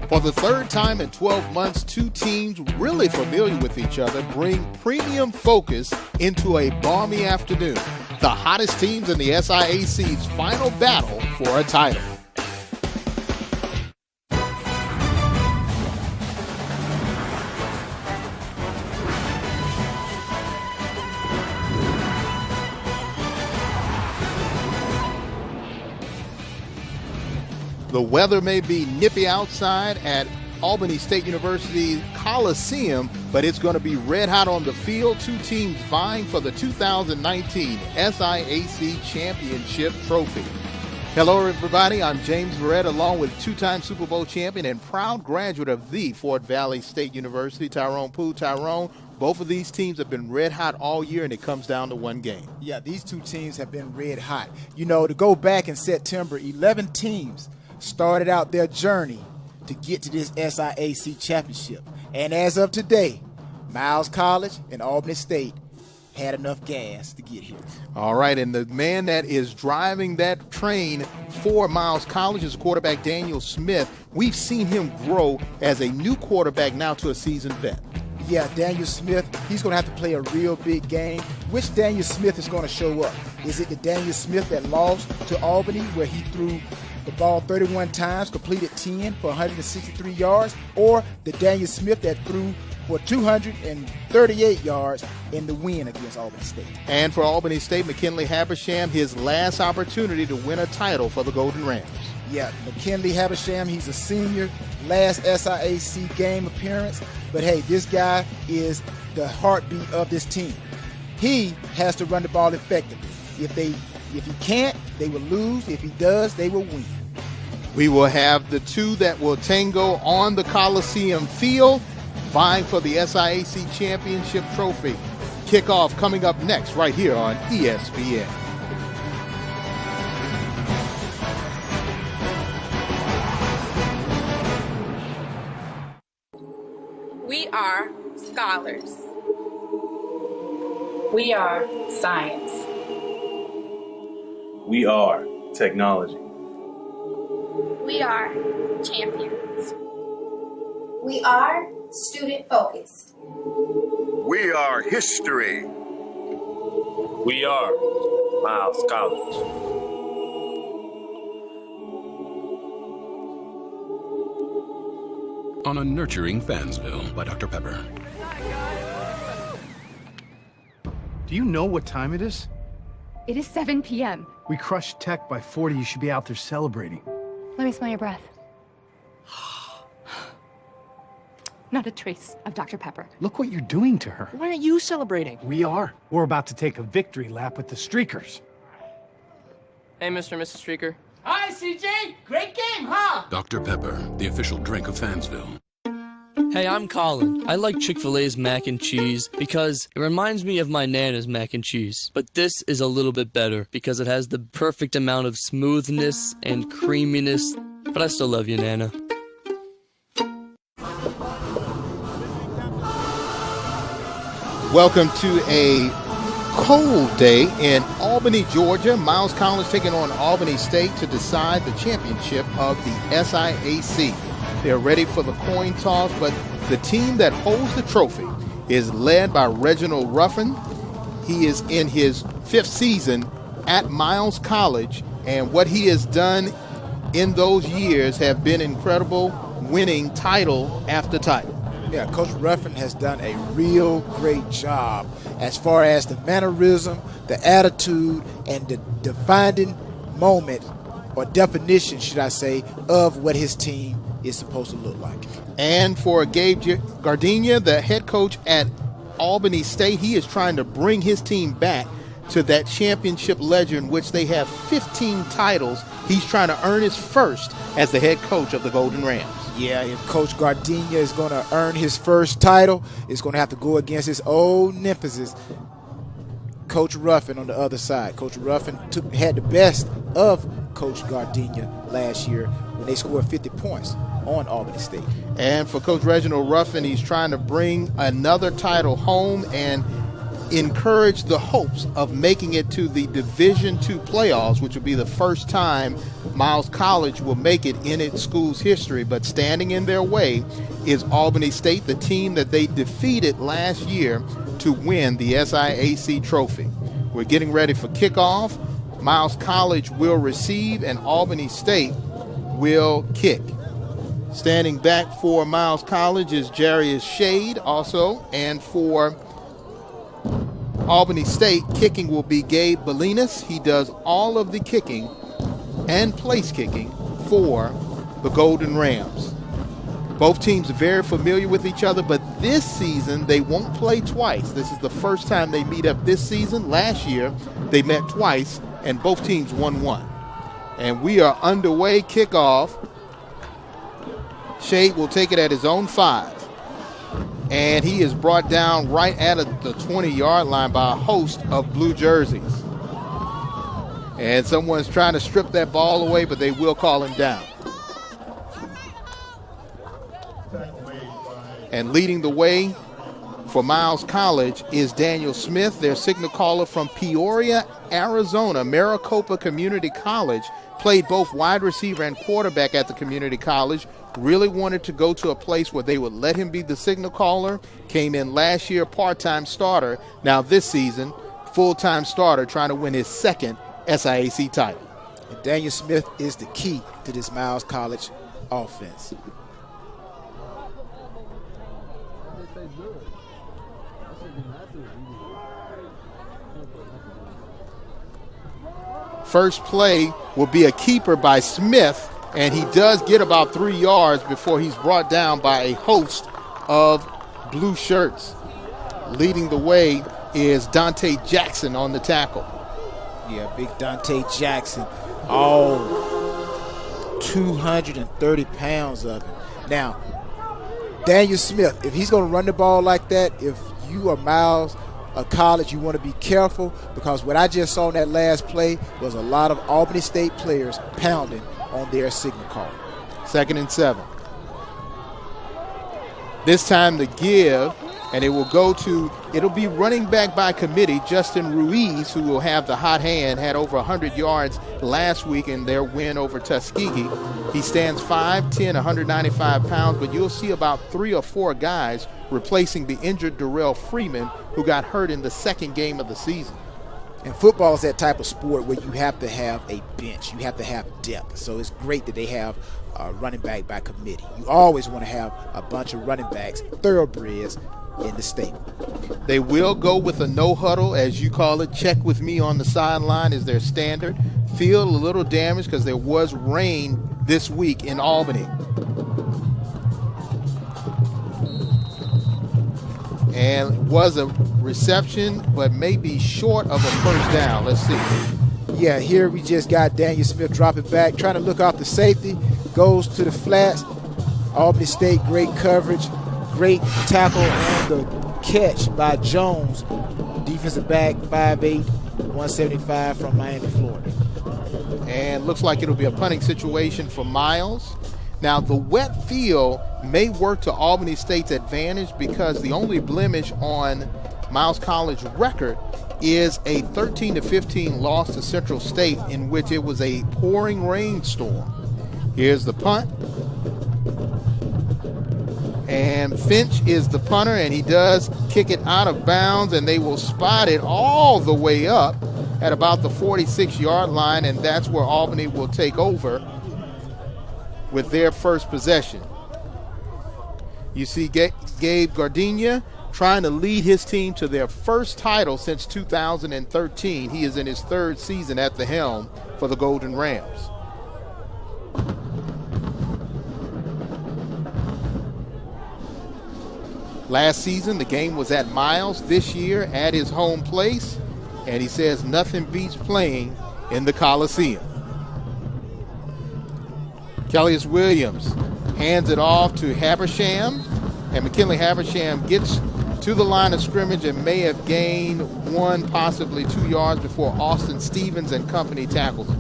For the third time in 12 months, two teams really familiar with each other bring premium focus into a balmy afternoon. The hottest teams in the SIAC's final battle for a title. The weather may be nippy outside at Albany State University Coliseum, but it's going to be red hot on the field. Two teams vying for the 2019 SIAC Championship trophy. Hello, everybody. I'm James Verrett, along with two-time Super Bowl champion and proud graduate of the Fort Valley State University, Tyrone Poole. Tyrone, both of these teams have been red hot all year, and it comes down to one game. Yeah, these two teams have been red hot. You know, to go back in September, 11 teams started out their journey to get to this SIAC championship. And as of today, Miles College and Albany State had enough gas to get here. All right, and the man that is driving that train for Miles College is quarterback Daniel Smith. We've seen him grow as a new quarterback now to a seasoned vet. Yeah, Daniel Smith, he's going to have to play a real big game. Which Daniel Smith is going to show up? Is it the Daniel Smith that lost to Albany, where he threw the ball 31 times, completed 10 for 163 yards, or the Daniel Smith that threw for 238 yards in the win against Albany State? And for Albany State, McKinley Habersham, his last opportunity to win a title for the Golden Rams. Yeah, McKinley Habersham, he's a senior, last SIAC game appearance. But hey, this guy is the heartbeat of this team. He has to run the ball effectively. If he can't, they will lose. If he does, they will win. We will have the two that will tango on the Coliseum field, vying for the SIAC Championship trophy. Kickoff coming up next right here on ESPN. We are scholars. We are science. We are technology. We are champions. We are student-focused. We are history. We are Miles College. On a Nurturing Fansville by Dr. Pepper. Do you know what time it is? It is 7 p.m. We crushed Tech by 40. You should be out there celebrating. Let me smell your breath. Not a trace of Dr. Pepper. Look what you're doing to her. Why aren't you celebrating? We are. We're about to take a victory lap with the Streakers. Hey, Mr. and Mrs. Streaker. Hi, CJ. Great game, huh? Dr. Pepper, the official drink of Fansville. Hey, I'm Colin. I like Chick-fil-A's mac and cheese because it reminds me of my Nana's mac and cheese. But this is a little bit better because it has the perfect amount of smoothness and creaminess. But I still love you, Nana. Welcome to a cold day in Albany, Georgia. Miles College taking on Albany State to decide the championship of the SIAC. They're ready for the coin toss, but the team that holds the trophy is led by Reginald Ruffin. He is in his 5th season at Miles College, and what he has done in those years have been incredible, winning title after title. Yeah, Coach Ruffin has done a real great job as far as the mannerism, the attitude, and the defining moment, or definition, should I say, of what his team is supposed to look like. And for Gabe Gardenia, the head coach at Albany State, he is trying to bring his team back to that championship ledger in which they have 15 titles. He's trying to earn his first as the head coach of the Golden Rams. Yeah, if Coach Gardenia is going to earn his first title, it's going to have to go against his old nemesis, Coach Ruffin, on the other side. Coach Ruffin had the best of Coach Gardenia last year when they scored 50 points on Albany State. And for Coach Reginald Ruffin, he's trying to bring another title home, and encouraged the hopes of making it to the Division II playoffs, which will be the first time Miles College will make it in its school's history. But standing in their way is Albany State, the team that they defeated last year to win the SIAC trophy. We're getting ready for kickoff. Miles College will receive and Albany State will kick. Standing back for Miles College is Jarius Shade also, and for Albany State, kicking will be Gabe Bolinas. He does all of the kicking and place kicking for the Golden Rams. Both teams are very familiar with each other, but this season they won't play twice. This is the first time they meet up this season. Last year they met twice and both teams won one. And we are underway, kickoff. Shade will take it at his own 5. And he is brought down right at the 20-yard line by a host of blue jerseys. And someone's trying to strip that ball away, but they will call him down. And leading the way for Miles College is Daniel Smith, their signal caller from Peoria, Arizona. Maricopa Community College, played both wide receiver and quarterback at the community college. Really wanted to go to a place where they would let him be the signal caller. Came in last year part-time starter. Now this season, full-time starter, trying to win his second SIAC title. And Daniel Smith is the key to this Miles College offense. First play will be a keeper by Smith, and he does get about 3 yards before he's brought down by a host of blue shirts. Leading the way is Dante Jackson on the tackle. Yeah, big Dante Jackson, all 230 pounds of him. Now, Daniel Smith, if he's going to run the ball like that, if you are Miles College, you want to be careful, because what I just saw in that last play was a lot of Albany State players pounding on their signal call. 2nd and 7. This time the give, and it'll be running back by committee, Justin Ruiz, who will have the hot hand, had over 100 yards last week in their win over Tuskegee. He stands 5'10", 195 pounds, but you'll see about 3 or 4 guys replacing the injured Darrell Freeman, who got hurt in the second game of the season. And football is that type of sport where you have to have a bench. You have to have depth. So it's great that they have a running back by committee. You always want to have a bunch of running backs, thoroughbreds, in the stable. They will go with a no huddle, as you call it. Check with me on the sideline is their standard. Field a little damaged because there was rain this week in Albany. And was a reception, but maybe short of a first down. Let's see. Yeah, here we just got Daniel Smith dropping back, trying to look off the safety, goes to the flats. Albany State, great coverage, great tackle on the catch by Jones, defensive back, 5'8", 175 from Miami, Florida. And looks like it'll be a punting situation for Miles. Now, the wet field may work to Albany State's advantage, because the only blemish on Miles College's record is a 13-15 loss to Central State, in which it was a pouring rainstorm. Here's the punt. And Finch is the punter, and he does kick it out of bounds, and they will spot it all the way up at about the 46-yard line, and that's where Albany will take over with their first possession. You see Gabe Gardenia trying to lead his team to their first title since 2013. He is in his 3rd season at the helm for the Golden Rams. Last season, the game was at Miles. This year, at his home place. And he says nothing beats playing in the Coliseum. Kellius Williams hands it off to Habersham. And McKinley Habersham gets to the line of scrimmage and may have gained 1, possibly 2 yards before Austin Stevens and company tackles him.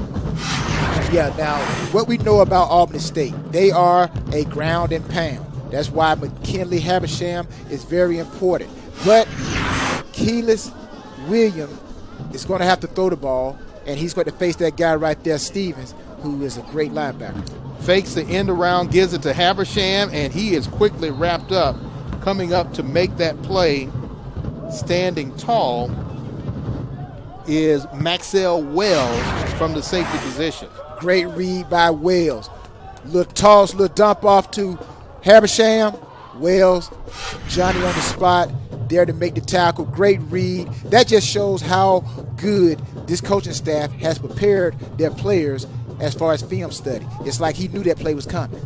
Yeah, now, what we know about Albany State, they are a ground and pound. That's why McKinley Habersham is very important. But Kellius Williams is going to have to throw the ball, and he's going to face that guy right there, Stevens, who is a great linebacker. Fakes the end around, gives it to Habersham, and he is quickly wrapped up. Coming up to make that play, standing tall, is Maxwell Wells from the safety position. Great read by Wells. Little toss, little dump off to Habersham. Wells, Johnny on the spot, there to make the tackle. Great read. That just shows how good this coaching staff has prepared their players as far as film study. It's like he knew that play was coming.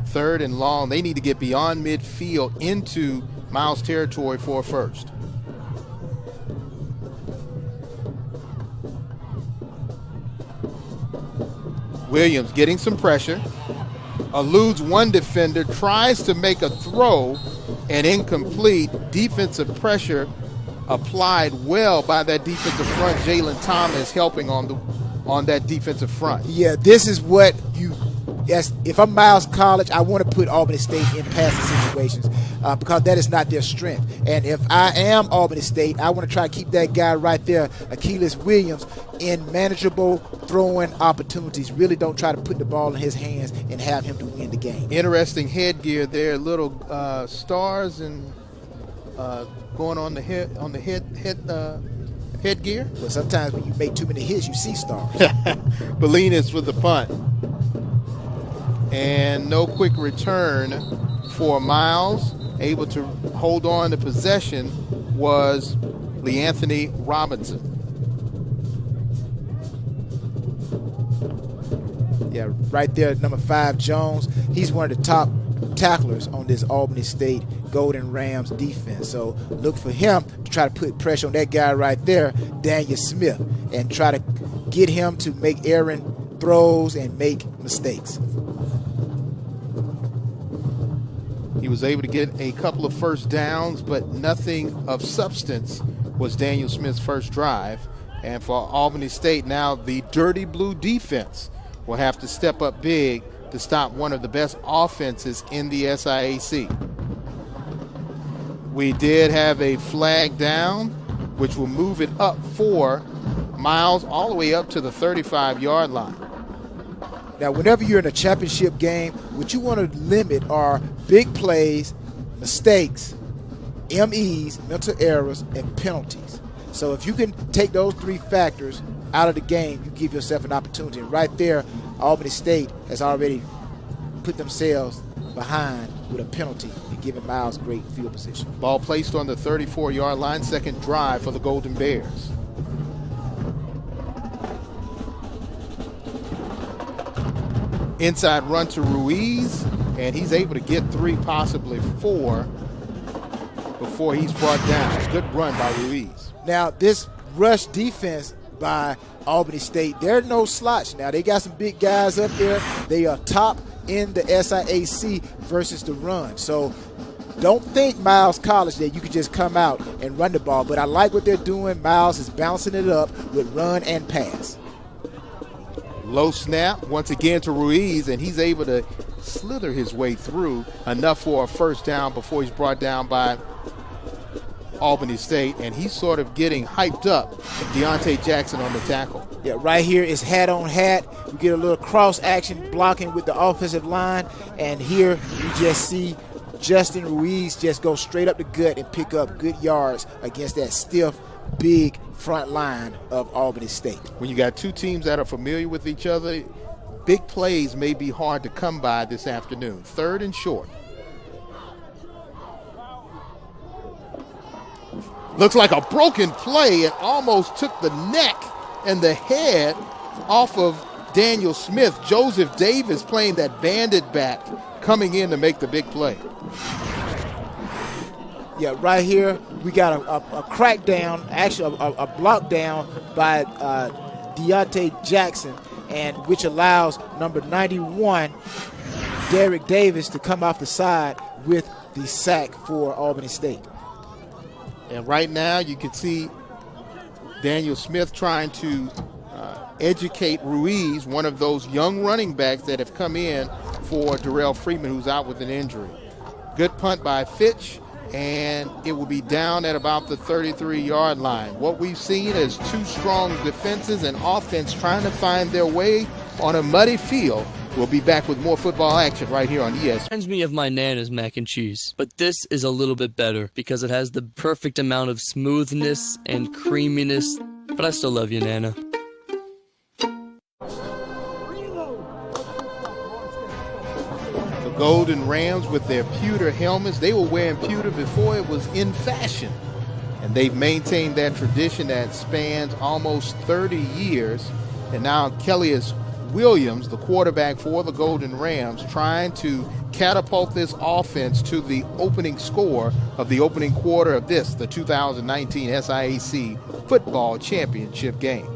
3rd and long. They need to get beyond midfield into Miles territory for a first. Williams getting some pressure, eludes one defender, tries to make a throw, and incomplete. Defensive pressure applied well by that defensive front. Jalen Thomas helping on that defensive front. Yeah, this is what if I'm Miles College, I want to put Albany State in passing situations because that is not their strength. And if I am Albany State, I want to try to keep that guy right there, Achilles Williams, in manageable throwing opportunities. Really don't try to put the ball in his hands and have him to win the game. Interesting headgear there, little stars and going on the headgear. Well, sometimes when you make too many hits, you see stars. Belinas with the punt. And no quick return for Miles. Able to hold on to possession was LeAnthony Robinson. Yeah, right there, number 5, Jones. He's one of the top tacklers on this Albany State Golden Rams defense. So look for him to try to put pressure on that guy right there, Daniel Smith, and try to get him to make errant throws and make mistakes. He was able to get a couple of first downs, but nothing of substance was Daniel Smith's first drive. And for Albany State now, the dirty blue defense will have to step up big to stop one of the best offenses in the SIAC. We did have a flag down, which will move it up for Miles all the way up to the 35-yard line. Now, whenever you're in a championship game, what you want to limit are big plays, mistakes, MEs, mental errors, and penalties. So if you can take those 3 factors out of the game, you give yourself an opportunity. And right there, Albany State has already put themselves behind with a penalty and giving Miles great field position. Ball placed on the 34-yard line, second drive for the Golden Bears. Inside run to Ruiz, and he's able to get 3, possibly 4, before he's brought down. Good run by Ruiz. Now, this rush defense by Albany State, they're no slouch. Now, they got some big guys up there. They are top in the SIAC versus the run. So don't think, Miles College, that you could just come out and run the ball. But I like what they're doing. Miles is bouncing it up with run and pass. Low snap once again to Ruiz, and he's able to slither his way through enough for a first down before he's brought down by Albany State, and he's sort of getting hyped up. Deontay Jackson on the tackle. Yeah, right here is hat on hat. We get a little cross action blocking with the offensive line, and here you just see Justin Ruiz just go straight up the gut and pick up good yards against that stiff, big front line of Albany State. When you got 2 teams that are familiar with each other, big plays may be hard to come by this afternoon. 3rd and short. Looks like a broken play. It almost took the neck and the head off of Daniel Smith. Joseph Davis playing that bandit back, coming in to make the big play. Yeah, right here we got a crackdown, actually a block down by Deontay Jackson, and which allows number 91, Derek Davis, to come off the side with the sack for Albany State. And right now you can see Daniel Smith trying to educate Ruiz, one of those young running backs that have come in for Darrell Freeman, who's out with an injury. Good punt by Fitch, and it will be down at about the 33-yard line. What we've seen is two strong defenses and offense trying to find their way on a muddy field. We'll be back with more football action right here on ESPN. Reminds me of my Nana's mac and cheese, but this is a little bit better because it has the perfect amount of smoothness and creaminess. But I still love you, Nana. The Golden Rams with their pewter helmets. They were wearing pewter before it was in fashion. And they've maintained that tradition that spans almost 30 years. And now Kellius Williams, the quarterback for the Golden Rams, trying to catapult this offense to the opening score of the opening quarter of the 2019 SIAC Football Championship game.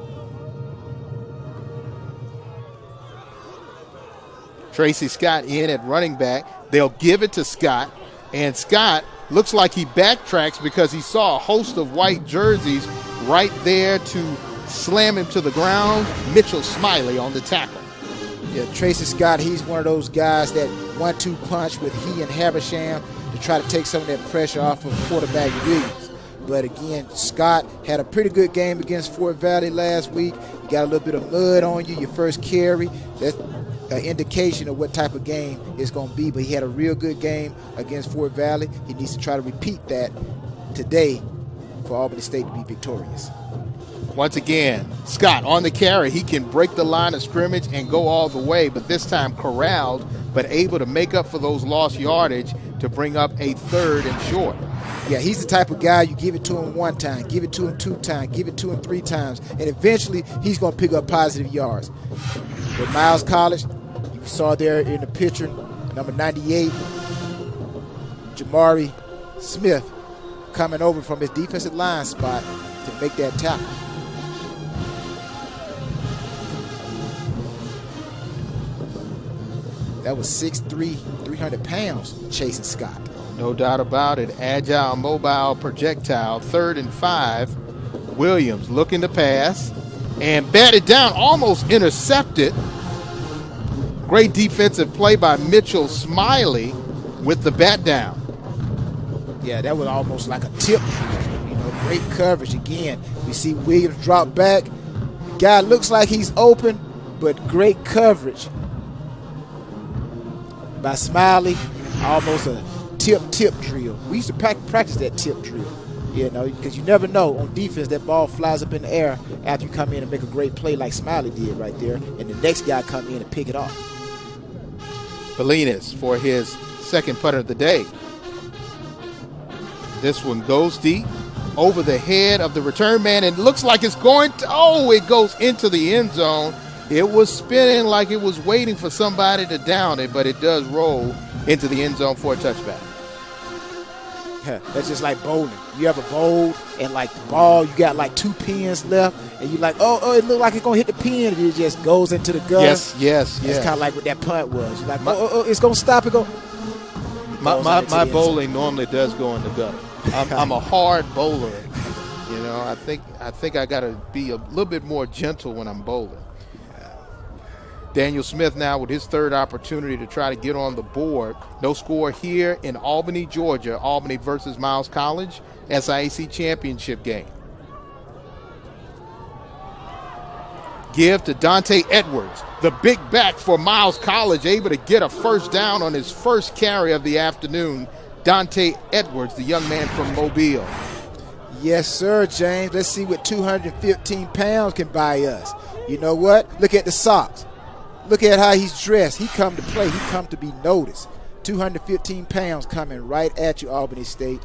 Tracy Scott in at running back. They'll give it to Scott, and Scott looks like he backtracks because he saw a host of white jerseys right there to slam him to the ground. Mitchell Smiley on the tackle. Yeah, Tracy Scott, he's one of those guys that 1-2 punch with he and Habersham to try to take some of that pressure off of quarterback Williams. But again, Scott had a pretty good game against Fort Valley last week. You got a little bit of mud on you, your first carry. That's an indication of what type of game it's going to be. But he had a real good game against Fort Valley. He needs to try to repeat that today for Albany State to be victorious. Once again, Scott on the carry. He can break the line of scrimmage and go all the way, but this time corralled, but able to make up for those lost yardage to bring up a 3rd and short. Yeah, he's the type of guy you give it to him 1 time, give it to him 2 times, give it to him 3 times, and eventually he's going to pick up positive yards. With Miles College, you saw there in the picture, number 98, Jamari Smith coming over from his defensive line spot to make that tackle. That was 6'3", 300 pounds chasing Scott. No doubt about it. Agile, mobile projectile. 3rd and 5. Williams looking to pass and batted down, almost intercepted. Great defensive play by Mitchell Smiley with the bat down. Yeah, that was almost like a tip. You know, great coverage again. We see Williams drop back. Guy looks like he's open, but great coverage by Smiley. Almost a tip drill. We used to practice that tip drill, you know, because you never know. On defense, that ball flies up in the air after you come in and make a great play like Smiley did right there, and the next guy come in and pick it off. Belinas for his 2nd punt of the day. This one goes deep over the head of the return man, and looks like it's going to, it goes into the end zone. It was spinning like it was waiting for somebody to down it, but it does roll into the end zone for a touchback. Yeah, that's just like bowling. You ever bowled and like the ball, you got like 2 pins left, and you're like, oh, it looked like it's going to hit the pin, and it just goes into the gut. Yes. That's kind of like what that punt was. You're like, it's going to stop it. My bowling normally does go in the gut. I'm a hard bowler. You know, I think I got to be a little bit more gentle when I'm bowling. Daniel Smith now with his 3rd opportunity to try to get on the board. No score here in Albany, Georgia. Albany versus Miles College, SIAC Championship game. Give to Dante Edwards, the big back for Miles College, able to get a 1st down on his 1st carry of the afternoon. Dante Edwards, the young man from Mobile. Yes, sir, James. Let's see what 215 pounds can buy us. You know what? Look at the socks. Look at how he's dressed. He come to play. He come to be noticed. 215 pounds coming right at you, Albany State.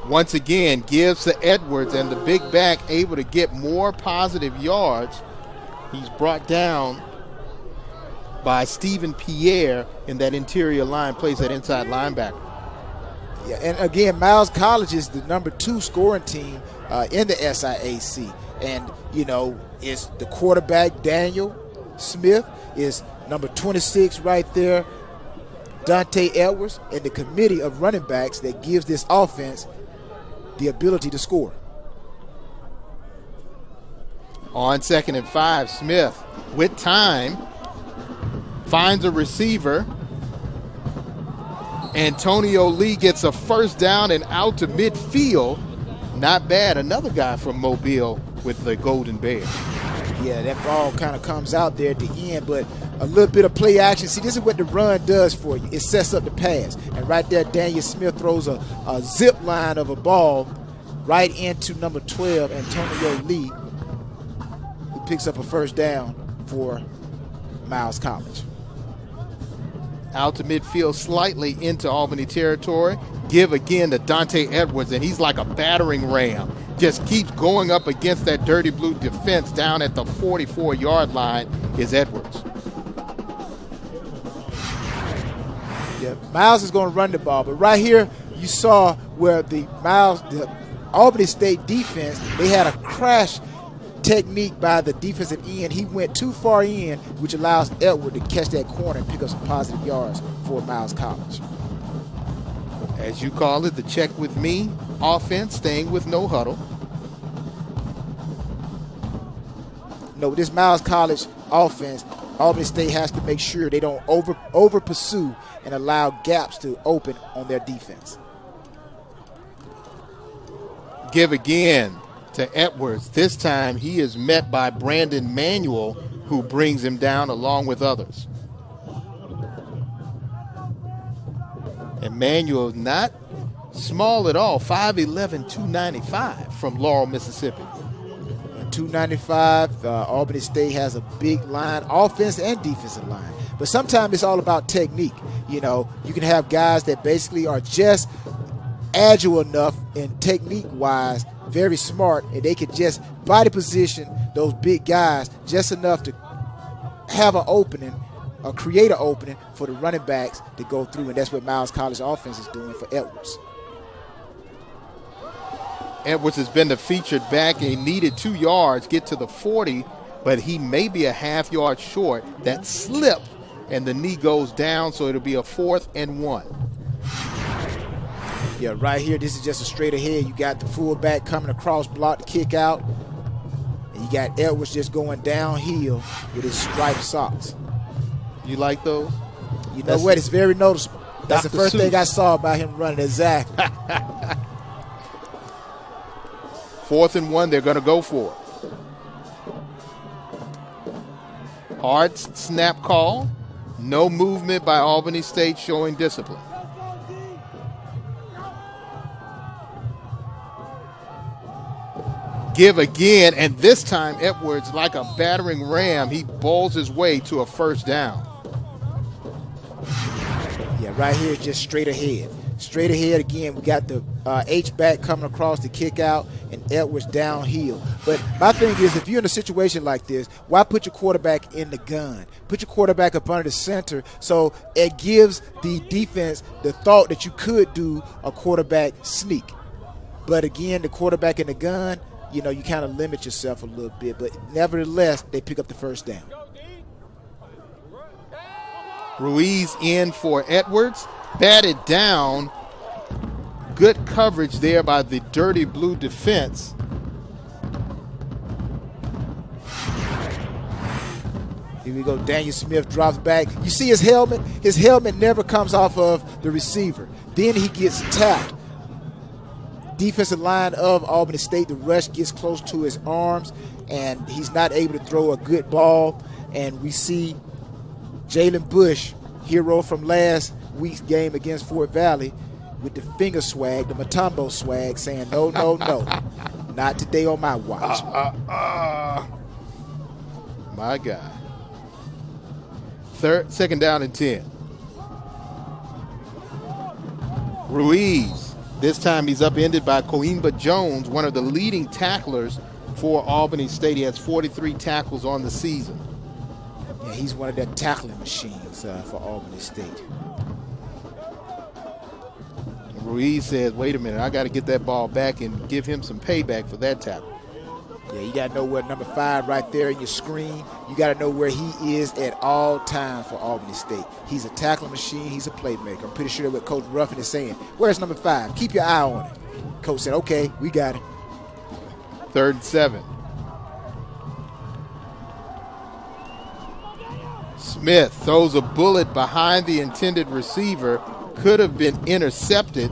Once again, gives to Edwards, and the big back able to get more positive yards. He's brought down by Stephen Pierre in that interior line, plays that inside linebacker. Yeah, and again, Miles College is the number 2 scoring team in the SIAC. And, you know, it's the quarterback, Daniel Smith, is number 26 right there, Dante Edwards, and the committee of running backs that gives this offense the ability to score. On 2nd and 5, Smith with time finds a receiver Antonio Lee gets a first down and out to midfield. Not bad. Another guy from Mobile with the Golden Bears. Yeah, that ball kind of comes out there at the end, but a little bit of play action. See, this is what the run does for you. It sets up the pass. And right there, Daniel Smith throws a zip line of a ball right into number 12, Antonio Lee, who picks up a first down for Miles College. Out to midfield, slightly into Albany territory. Give again to Dante Edwards, and he's like a battering ram. Just keeps going up against that dirty blue defense down at the 44-yard line is Edwards. Yeah, Miles is going to run the ball, but right here you saw where the Albany State defense, they had a crash technique by the defensive end. He went too far in, which allows Edward to catch that corner and pick up some positive yards for Miles College. As you call it, the check with me offense, staying with no huddle. No, this Miles College offense, Albany State has to make sure they don't over pursue and allow gaps to open on their defense. Give again to Edwards. This time he is met by Brandon Manuel, who brings him down along with others. And Manuel not small at all, 5'11", 295 from Laurel, Mississippi. 295, Albany State has a big line, offense and defensive line. But sometimes it's all about technique. You know, you can have guys that basically are just agile enough and technique-wise, very smart, and they can just body position those big guys just enough to have an opening or create an opening for the running backs to go through, and that's what Miles College offense is doing for Edwards. Edwards has been the featured back, and he needed 2 yards, get to the 40, but he may be a half yard short. That slip, and the knee goes down, so it'll be a 4th and 1. Yeah, right here, this is just a straight ahead. You got the fullback coming across, block the kick out, and you got Edwards just going downhill with his striped socks. You like those? You know what? It's very noticeable. That's Dr. the first Seuss. thing I saw about him running. Exactly. 4th and 1, they're going to go for it. Hard snap call. No movement by Albany State, showing discipline. Give again, and this time Edwards, like a battering ram, he bowls his way to a first down. Yeah, right here, just straight ahead. Straight ahead again, we got the H-back coming across the kick out and Edwards downhill. But my thing is, if you're in a situation like this, why put your quarterback in the gun? Put your quarterback up under the center so it gives the defense the thought that you could do a quarterback sneak. But again, the quarterback in the gun, you know, you kind of limit yourself a little bit. But nevertheless, they pick up the first down. Ruiz in for Edwards. Batted down. Good coverage there by the dirty blue defense. Here we go. Daniel Smith drops back. You see his helmet? His helmet never comes off of the receiver. Then he gets tapped. Defensive line of Albany State, the rush gets close to his arms, and he's not able to throw a good ball. And we see Jalen Bush, hero from last week's game against Fort Valley, with the finger swag, the Matumbo swag, saying, no, no, no, not today on my watch. My guy. 2nd down and 10. Ruiz. This time he's upended by Coimba Jones, one of the leading tacklers for Albany State. He has 43 tackles on the season. Yeah, he's one of their tackling machines for Albany State. Ruiz says, wait a minute, I got to get that ball back and give him some payback for that tackle. Yeah, you got to know where number 5 right there in your screen. You got to know where he is at all times for Albany State. He's a tackling machine. He's a playmaker. I'm pretty sure what Coach Ruffin is saying. Where's number 5? Keep your eye on it. Coach said, okay, we got it. 3rd and 7. Smith throws a bullet behind the intended receiver. could have been intercepted.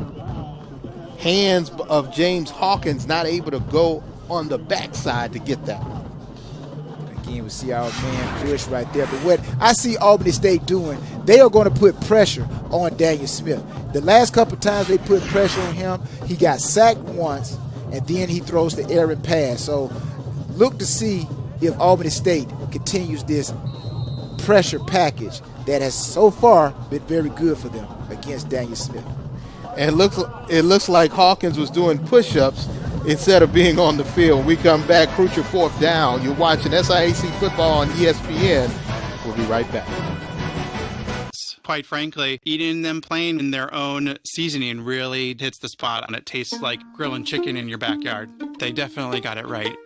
Hands of James Hawkins not able to go on the backside to get that one. Again, we see our man Bush right there. But what I see Albany State doing, they are going to put pressure on Daniel Smith. The last couple times they put pressure on him, he got sacked once, and then he throws the errant pass. So look to see if Albany State continues this pressure package that has so far been very good for them against Daniel Smith. And it looks like Hawkins was doing push-ups instead of being on the field. We come back, crucial fourth down. You're watching SIAC football on ESPN. We'll be right back. Quite frankly, eating them plain in their own seasoning really hits the spot, and it tastes like grilling chicken in your backyard. They definitely got it right.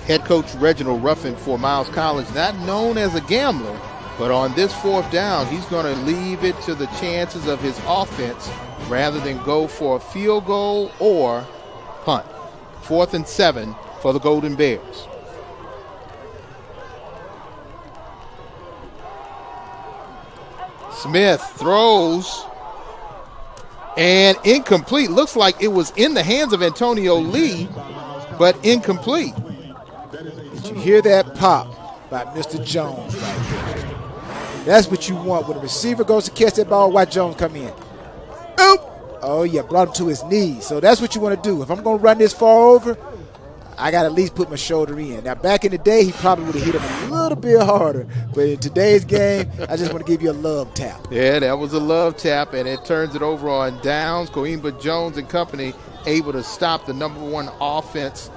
Head coach Reginald Ruffin for Miles College, not known as a gambler, but on this fourth down, he's going to leave it to the chances of his offense rather than go for a field goal or punt. 4th and 7 for the Golden Bears. Smith throws and incomplete. Looks like it was in the hands of Antonio Lee, but incomplete. Did you hear that pop by Mr. Jones right there? That's what you want when the receiver goes to catch that ball. Watch Jones come in. Oop! Oh, yeah, brought him to his knees. So that's what you want to do. If I'm going to run this far over, I got to at least put my shoulder in. Now, back in the day, he probably would have hit him a little bit harder. But in today's game, I just want to give you a love tap. Yeah, that was a love tap, and it turns it over on downs. Coimba Jones and company able to stop the number one offense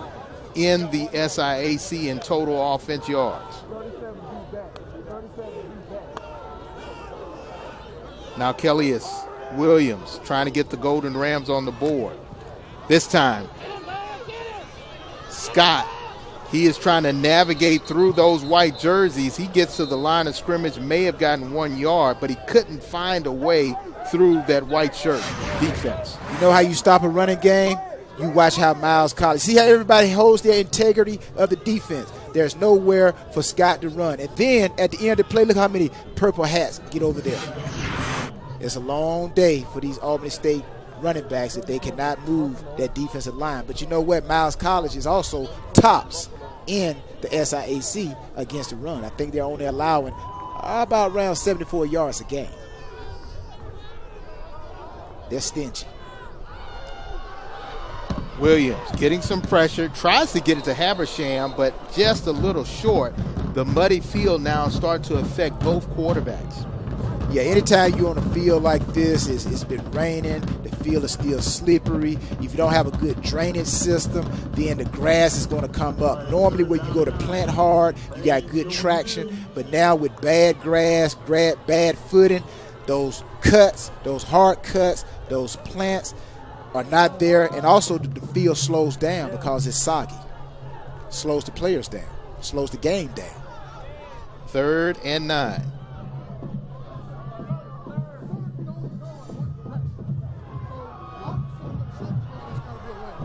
in the SIAC in total offense yards. Now Kellius Williams trying to get the Golden Rams on the board. This time, Scott, he is trying to navigate through those white jerseys. He gets to the line of scrimmage, may have gotten 1 yard, but he couldn't find a way through that white shirt defense. You know how you stop a running game? You watch how Miles College, see how everybody holds their integrity of the defense. There's nowhere for Scott to run. And then at the end of the play, look how many purple hats get over there. It's a long day for these Albany State running backs if they cannot move that defensive line. But you know what? Miles College is also tops in the SIAC against the run. I think they're only allowing about around 74 yards a game. They're stingy. Williams getting some pressure, tries to get it to Habersham, but just a little short. The muddy field now starts to affect both quarterbacks. Yeah, anytime you're on a field like this, it's been raining, the field is still slippery. If you don't have a good drainage system, then the grass is going to come up. Normally when you go to plant hard, you got good traction, but now with bad grass, bad footing, those cuts, those hard cuts, those plants are not there, and also the field slows down because it's soggy. Slows the players down, slows the game down. 3rd and 9.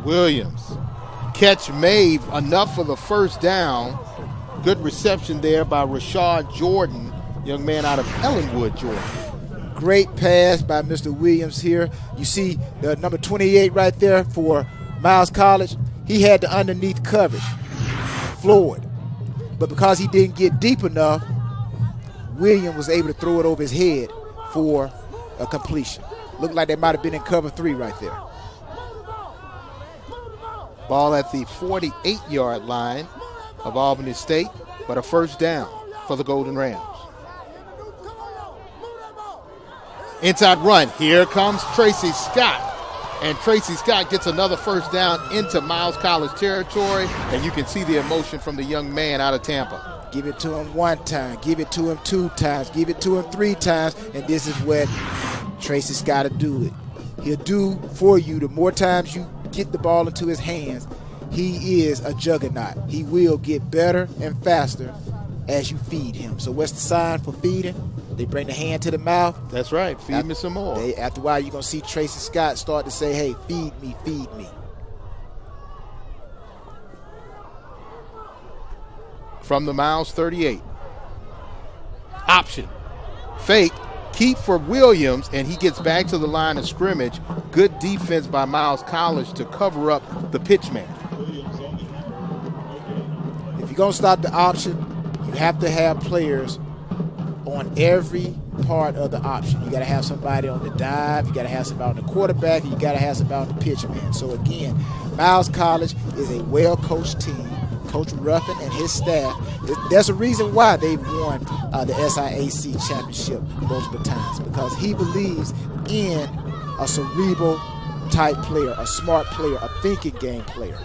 Williams, catch made, enough for the first down. Good reception there by Rashad Jordan, young man out of Ellenwood, Georgia. Great pass by Mr. Williams here. You see the number 28 right there for Miles College. He had the underneath coverage, Floyd. But because he didn't get deep enough, Williams was able to throw it over his head for a completion. Looked like they might have been in cover 3 right there. Ball at the 48-yard line of Albany State, but a first down for the Golden Rams. Inside run. Here comes Tracy Scott. And Tracy Scott gets another first down into Miles College territory, and you can see the emotion from the young man out of Tampa. Give it to him 1 time, give it to him 2 times, give it to him 3 times, and this is what Tracy Scott will do it. He'll do for you the more times you get the ball into his hands. He is a juggernaut. He will get better and faster as you feed him. So what's the sign for feeding? They bring the hand to the mouth. That's right. Feed me some more. After a while, you're going to see Tracy Scott start to say, hey, feed me, feed me. From the Miles 38. Option. Fake. Keep for Williams, and he gets back to the line of scrimmage. Good defense by Miles College to cover up the pitch man. If you're going to stop the option, you have to have players on every part of the option. You got to have somebody on the dive, you got to have somebody on the quarterback, and you got to have somebody on the pitch man. So again, Miles College is a well-coached team. Coach Ruffin and his staff, there's a reason why they've won the SIAC Championship multiple times, because he believes in a cerebral type player, a smart player, a thinking game player.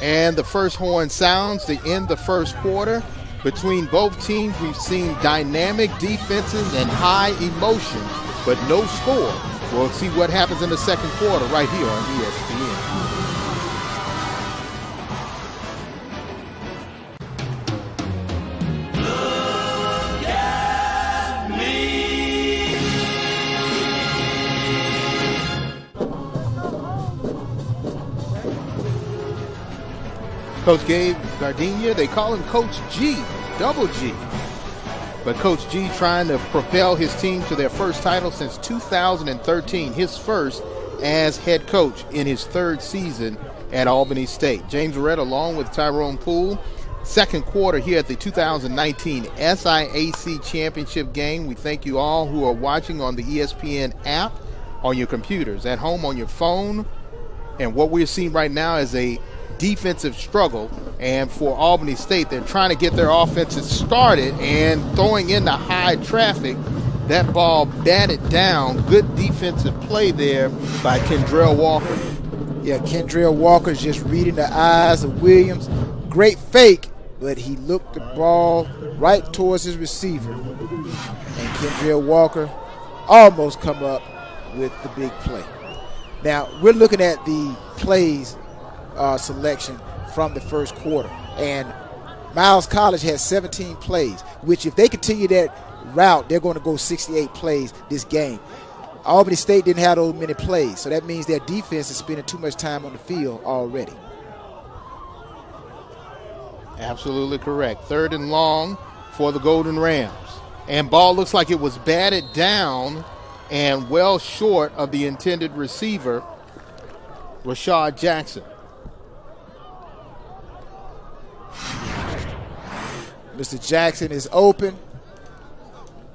And the first horn sounds to end the first quarter. Between both teams, we've seen dynamic defenses and high emotion, but no score. We'll see what happens in the second quarter right here on ESPN. Coach Gabe Gardenia, they call him Coach G, Double G. But Coach G trying to propel his team to their first title since 2013, his first as head coach in his third season at Albany State. James Verrett along with Tyrone Poole. Second quarter here at the 2019 SIAC Championship game. We thank you all who are watching on the ESPN app, on your computers, at home on your phone. And what we're seeing right now is a defensive struggle, and for Albany State, they're trying to get their offenses started and throwing into high traffic. That ball batted down. Good defensive play there by Kendrell Walker. Yeah, Kendrell Walker's just reading the eyes of Williams. Great fake, but he looked the ball right towards his receiver, and Kendrell Walker almost come up with the big play. Now, we're looking at the plays selection from the first quarter, and Miles College has 17 plays, which if they continue that route, they're going to go 68 plays this game. Albany State didn't have those many plays, so that means their defense is spending too much time on the field already. Absolutely correct. Third and long for the Golden Rams, and ball looks like it was batted down and well short of the intended receiver, Rashad Jackson. Mr. Jackson is open.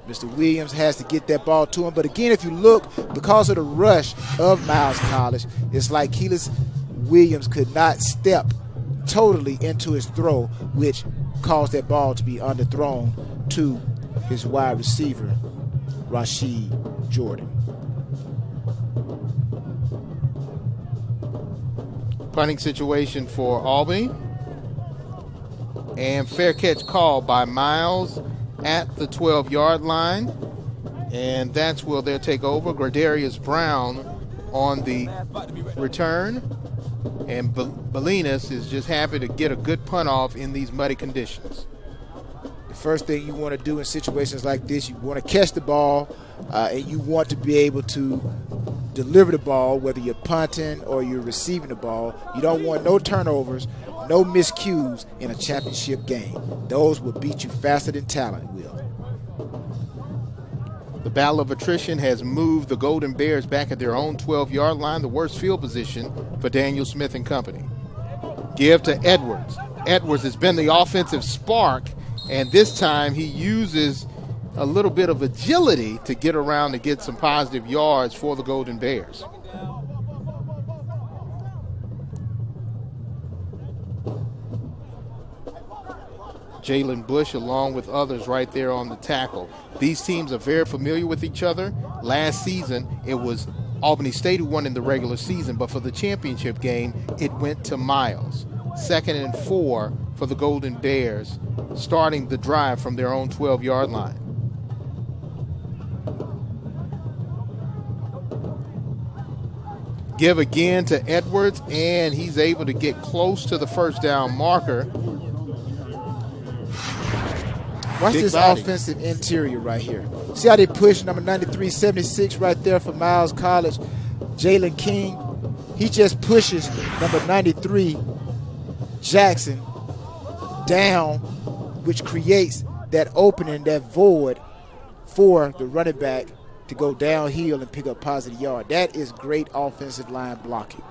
Mr. Williams has to get that ball to him. But again, if you look, because of the rush of Miles College, it's like Keelis Williams could not step totally into his throw, which caused that ball to be underthrown to his wide receiver, Rashid Jordan. Punting situation for Albany. And fair catch called by Miles at the 12-yard line. And that's where they'll take over. Gardarius Brown on the return. And Belinas is just happy to get a good punt off in these muddy conditions. The first thing you want to do in situations like this, you want to catch the ball, and you want to be able to deliver the ball, whether you're punting or you're receiving the ball. You don't want no turnovers, no miscues in a championship game. Those will beat you faster than talent will. The battle of attrition has moved the Golden Bears back at their own 12-yard line, the worst field position for Daniel Smith and company. Give to Edwards. Edwards has been the offensive spark, and this time he uses a little bit of agility to get around to get some positive yards for the Golden Bears. Jalen Bush along with others right there on the tackle. These teams are very familiar with each other. Last season, it was Albany State who won in the regular season, but for the championship game, it went to Miles. 2nd and 4 for the Golden Bears, starting the drive from their own 12-yard line. Give again to Edwards, and he's able to get close to the first down marker. Watch Big this body. Offensive interior right here. See how they push number 93, 76 right there for Miles College. Jalen King, he just pushes number 93, Jackson, down, which creates that opening, that void for the running back to go downhill and pick up positive yard. That is great offensive line blocking.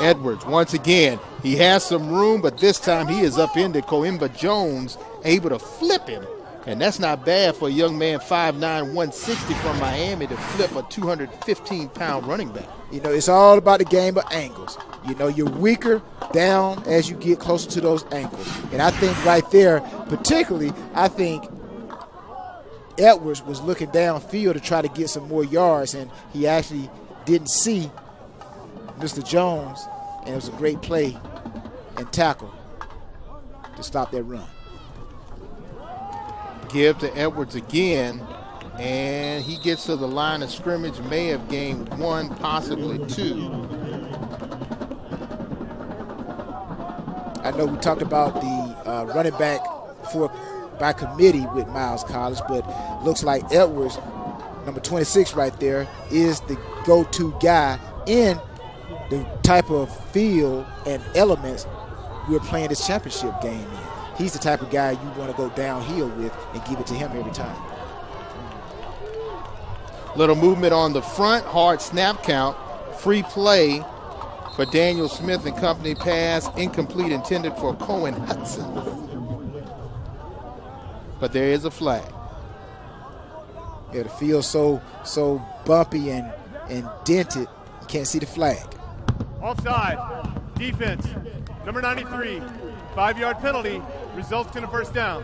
Edwards, once again, he has some room, but this time he is up into Coimba Jones, able to flip him. And that's not bad for a young man, 5'9", 160 from Miami, to flip a 215-pound running back. You know, it's all about the game of angles. You know, you're weaker down as you get closer to those angles. And I think right there, particularly, I think Edwards was looking downfield to try to get some more yards, and he actually didn't see Mr. Jones, and it was a great play and tackle to stop that run. Give to Edwards again, and he gets to the line of scrimmage, may have gained 1, possibly 2. I know we talked about the running back by committee with Miles College, but looks like Edwards, number 26 right there, is the go-to guy in the type of field and elements we're playing this championship game in. He's the type of guy you want to go downhill with and give it to him every time. Little movement on the front, hard snap count, free play for Daniel Smith and company, pass incomplete, intended for Cohen Hudson. But there is a flag. Yeah, the field's so bumpy and dented, you can't see the flag. Offside, defense, number 93, 5-yard penalty, results in a first down.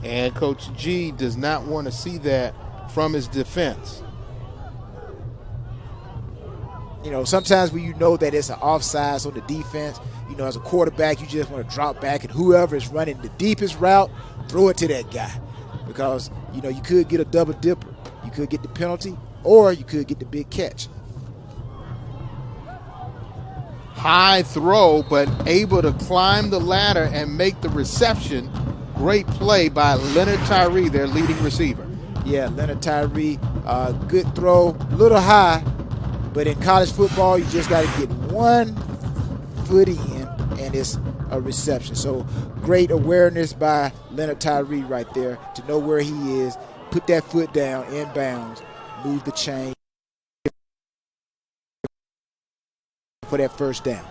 And Coach G does not want to see that from his defense. You know, sometimes when you know that it's an offsides on the defense, you know, as a quarterback, you just want to drop back, and whoever is running the deepest route, throw it to that guy. Because, you know, you could get a double dipper. You could get the penalty, or you could get the big catch. High throw, but able to climb the ladder and make the reception. Great play by Leonard Tyree, their leading receiver. Yeah, Leonard Tyree, good throw, a little high, but in college football, you just got to get 1 foot in, and it's a reception. So great awareness by Leonard Tyree right there to know where he is, put that foot down, inbounds, move the chain for that first down.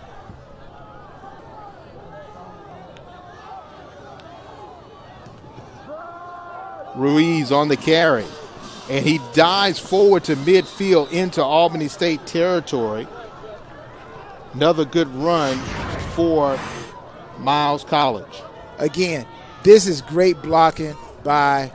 Ruiz on the carry, and he dives forward to midfield into Albany State territory. Another good run for Miles College. Again, this is great blocking by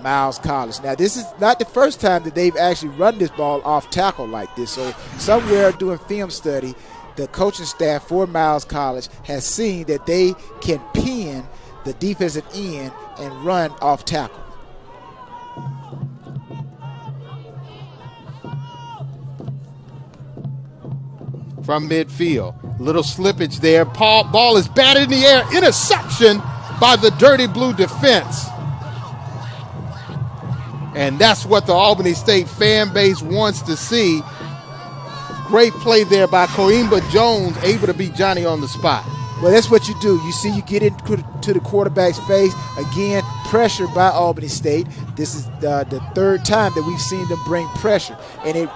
Miles College. Now, this is not the first time that they've actually run this ball off tackle like this. So somewhere doing film study, the coaching staff for Miles College has seen that they can pin the defensive end and run off tackle. From midfield, little slippage there. Ball is batted in the air. Interception by the Dirty Blue defense. And that's what the Albany State fan base wants to see. Great play there by Coimba Jones, able to beat Johnny on the spot. Well, that's what you do. You see, you get into the quarterback's face. Again, pressure by Albany State. This is the third time that we've seen them bring pressure. And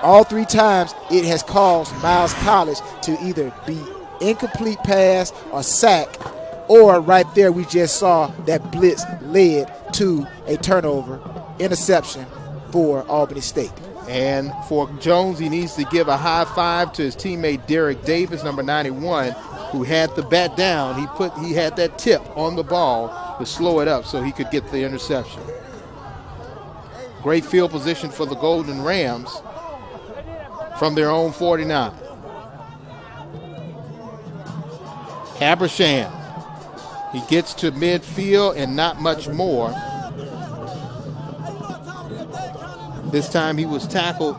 all 3 times it has caused Miles College to either be incomplete pass or sack, or right there we just saw that blitz led to a turnover, interception for Albany State. And for Jones, he needs to give a high five to his teammate Derek Davis, number 91, who had the bat down. He had that tip on the ball to slow it up so he could get the interception. Great field position for the Golden Rams from their own 49. Habersham, he gets to midfield and not much more. This time he was tackled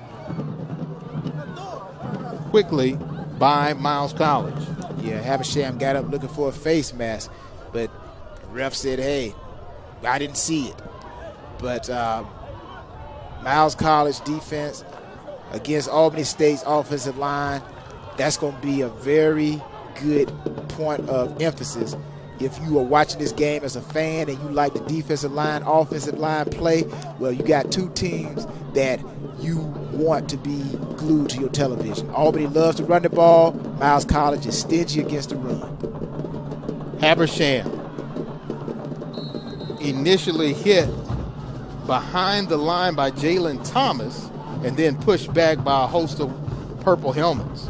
quickly by Miles College. Yeah, Habersham got up looking for a face mask, but the ref said, hey, I didn't see it. But Miles College defense against Albany State's offensive line, that's going to be a very good point of emphasis. If you are watching this game as a fan and you like the defensive line, offensive line play, well, you got two teams that you want to be glued to your television. Albany loves to run the ball. Miles College is stingy against the run. Habersham initially hit behind the line by Jalen Thomas and then pushed back by a host of purple helmets.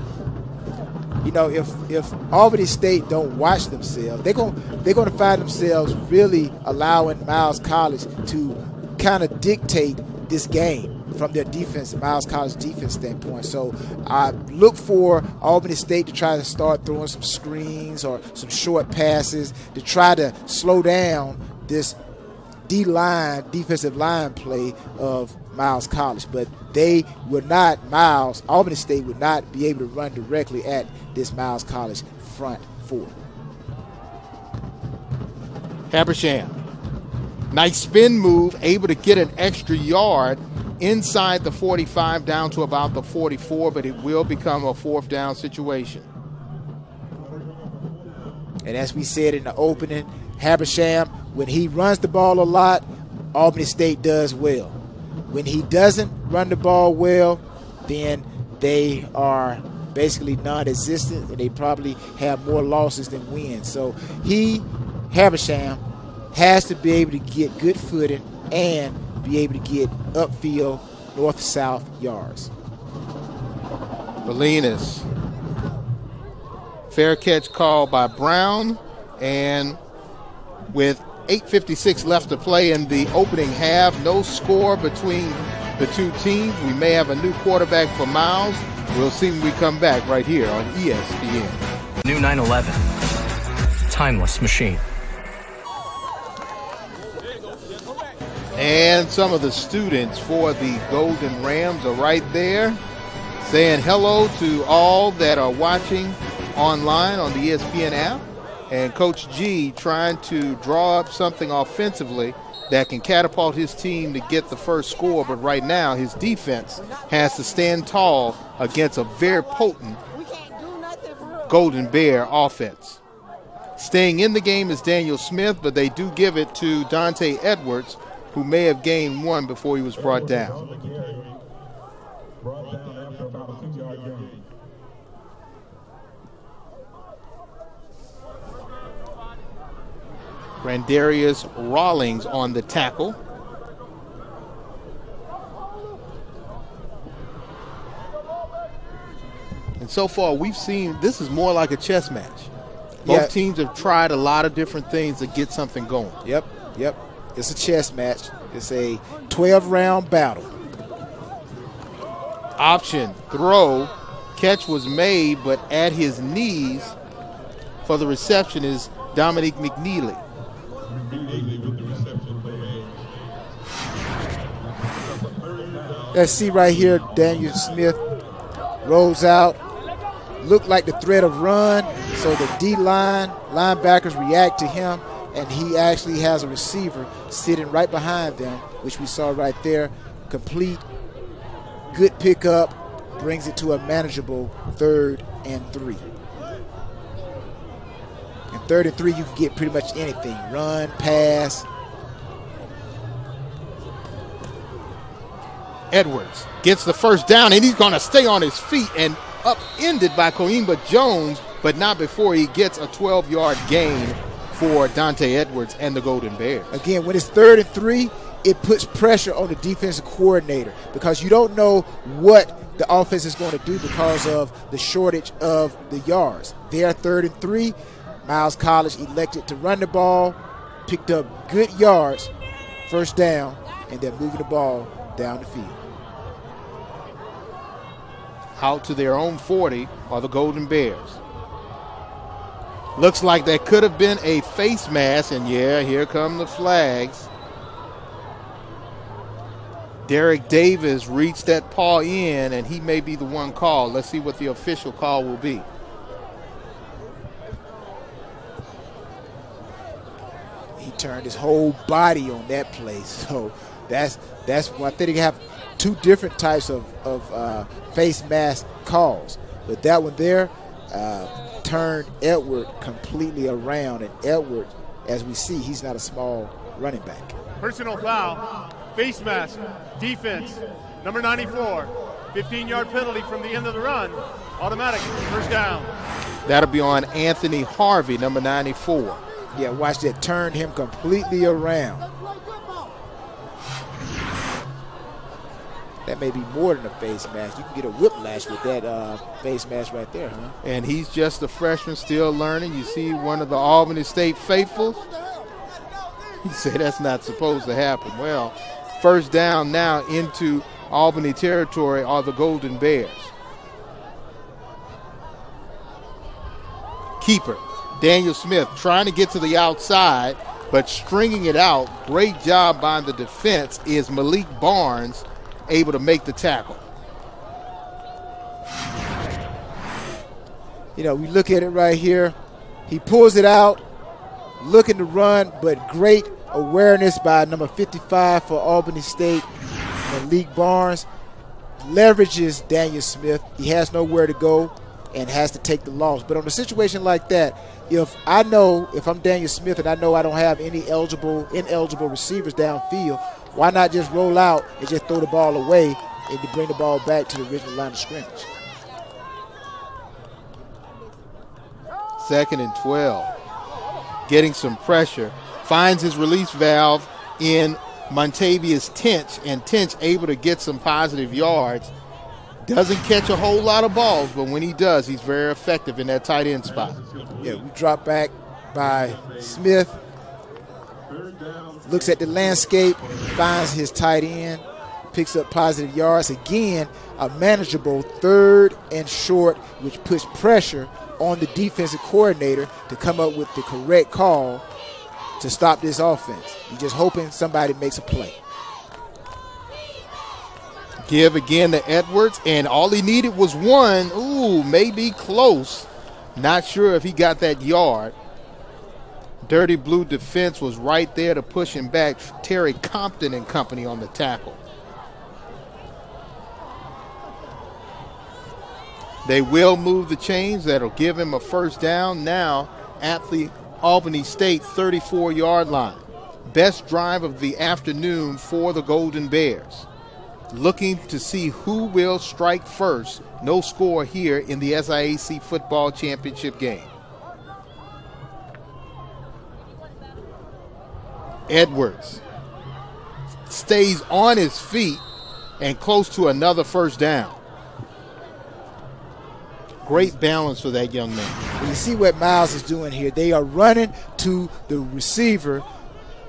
You know, if Albany State don't watch themselves, they're going to find themselves really allowing Miles College to kind of dictate this game from their defense, Miles College defense standpoint. So I look for Albany State to try to start throwing some screens or some short passes to try to slow down this D-line, defensive line play of Miles College. But they would not, Albany State would not be able to run directly at this Miles College front four. Habersham, nice spin move, able to get an extra yard inside the 45 down to about the 44, but it will become a fourth down situation. And as we said in the opening, Habersham, when he runs the ball a lot, Albany State does well. When he doesn't run the ball well, then they are basically non-existent, and they probably have more losses than wins. So Habersham, has to be able to get good footing and be able to get upfield, north-south yards. Bolinas. Fair catch called by Brown, and with 8:56 left to play in the opening half, no score between the two teams. We may have a new quarterback for Miles. We'll see when we come back right here on ESPN. New 911. Timeless machine. And some of the students for the Golden Rams are right there saying hello to all that are watching online on the ESPN app. And Coach G trying to draw up something offensively that can catapult his team to get the first score. But right now, his defense has to stand tall against a very potent Golden Bear offense. Staying in the game is Daniel Smith, but they do give it to Dante Edwards, who may have gained one before he was brought down. Grandarius Rawlings on the tackle. And so far, we've seen this is more like a chess match. Both teams have tried a lot of different things to get something going. Yep. It's a chess match. It's a 12-round battle. Option, throw, catch was made, but at his knees for the reception is Dominique McNeely. Let's see right here, Daniel Smith rolls out. Looked like the threat of run, so the D-line, linebackers react to him, and he actually has a receiver sitting right behind them, which we saw right there. Complete, good pickup, brings it to a manageable 3rd and 3. In 3rd and 3, you can get pretty much anything. Run, pass. Edwards gets the first down, and he's going to stay on his feet and upended by Coimba Jones, but not before he gets a 12-yard gain for Dante Edwards and the Golden Bears. Again, when it's 3rd and 3, it puts pressure on the defensive coordinator because you don't know what the offense is going to do because of the shortage of the yards. They're 3rd and 3. Miles College elected to run the ball, picked up good yards, first down, and they're moving the ball down the field. Out to their own 40 are the Golden Bears. Looks like that could have been a face mask, and yeah, here come the flags. Derek Davis reached that paw in, and he may be the one called. Let's see what the official call will be. He turned his whole body on that play, so that's why I think they have two different types of face mask calls. But that one there, turned Edward completely around. And Edward, as we see, he's not a small running back. Personal foul, face mask, defense, number 94, 15-yard penalty from the end of the run, automatic, first down. That'll be on Anthony Harvey, number 94. Yeah, watch that, turned him completely around. That may be more than a face mask. You can get a whiplash with that face mask right there, huh? And he's just a freshman, still learning. You see one of the Albany State faithfuls. He said that's not supposed to happen. Well, first down now into Albany territory are the Golden Bears. Keeper, Daniel Smith, trying to get to the outside, but stringing it out. Great job by the defense is Malik Barnes, able to make the tackle. You know, we look at it right here. He pulls it out, looking to run, but great awareness by number 55 for Albany State, Malik Barnes. Leverages Daniel Smith. He has nowhere to go and has to take the loss. But on a situation like that, if I'm Daniel Smith and I know I don't have any ineligible receivers downfield, why not just roll out and just throw the ball away and to bring the ball back to the original line of scrimmage? 2nd and 12. Getting some pressure. Finds his release valve in Montavious Tench, and Tench able to get some positive yards. Doesn't catch a whole lot of balls, but when he does, he's very effective in that tight end spot. Yeah, we drop back by Smith. Looks at the landscape, finds his tight end, picks up positive yards. Again, a manageable 3rd and short, which puts pressure on the defensive coordinator to come up with the correct call to stop this offense. You're just hoping somebody makes a play. Give again to Edwards, and all he needed was one. Ooh, maybe close. Not sure if he got that yard. Dirty Blue defense was right there to push him back. Terry Compton and company on the tackle. They will move the chains. That'll give him a first down now at the Albany State 34-yard line. Best drive of the afternoon for the Golden Bears. Looking to see who will strike first. No score here in the SIAC Football Championship game. Edwards stays on his feet and close to another first down. Great balance for that young man. And you see what Miles is doing here. They are running to the receiver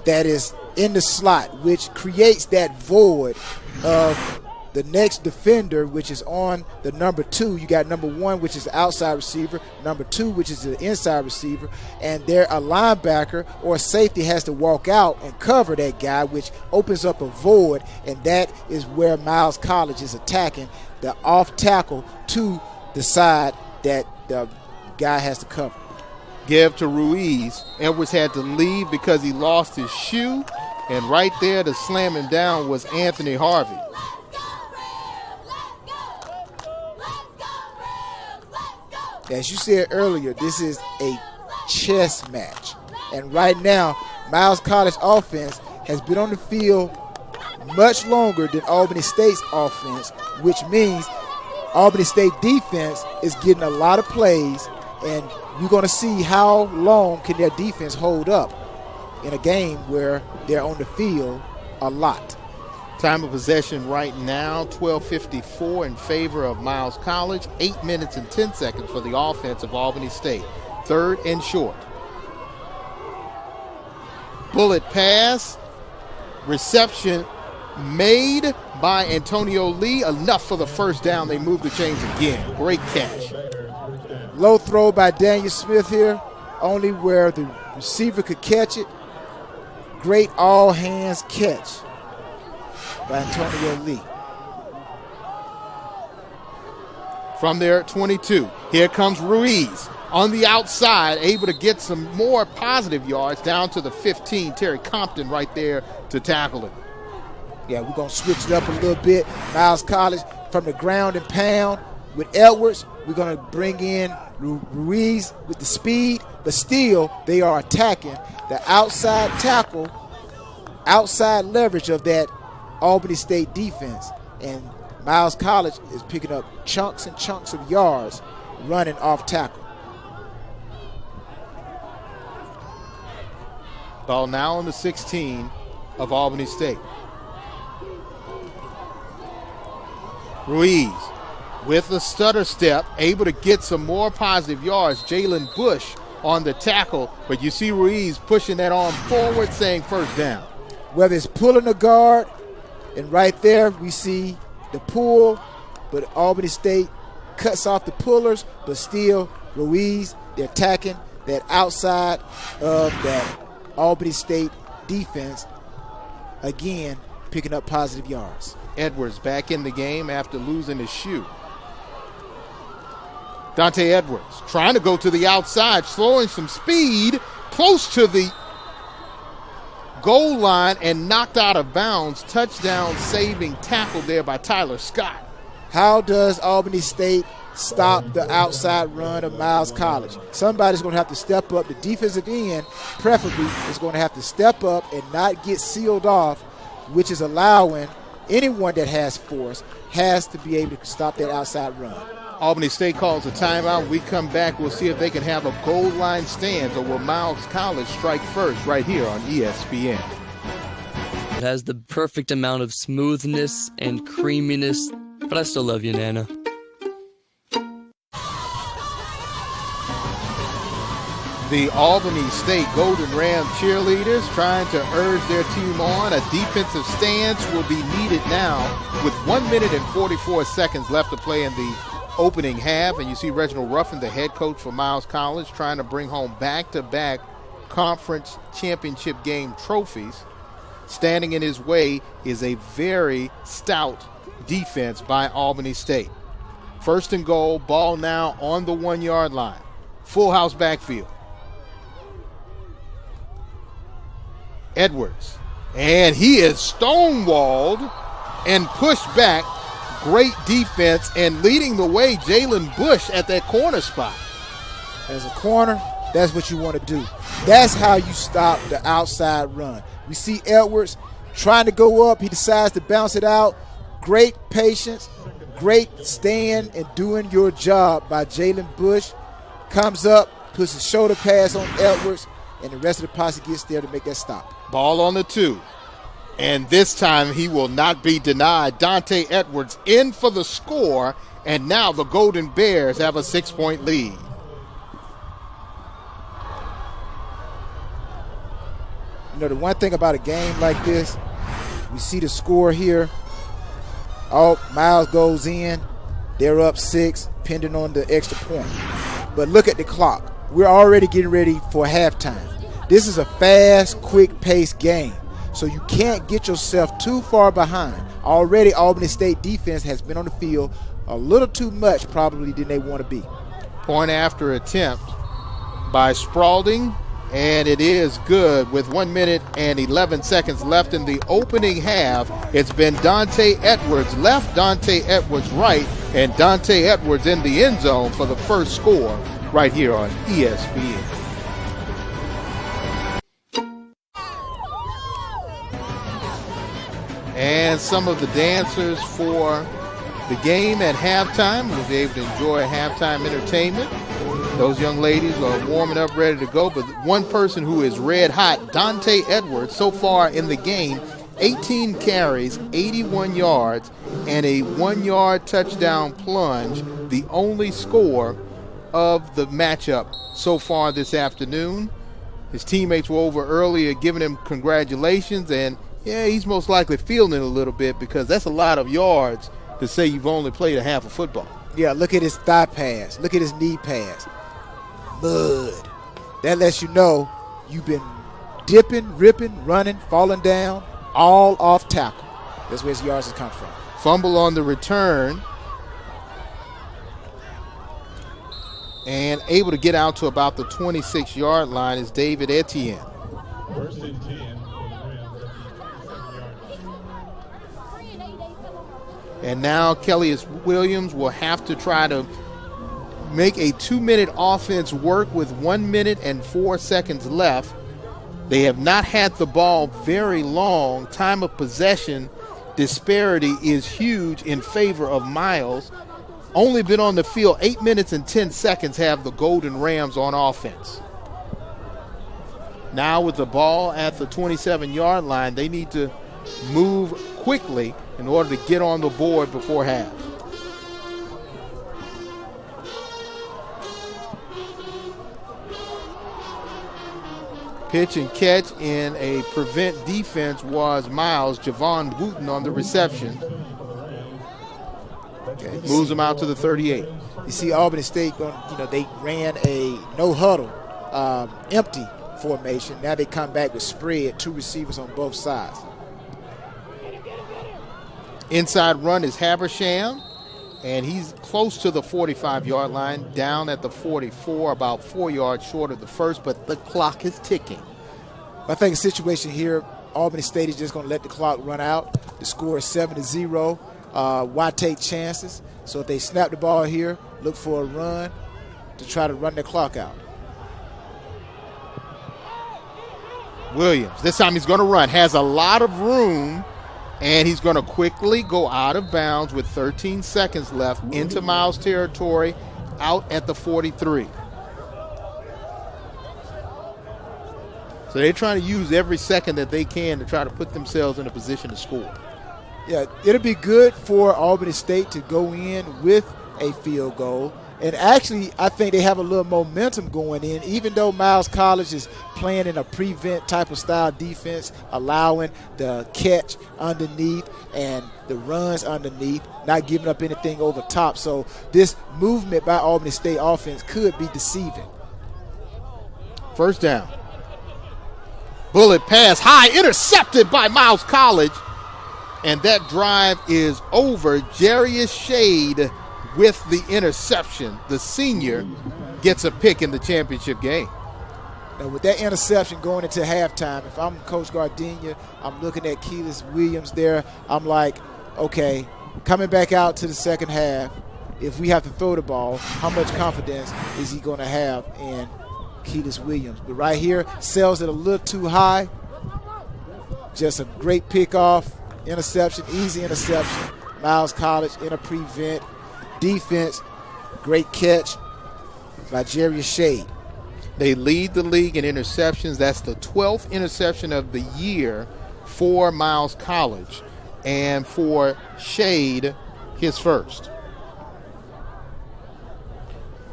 that is in the slot, which creates that void of the next defender, which is on the number 2. You got number 1, which is the outside receiver, number 2, which is the inside receiver, and there a linebacker or a safety has to walk out and cover that guy, which opens up a void, and that is where Miles College is attacking, the off tackle to the side that the guy has to cover. Give to Ruiz. Edwards had to leave because he lost his shoe, and right there to slam him down was Anthony Harvey. As you said earlier, this is a chess match. And right now, Miles College offense has been on the field much longer than Albany State's offense, which means Albany State defense is getting a lot of plays, and you're going to see how long can their defense hold up in a game where they're on the field a lot. Time of possession right now, 12:54 in favor of Miles College. 8 minutes and 10 seconds for the offense of Albany State. 3rd and short. Bullet pass. Reception made by Antonio Lee. Enough for the first down. They move the chains again. Great catch. Low throw by Daniel Smith here, only where the receiver could catch it. Great all-hands catch by Antonio Lee. From there at 22, here comes Ruiz on the outside, able to get some more positive yards down to the 15. Terry Compton right there to tackle him. Yeah, we're going to switch it up a little bit. Miles College from the ground and pound with Edwards. We're going to bring in Ruiz with the speed, but still they are attacking the outside tackle, outside leverage of that Albany State defense. And Miles College is picking up chunks and chunks of yards running off tackle. Ball now on the 16 of Albany State. Ruiz with a stutter step, able to get some more positive yards. Jalen Bush on the tackle, but you see Ruiz pushing that arm forward, saying first down. Whether it's pulling the guard, and right there we see the pull, but Albany State cuts off the pullers, but still Ruiz, they're attacking that outside of that Albany State defense, again picking up positive yards. Edwards back in the game after losing his shoe. Dante Edwards trying to go to the outside, slowing some speed, close to the goal line and knocked out of bounds. Touchdown saving tackle there by Tyler Scott. How does Albany State stop the outside run of Miles College? Somebody's going to have to step up. The defensive end, preferably, is going to have to step up and not get sealed off, which is allowing anyone that has force has to be able to stop that outside run. Albany State calls a timeout. When we come back, we'll see if they can have a goal line stand, or will Miles College strike first right here on ESPN. It has the perfect amount of smoothness and creaminess, but I still love you, Nana. The Albany State Golden Rams cheerleaders trying to urge their team on. A defensive stance will be needed now with 1 minute and 44 seconds left to play in the opening half. And you see Reginald Ruffin, the head coach for Miles College, trying to bring home back-to-back conference championship game trophies. Standing in his way is a very stout defense by Albany State. First and goal, ball now on the 1 yard line. Full house backfield. Edwards, and he is stonewalled and pushed back. Great defense, and leading the way, Jalen Bush at that corner spot. As a corner, that's what you want to do. That's how you stop the outside run. We see Edwards trying to go up. He decides to bounce it out. Great patience, great stand and doing your job by Jalen Bush. Comes up, puts a shoulder pass on Edwards, and the rest of the posse gets there to make that stop. Ball on the 2. And this time he will not be denied. Dante Edwards in for the score, and now the Golden Bears have a 6-point lead. You know, the one thing about a game like this, we see the score here. Oh, Miles goes in. They're up 6, pending on the extra point. But look at the clock. We're already getting ready for halftime. This is a fast, quick-paced game, so you can't get yourself too far behind. Already, Albany State defense has been on the field a little too much probably than they want to be. Point after attempt by Spalding, and it is good with 1 minute and 11 seconds left in the opening half. It's been Dante Edwards left, Dante Edwards right, and Dante Edwards in the end zone for the first score right here on ESPN. And some of the dancers for the game at halftime will be able to enjoy halftime entertainment. Those young ladies are warming up, ready to go. But one person who is red hot, Dante Edwards, so far in the game, 18 carries, 81 yards, and a 1 yard touchdown plunge, the only score of the matchup so far this afternoon. His teammates were over earlier giving him congratulations, and yeah, he's most likely feeling it a little bit because that's a lot of yards to say you've only played a half of football. Yeah, look at his thigh pass. Look at his knee pass. Mud. That lets you know you've been dipping, ripping, running, falling down, all off tackle. That's where his yards has come from. Fumble on the return. And able to get out to about the 26-yard line is David Etienne. First and 10. And now Kelly Williams will have to try to make a 2-minute offense work with 1 minute and 4 seconds left. They have not had the ball very long. Time of possession disparity is huge in favor of Miles. Only been on the field 8 minutes and 10 seconds have the Golden Rams on offense. Now with the ball at the 27-yard line, they need to move quickly in order to get on the board before half. Pitch and catch in a prevent defense was Miles. Javon Wooten on the reception. Okay, moves him out to the 38. You see Albany State, they ran a no-huddle, empty formation. Now they come back with spread, 2 receivers on both sides. Inside run is Habersham, and he's close to the 45-yard line, down at the 44, about 4 yards short of the first, but the clock is ticking. I think the situation here, Albany State is just going to let the clock run out. The score is 7-0. Why take chances? So if they snap the ball here, look for a run to try to run the clock out. Williams, this time he's going to run, has a lot of room, and he's going to quickly go out of bounds with 13 seconds left into Miles territory, out at the 43. So they're trying to use every second that they can to try to put themselves in a position to score. Yeah, it'll be good for Albany State to go in with a field goal. And actually, I think they have a little momentum going in, even though Miles College is playing in a prevent type of style defense, allowing the catch underneath and the runs underneath, not giving up anything over top. So this movement by Albany State offense could be deceiving. First down. Bullet pass high, intercepted by Miles College. And that drive is over. Jarius Shade with the interception. The senior gets a pick in the championship game. Now with that interception going into halftime, if I'm Coach Gardenia, I'm looking at Keelis Williams there. I'm like, okay, coming back out to the second half, if we have to throw the ball, how much confidence is he going to have in Keelis Williams? But right here, sells it a little too high. Just a great pickoff, interception, easy interception. Miles College in a prevent. Defense, great catch by Jarius Shade. They lead the league in interceptions. That's the 12th interception of the year for Miles College. And for Shade, his first.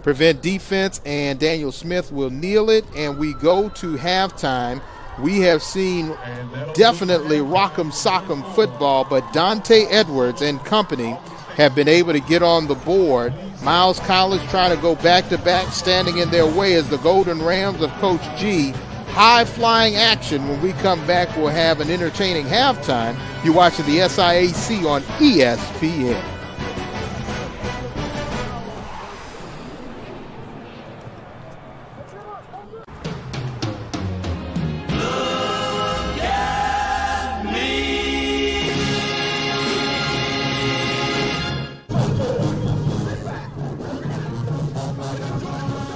Prevent defense, and Daniel Smith will kneel it, and we go to halftime. We have seen definitely rock'em sock'em football, but Dante Edwards and company have been able to get on the board. Miles College trying to go back-to-back, standing in their way as the Golden Rams of Coach G. High-flying action. When we come back, we'll have an entertaining halftime. You're watching the SIAC on ESPN.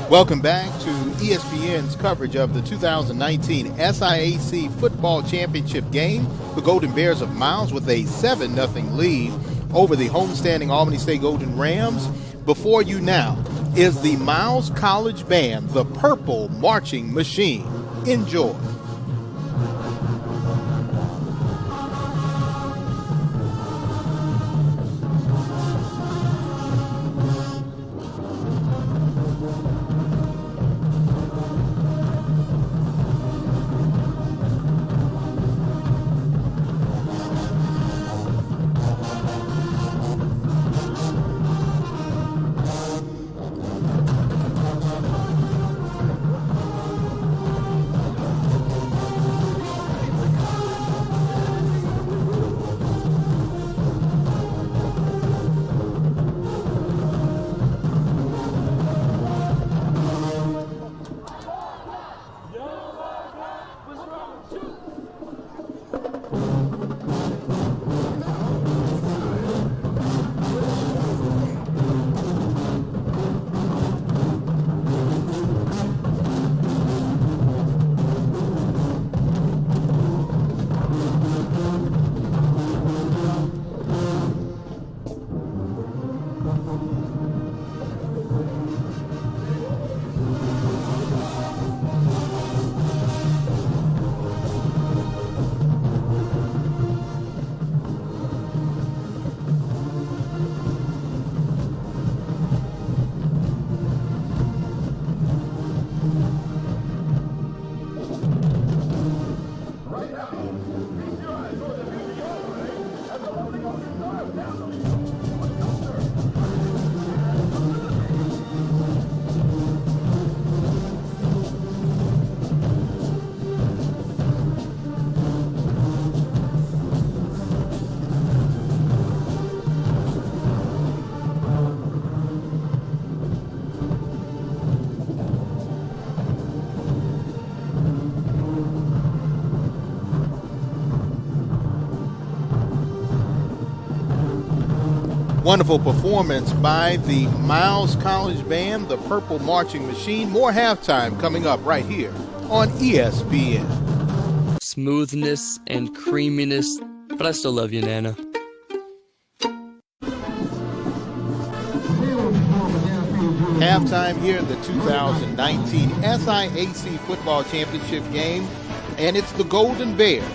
Welcome back to ESPN's coverage of the 2019 SIAC Football Championship game. The Golden Bears of Miles with a 7-0 lead over the homestanding Albany State Golden Rams. Before you now is the Miles College Band, the Purple Marching Machine. Enjoy. Wonderful performance by the Miles College Band, the Purple Marching Machine. More halftime coming up right here on ESPN. Smoothness and creaminess, but I still love you, Nana. Halftime here in the 2019 SIAC Football Championship game, and it's the Golden Bears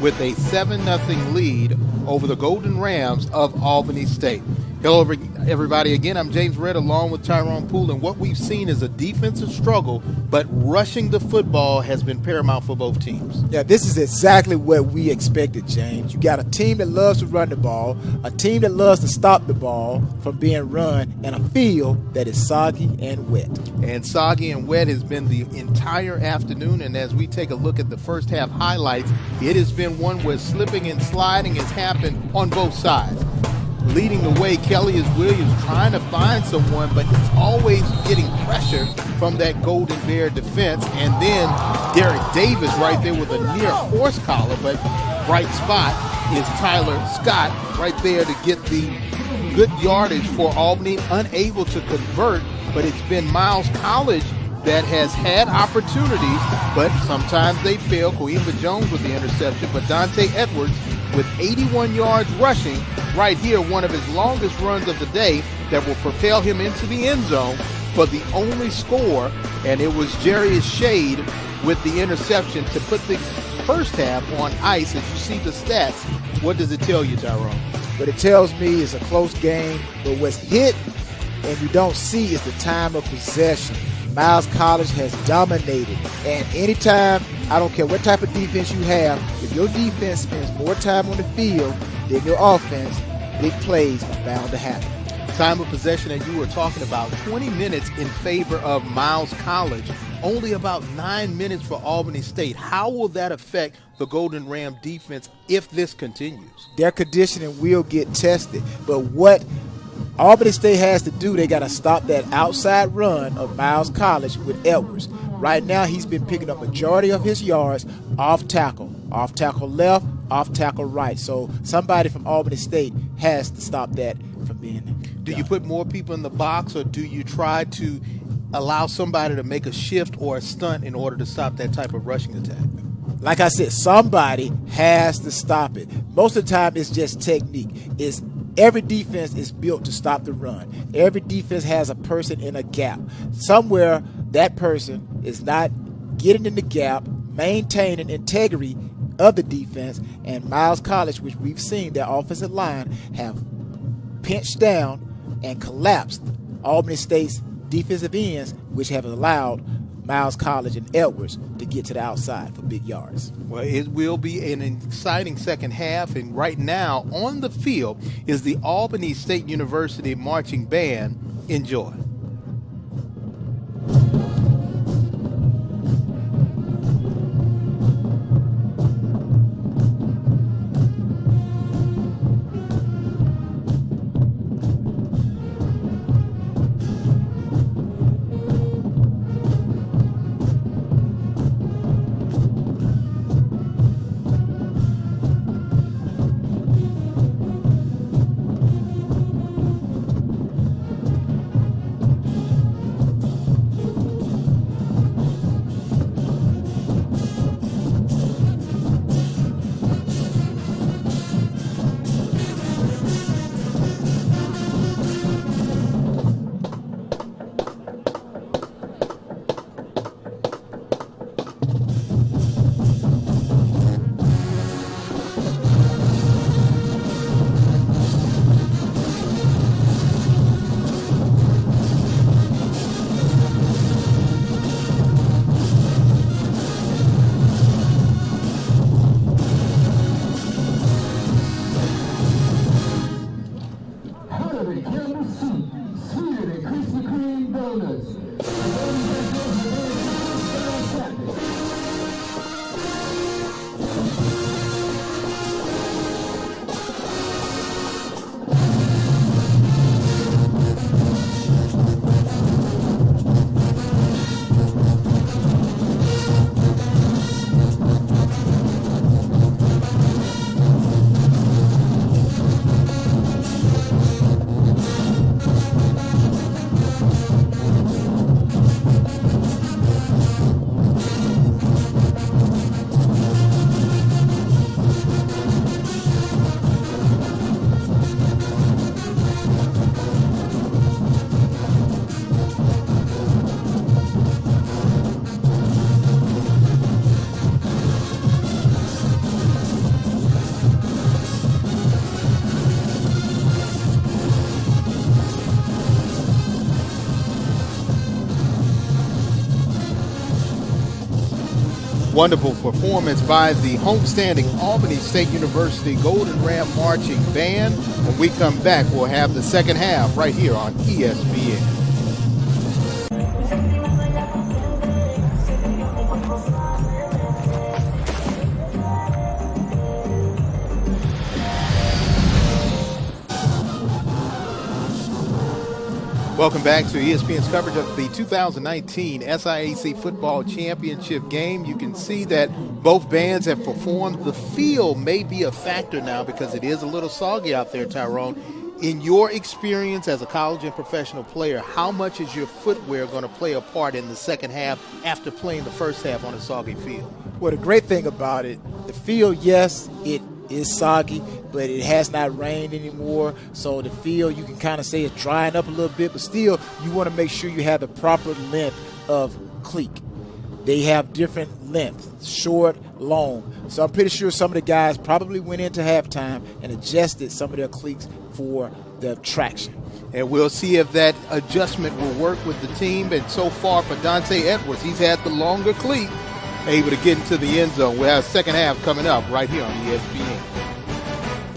with a 7-0 lead over the Golden Rams of Albany State. Hello, everybody. Again, I'm James Redd along with Tyrone Poole, and what we've seen is a defensive struggle, but rushing the football has been paramount for both teams. Yeah, this is exactly what we expected, James. You got a team that loves to run the ball, a team that loves to stop the ball from being run, and a field that is soggy and wet. And soggy and wet has been the entire afternoon, and as we take a look at the first half highlights, it has been one where slipping and sliding has happened on both sides. Leading the way, Kelly is Williams trying to find someone, but he's always getting pressure from that Golden Bear defense. And then Derek Davis right there with a near horse collar, but bright spot is Tyler Scott right there to get the good yardage for Albany, unable to convert, but it's been Miles College that has had opportunities, but sometimes they fail. Coimba Jones with the interception, but Dante Edwards with 81 yards rushing right here, one of his longest runs of the day that will propel him into the end zone for the only score, and it was Jarius Shade with the interception to put the first half on ice. As you see the stats, what does it tell you, Tyrone? What it tells me is a close game, but what's hit and you don't see is the time of possession. Miles College has dominated, and anytime, I don't care what type of defense you have, if your defense spends more time on the field than your offense, big plays are bound to happen. Time of possession, as you were talking about, 20 minutes in favor of Miles College, only about 9 minutes for Albany State. How will that affect the Golden Ram defense if this continues? Their conditioning will get tested, but what Albany State has to do, they got to stop that outside run of Miles College with Edwards. Right now, he's been picking up majority of his yards off tackle left, off tackle right. So somebody from Albany State has to stop that from being done. Do you put more people in the box, or do you try to allow somebody to make a shift or a stunt in order to stop that type of rushing attack? Like I said, somebody has to stop it. Most of the time, it's just technique. Every defense is built to stop the run. Every defense has a person in a gap. Somewhere that person is not getting in the gap, maintaining integrity of the defense, and Miles College, which we've seen their offensive line have pinched down and collapsed Albany State's defensive ends, which have allowed Miles College and Edwards to get to the outside for big yards. Well, it will be an exciting second half, and right now on the field is the Albany State University Marching Band. Enjoy. Wonderful performance by the homestanding Albany State University Golden Ram Marching Band. When we come back, we'll have the second half right here on ESPN. Welcome back to ESPN's coverage of the 2019 SIAC Football Championship game. You can see that both bands have performed. The field may be a factor now because it is a little soggy out there, Tyrone. In your experience as a college and professional player, how much is your footwear going to play a part in the second half after playing the first half on a soggy field? Well, the great thing about it, the field, yes, it is soggy, but it has not rained anymore, so the field, you can kind of say it's drying up a little bit, but still you want to make sure you have the proper length of cleat. They have different lengths, short, long, so I'm pretty sure some of the guys probably went into halftime and adjusted some of their cleats for the traction. And we'll see if that adjustment will work with the team. And so far for Dante Edwards, he's had the longer cleat, able to get into the end zone. We'll have second half coming up right here on ESPN.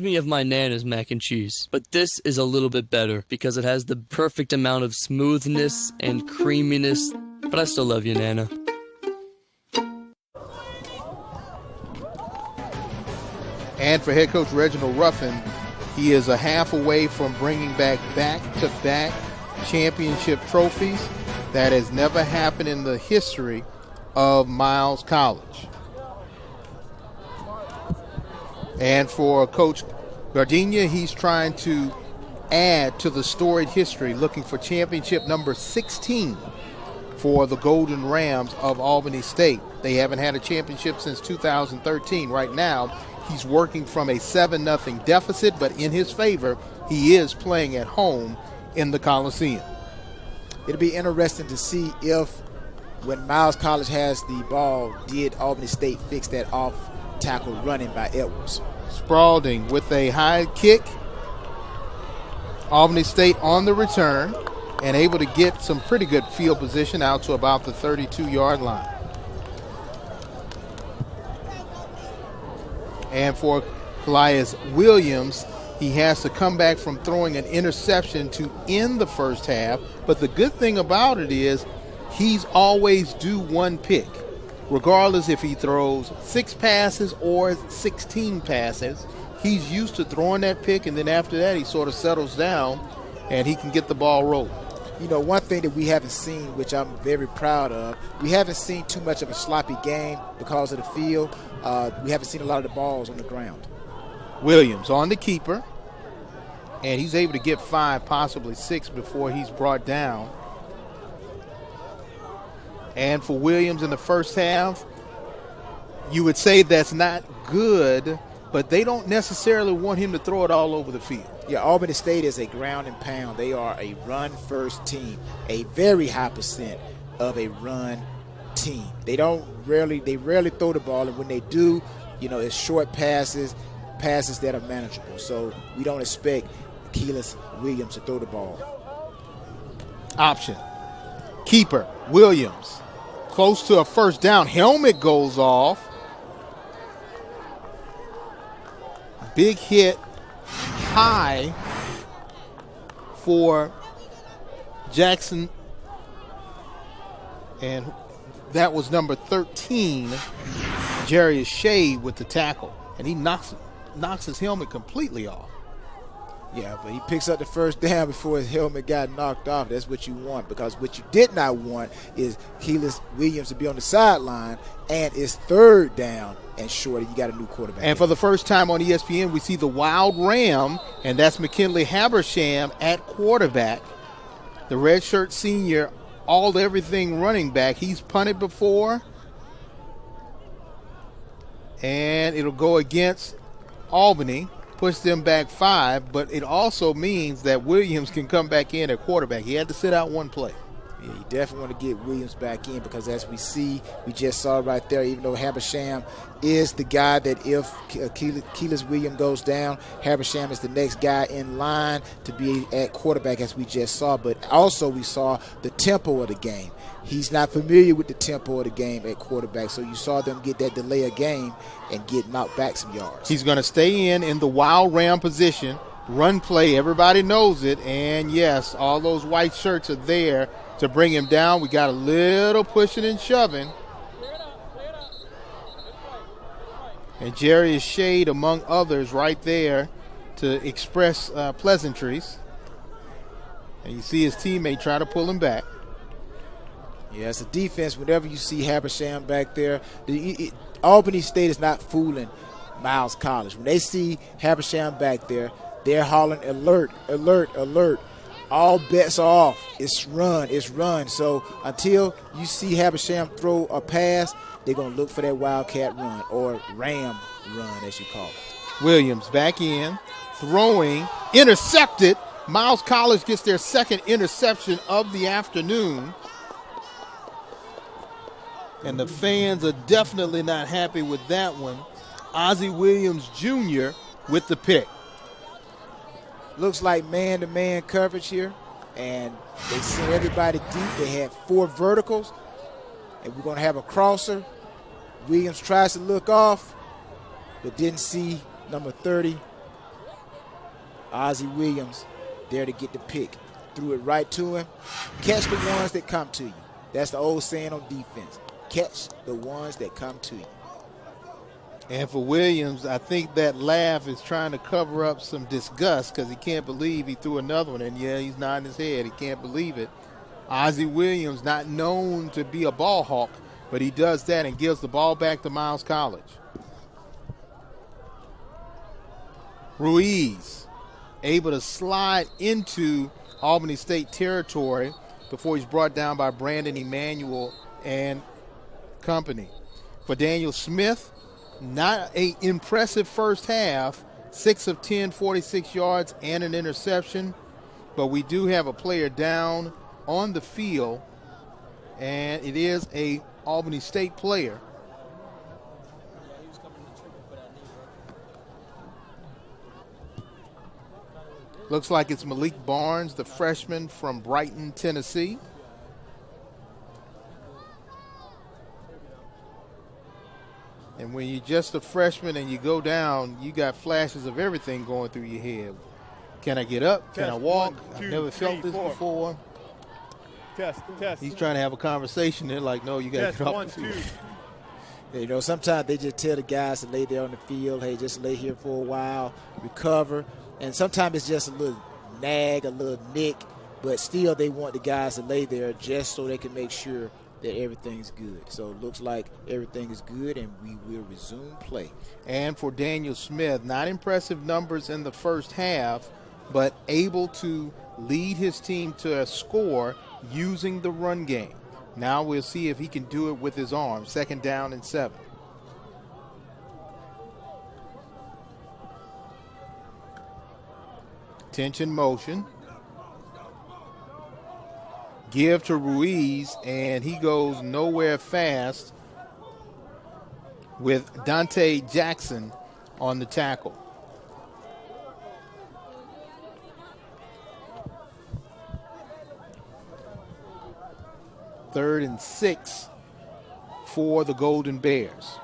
Me of my Nana's mac and cheese, but this is a little bit better because it has the perfect amount of smoothness and creaminess, but I still love you, Nana. And for head coach Reginald Ruffin, he is a half away from bringing back-to-back championship trophies. That has never happened in the history of Miles College. And for Coach Gardenia, he's trying to add to the storied history, looking for championship number 16 for the Golden Rams of Albany State. They haven't had a championship since 2013. Right now, he's working from a 7-0 deficit, but in his favor, he is playing at home in the Coliseum. It'll be interesting to see if, when Miles College has the ball, did Albany State fix that off tackle running by Edwards? Spalding with a high kick. Albany State on the return and able to get some pretty good field position out to about the 32-yard line. And for Calais Williams, he has to come back from throwing an interception to end the first half. But the good thing about it is he's always due one pick, regardless if he throws 6 passes or 16 passes. He's used to throwing that pick, and then after that he sort of settles down and he can get the ball rolling. You know, one thing that we haven't seen, which I'm very proud of, we haven't seen too much of a sloppy game because of the field. We haven't seen a lot of the balls on the ground. Williams on the keeper, and he's able to get 5, possibly 6 before he's brought down. And for Williams in the first half, you would say that's not good, but they don't necessarily want him to throw it all over the field. Yeah, Albany State is a ground and pound. They are a run-first team, a very high percent of a run team. They rarely throw the ball, and when they do, you know, it's short passes that are manageable. So we don't expect Keelis Williams to throw the ball. Option. Keeper, Williams, close to a first down. Helmet goes off. Big hit high for Jackson. And that was number 13, Jarius Shea, with the tackle. And he knocks his helmet completely off. Yeah, but he picks up the first down before his helmet got knocked off. That's what you want, because what you did not want is Keelis Williams to be on the sideline and it's third down and short, and you got a new quarterback. And for the first time on ESPN, we see the Wild Ram, and that's McKinley Habersham at quarterback. The redshirt senior, all-everything running back. He's punted before, and it'll go against Albany. Push them back 5, but it also means that Williams can come back in at quarterback. He had to sit out one play. Yeah, you definitely want to get Williams back in because as we see, we just saw right there, even though Habersham is the guy that if Keelis Williams goes down, Habersham is the next guy in line to be at quarterback as we just saw. But also we saw the tempo of the game. He's not familiar with the tempo of the game at quarterback, so you saw them get that delay of game and get knocked back some yards. He's going to stay in the wild ram position, run play. Everybody knows it, and yes, all those white shirts are there to bring him down. We got a little pushing and shoving. And Jerry is Shade, among others, right there to express pleasantries. And you see his teammate try to pull him back. Yeah, it's a defense. Whenever you see Habersham back there, Albany State is not fooling Miles College. When they see Habersham back there, they're hollering alert, alert, alert. All bets are off. It's run, it's run. So until you see Habersham throw a pass, they're going to look for that Wildcat run or Ram run, as you call it. Williams back in, throwing, intercepted. Miles College gets their second interception of the afternoon. And the fans are definitely not happy with that one. Ozzie Williams Jr. with the pick. Looks like man-to-man coverage here, and they sent everybody deep. They had 4 verticals, and we're going to have a crosser. Williams tries to look off, but didn't see number 30, Ozzie Williams, there to get the pick. Threw it right to him. Catch the ones that come to you. That's the old saying on defense. Catch the ones that come to you. And for Williams, I think that laugh is trying to cover up some disgust because he can't believe he threw another one. And, yeah, he's nodding his head. He can't believe it. Ozzie Williams, not known to be a ball hawk, but he does that and gives the ball back to Miles College. Ruiz able to slide into Albany State territory before he's brought down by Brandon Emanuel and company. For Daniel Smith, not an impressive first half, 6 of 10, 46 yards and an interception, but we do have a player down on the field, and it is a Albany State player. Looks like it's Malik Barnes, the freshman from Brighton, Tennessee. And when you're just a freshman and you go down, you got flashes of everything going through your head. Can I get up? Can I walk? I've never felt this before. Test. He's trying to have a conversation. They're like, no, you got to get off the field. You know, sometimes they just tell the guys to lay there on the field, hey, just lay here for a while, recover. And sometimes it's just a little nag, a little nick, but still they want the guys to lay there just so they can make sure that everything's good. So it looks like everything is good, and we will resume play. And for Daniel Smith, not impressive numbers in the first half, but able to lead his team to a score using the run game. Now we'll see if he can do it with his arm. 2nd down and 7. Tension motion. Give to Ruiz, and he goes nowhere fast with Dante Jackson on the tackle. Third and 6 for the Golden Bears.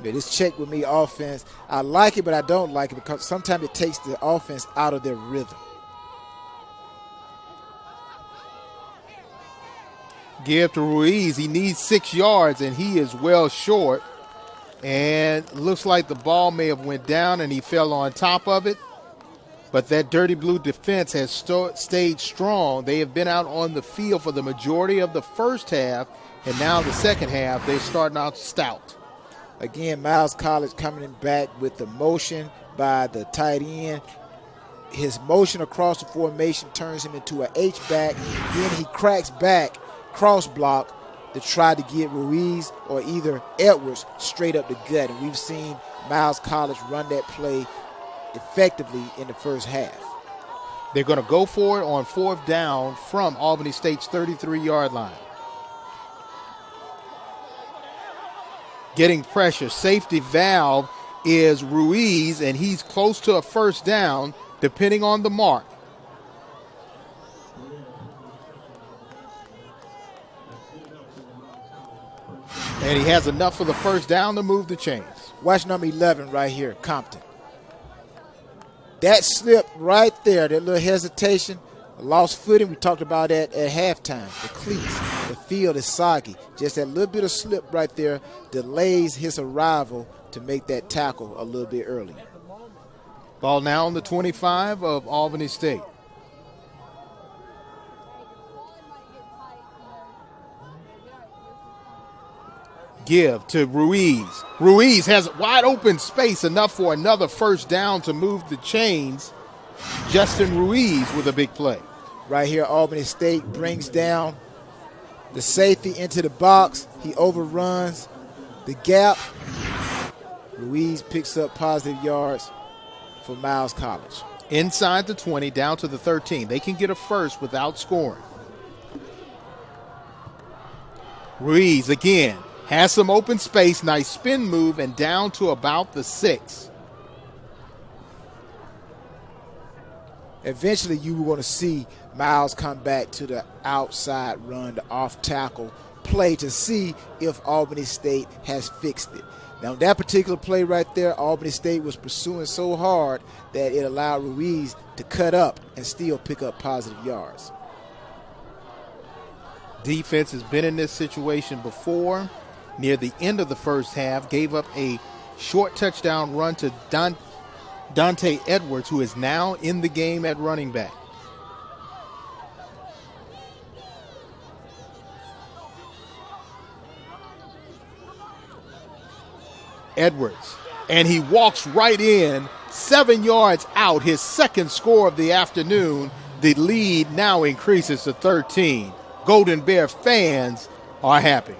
Yeah, this check with me offense, I like it, but I don't like it because sometimes it takes the offense out of their rhythm. Give to Ruiz. He needs 6 yards, and he is well short. And looks like the ball may have went down, and he fell on top of it. But that Dirty Blue defense has stayed strong. They have been out on the field for the majority of the first half, and now the second half, they're starting out stout. Again, Miles College coming back with the motion by the tight end. His motion across the formation turns him into an H-back. Then he cracks back, cross block, to try to get Ruiz or either Edwards straight up the gut. And we've seen Miles College run that play effectively in the first half. They're going to go for it on 4th down from Albany State's 33-yard line. Getting pressure. Safety valve is Ruiz, and he's close to a first down, depending on the mark. And he has enough for the first down to move the chains. Watch number 11 right here, Compton. That slip right there, that little hesitation, lost footing, we talked about that at halftime. The cleats, the field is soggy. Just that little bit of slip right there delays his arrival to make that tackle a little bit earlier. Ball now on the 25 of Albany State. Give to Ruiz. Ruiz has wide open space, enough for another first down to move the chains. Justin Ruiz with a big play. Right here, Albany State brings down the safety into the box. He overruns the gap. Ruiz picks up positive yards for Miles College. Inside the 20, down to the 13. They can get a first without scoring. Ruiz again. Has some open space, nice spin move, and down to about the 6. Eventually, you were going to see Miles come back to the outside run, the off tackle play to see if Albany State has fixed it. Now, that particular play right there, Albany State was pursuing so hard that it allowed Ruiz to cut up and still pick up positive yards. Defense has been in this situation before. Near the end of the first half, gave up a short touchdown run to Dante Edwards, who is now in the game at running back. Edwards, and he walks right in, 7 yards out, his second score of the afternoon. The lead now increases to 13. Golden Bear fans are happy.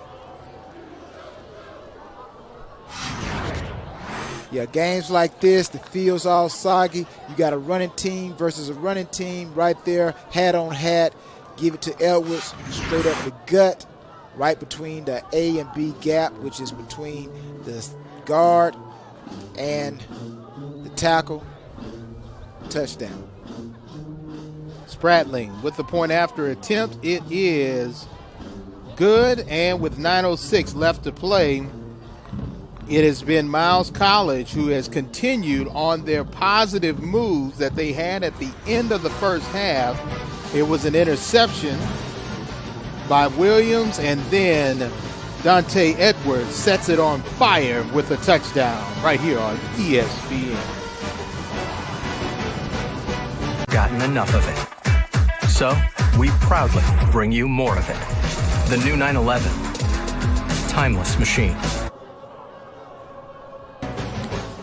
Yeah, games like this, the field's all soggy. You got a running team versus a running team right there, hat on hat. Give it to Edwards, straight up the gut, right between the A and B gap, which is between the guard and the tackle. Touchdown. Spratling with the point after attempt. It is good, and with 9:06 left to play, it has been Miles College who has continued on their positive moves that they had at the end of the first half. It was an interception by Williams, and then Dante Edwards sets it on fire with a touchdown right here on ESPN. Gotten enough of it. So, we proudly bring you more of it. The new 911. Timeless machine.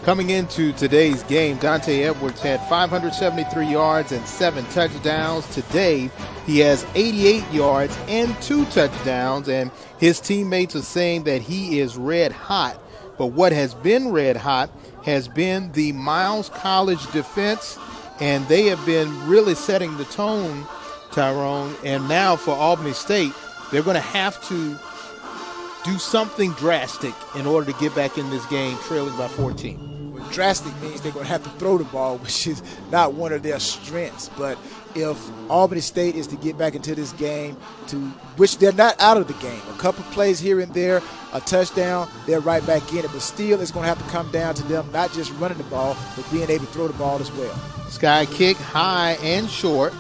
Coming into today's game, Dante Edwards had 573 yards and 7 touchdowns. Today, he has 88 yards and 2 touchdowns, and his teammates are saying that he is red hot. But what has been red hot has been the Miles College defense, and they have been really setting the tone, Tyrone. And now for Albany State, they're going to have to do something drastic in order to get back in this game trailing by 14. Well, drastic means they're going to have to throw the ball, which is not one of their strengths. But if Albany State is to get back into this game, which they're not out of the game, a couple plays here and there, a touchdown, they're right back in it. But still, it's going to have to come down to them not just running the ball, but being able to throw the ball as well. Sky kick, high and short.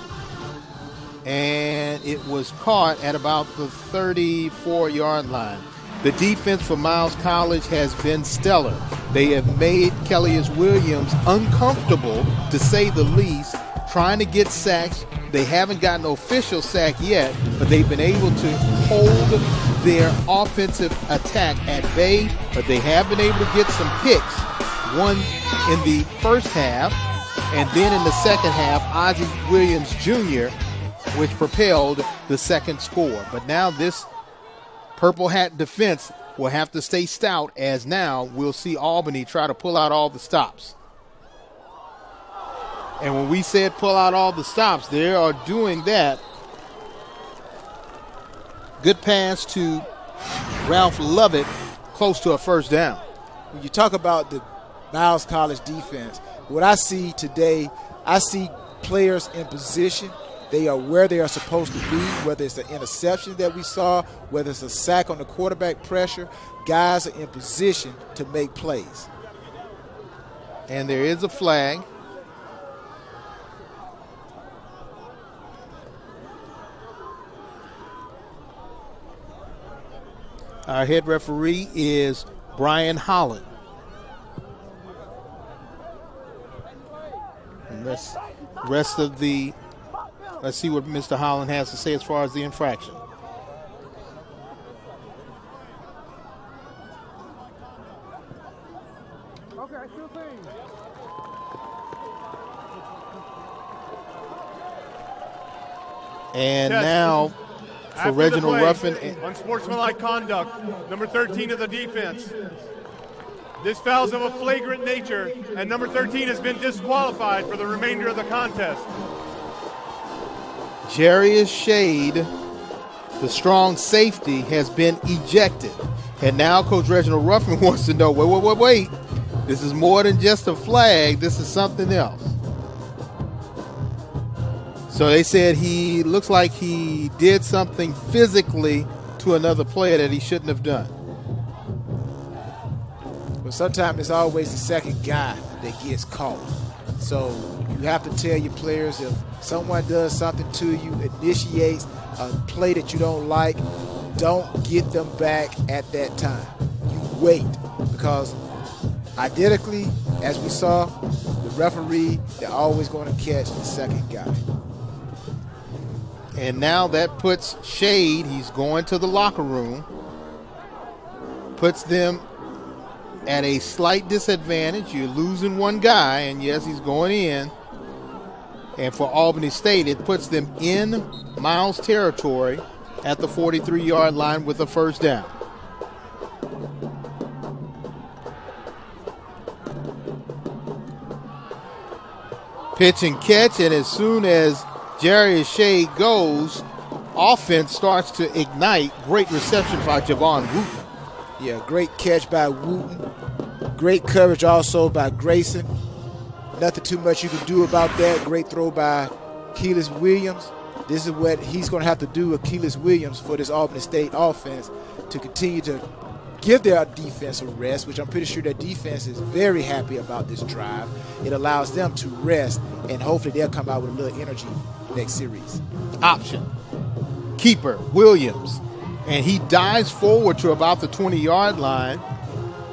And it was caught at about the 34-yard line. The defense for Miles College has been stellar. They have made Williams uncomfortable, to say the least, trying to get sacks. They haven't gotten an official sack yet, but they've been able to hold their offensive attack at bay. But they have been able to get some picks. One in the first half, and then in the second half, Ozzie Williams Jr., which propelled the second score. But now this Purple Hat defense will have to stay stout, as now we'll see Albany try to pull out all the stops. And when we said pull out all the stops, they are doing that. Good pass to Ralph Lovett, close to a first down. When you talk about the Miles College defense, what I see today, I see players in position. They are where they are supposed to be, whether it's an interception that we saw, whether it's a sack on the quarterback pressure. Guys are in position to make plays. And there is a flag. Our head referee is Brian Holland. And let's see what Mr. Holland has to say as far as the infraction. And now for Reginald Ruffin. Unsportsmanlike conduct, number 13 of the defense. This foul is of a flagrant nature, and number 13 has been disqualified for the remainder of the contest. Jarius Shade, the strong safety, has been ejected. And now Coach Reginald Ruffin wants to know, wait. This is more than just a flag. This is something else. So they said he looks like he did something physically to another player that he shouldn't have done. But sometimes it's always the second guy that gets caught. So you have to tell your players, if someone does something to you, initiates a play that you don't like, don't get them back at that time. You wait, because identically, as we saw, the referee, they're always going to catch the second guy. And now that puts Shade, he's going to the locker room, puts them at a slight disadvantage. You're losing one guy, and yes, he's going in. And for Albany State, it puts them in Miles territory at the 43-yard line with a first down. Pitch and catch, and as soon as Jarius Shade goes, offense starts to ignite. Great reception by Javon Wooten. Yeah, great catch by Wooten. Great coverage also by Grayson. Nothing too much you can do about that. Great throw by Keelis Williams. This is what he's going to have to do with Keelis Williams for this Albany State offense to continue to give their defense a rest, which I'm pretty sure their defense is very happy about this drive. It allows them to rest, and hopefully they'll come out with a little energy next series. Option. Keeper, Williams. And he dives forward to about the 20-yard line.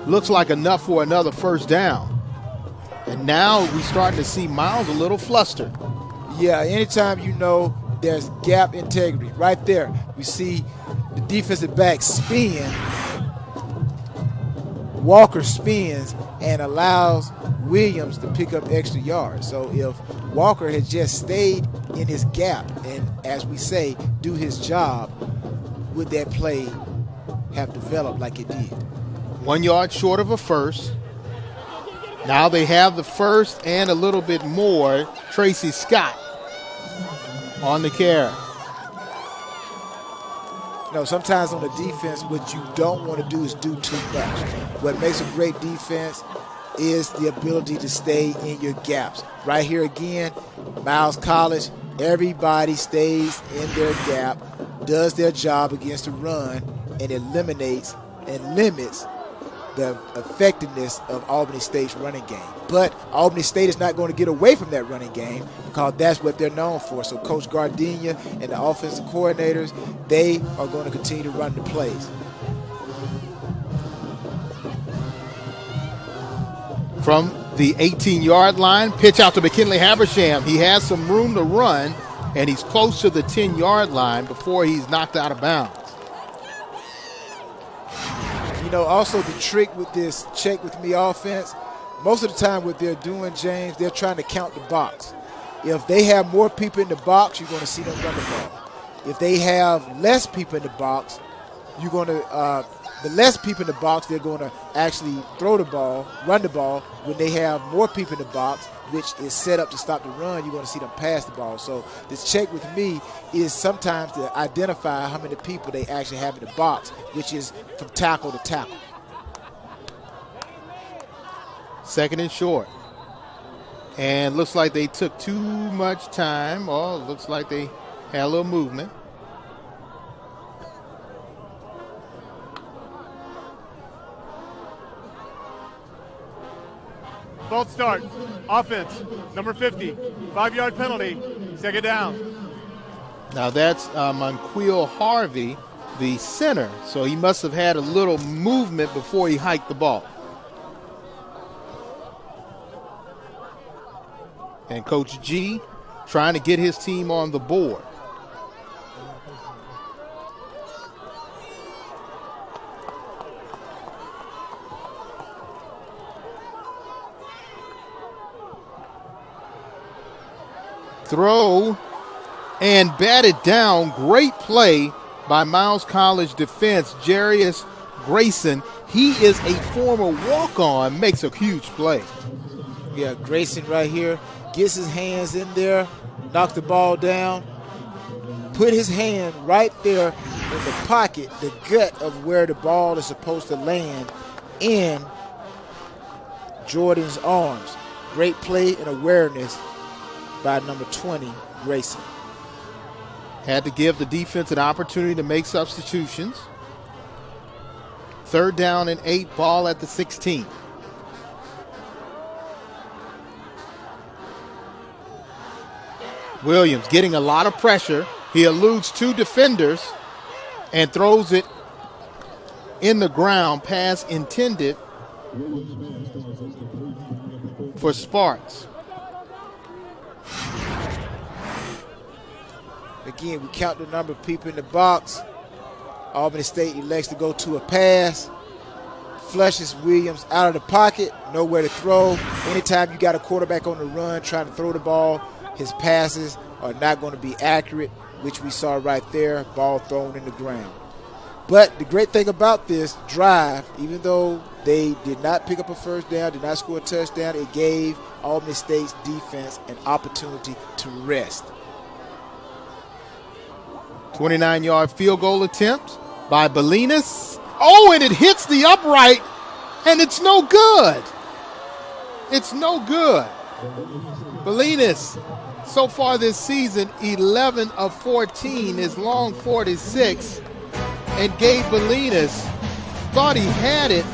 Looks like enough for another first down. And now we're starting to see Miles a little flustered. Yeah, anytime you know there's gap integrity. Right there, we see the defensive back spin. Walker spins and allows Williams to pick up extra yards. So if Walker had just stayed in his gap and, as we say, do his job, would that play have developed like it did? 1 yard short of a first. Now they have the first and a little bit more. Tracy Scott on the carry. No, sometimes on the defense, what you don't want to do is do too much. What makes a great defense is the ability to stay in your gaps. Right here again, Miles College, everybody stays in their gap, does their job against the run, and eliminates and limits the effectiveness of Albany State's running game. But Albany State is not going to get away from that running game because that's what they're known for. So Coach Gardenia and the offensive coordinators, they are going to continue to run the plays. From the 18-yard line, pitch out to McKinley Habersham. He has some room to run, and he's close to the 10-yard line before he's knocked out of bounds. You know, also the trick with this check with me offense, most of the time what they're doing, James, they're trying to count the box. If they have more people in the box, you're going to see them run the ball. If they have less people in the box, you're going to the less people in the box, they're going to actually throw the ball, run the ball. When they have more people in the box, which is set up to stop the run, you're going to see them pass the ball. So this check with me is sometimes to identify how many people they actually have in the box, which is from tackle to tackle. Second and short. And looks like they took too much time. Oh, looks like they had a little movement. False start. Offense. Number 50. 5-yard penalty. Second down. Now that's Monquil Harvey, the center. So he must have had a little movement before he hiked the ball. And Coach G trying to get his team on the board. Throw and batted down. Great play by Miles College defense. Jarius Grayson, he is a former walk-on, makes a huge play. Yeah, Grayson right here gets his hands in there, knock the ball down, put his hand right there in the pocket, the gut of where the ball is supposed to land in Jordan's arms. Great play and awareness by number 20, Grayson. Had to give the defense an opportunity to make substitutions. 3rd down and 8, ball at the 16. Williams getting a lot of pressure. He eludes 2 defenders and throws it in the ground. Pass intended for Sparks. Again, we count the number of people in the box. Albany State elects to go to a pass. Flushes Williams out of the pocket, nowhere to throw. Anytime you got a quarterback on the run trying to throw the ball, his passes are not going to be accurate, which we saw right there, ball thrown in the ground. But the great thing about this drive, even though they did not pick up a first down, did not score a touchdown, it gave Albany State's defense an opportunity to rest. 29-yard field goal attempt by Belinas. Oh, and it hits the upright, and it's no good. It's no good. Belinas, so far this season, 11 of 14, is long 46, and Gabe Belinas thought he had it,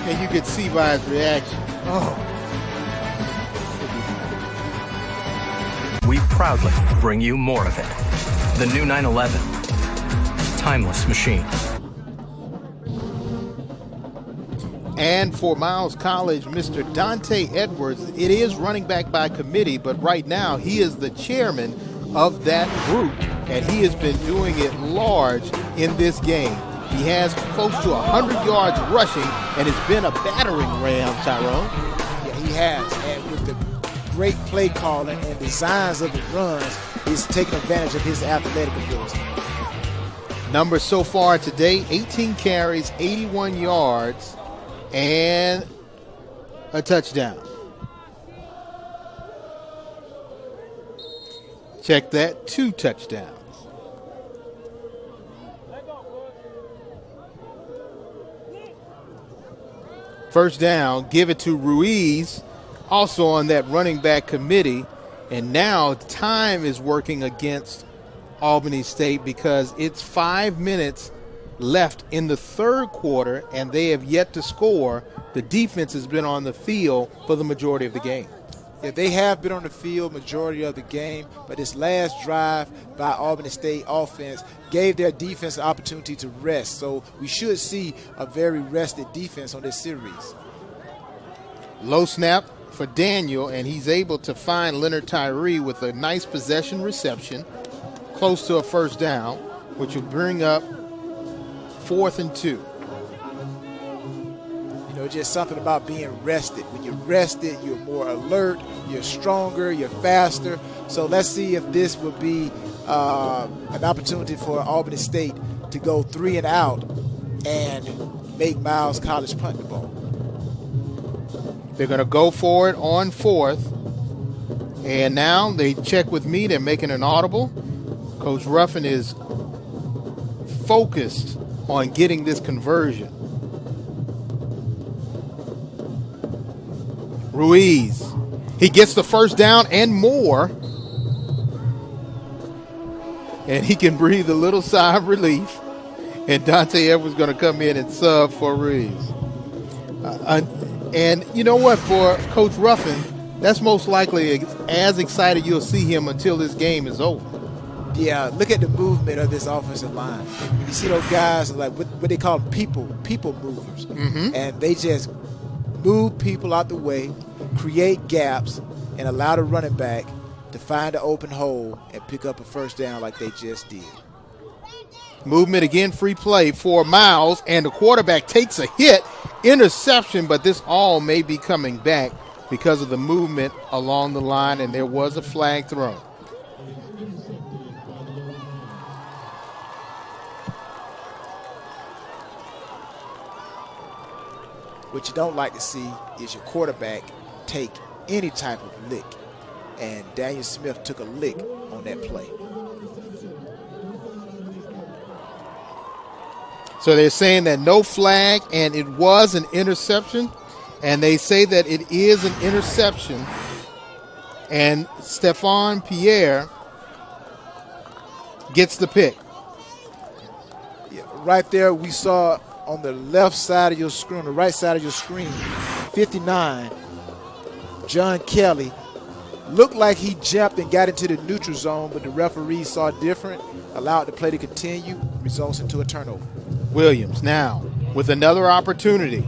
and you could see by his reaction. Oh. We proudly bring you more of it. The new 911. Timeless machine. And for Miles College, Mr. Dante Edwards, it is running back by committee, but right now he is the chairman of that group, and he has been doing it large in this game. He has close to 100 yards rushing and has been a battering ram, Tyrone. Yeah, he has. And with the great play calling and designs of the runs, he's taking advantage of his athletic ability. Numbers so far today, 18 carries, 81 yards, and a touchdown. Check that, 2 touchdowns. First down, give it to Ruiz, also on that running back committee. And now time is working against Albany State because it's 5 minutes left in the 3rd quarter, and they have yet to score. The defense has been on the field for the majority of the game. Yeah, they have been on the field majority of the game, but this last drive by Albany State offense gave their defense an opportunity to rest. So we should see a very rested defense on this series. Low snap for Daniel, and he's able to find Leonard Tyree with a nice possession reception, close to a first down, which will bring up 4th and 2. You know, just something about being rested. When you're rested, you're more alert, you're stronger, you're faster. So let's see if this will be an opportunity for Albany State to go 3 and out and make Miles College punt the ball. They're going to go for it on 4th. And now they check with me. They're making an audible. Coach Ruffin is focused on getting this conversion. Ruiz. He gets the first down and more. And he can breathe a little sigh of relief. And Dante Edwards going to come in and sub for Ruiz. And you know what? For Coach Ruffin, that's most likely as excited you'll see him until this game is over. Yeah, look at the movement of this offensive line. You see those guys like what they call people movers. Mm-hmm. And they just move people out the way, create gaps, and allow the running back to find an open hole and pick up a first down like they just did. Movement again, free play for Miles, and the quarterback takes a hit, interception, but this all may be coming back because of the movement along the line, and there was a flag thrown. What you don't like to see is your quarterback take any type of lick, and Daniel Smith took a lick on that play. So they're saying that no flag, and it was an interception, and they say that it is an interception, and Stephon Pierre gets the pick. Yeah, right there we saw on the left side of your screen, on the right side of your screen, 59, John Kelly looked like he jumped and got into the neutral zone, but the referee saw different, allowed the play to continue, results into a turnover. Williams now with another opportunity.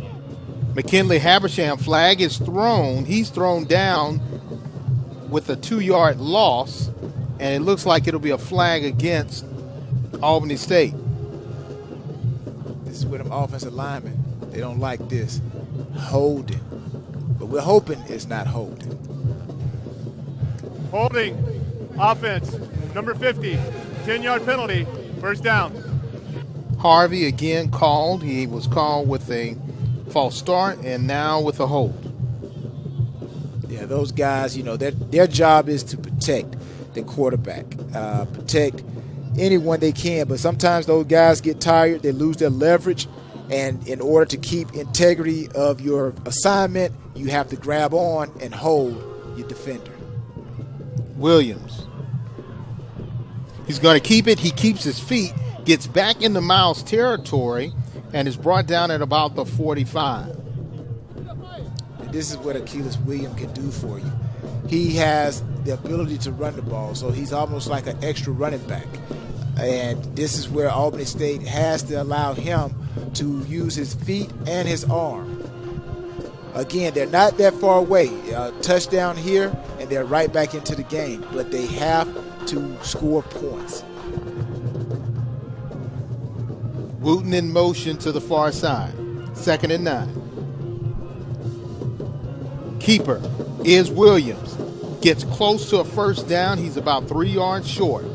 McKinley Habersham flag is thrown. He's thrown down with a 2-yard loss, and it looks like it'll be a flag against Albany State. This is where them offensive linemen, they don't like this. Holding. But we're hoping it's not holding. Holding. Offense. Number 50. 10-yard penalty. First down. Harvey again called. He was called with a false start and now with a hold. Yeah, those guys, you know, their job is to protect the quarterback, protect anyone they can. But sometimes those guys get tired, they lose their leverage, and in order to keep integrity of your assignment, you have to grab on and hold your defender. Williams. He's going to keep it. He keeps his feet, gets back into Miles territory, and is brought down at about the 45. And this is what Achilles Williams can do for you. He has the ability to run the ball, so he's almost like an extra running back. And this is where Albany State has to allow him to use his feet and his arm. Again, they're not that far away. Touchdown here, and they're right back into the game. But they have to score points. Wooten in motion to the far side. 2nd and 9. Keeper is Williams. Gets close to a first down. He's about 3 yards short.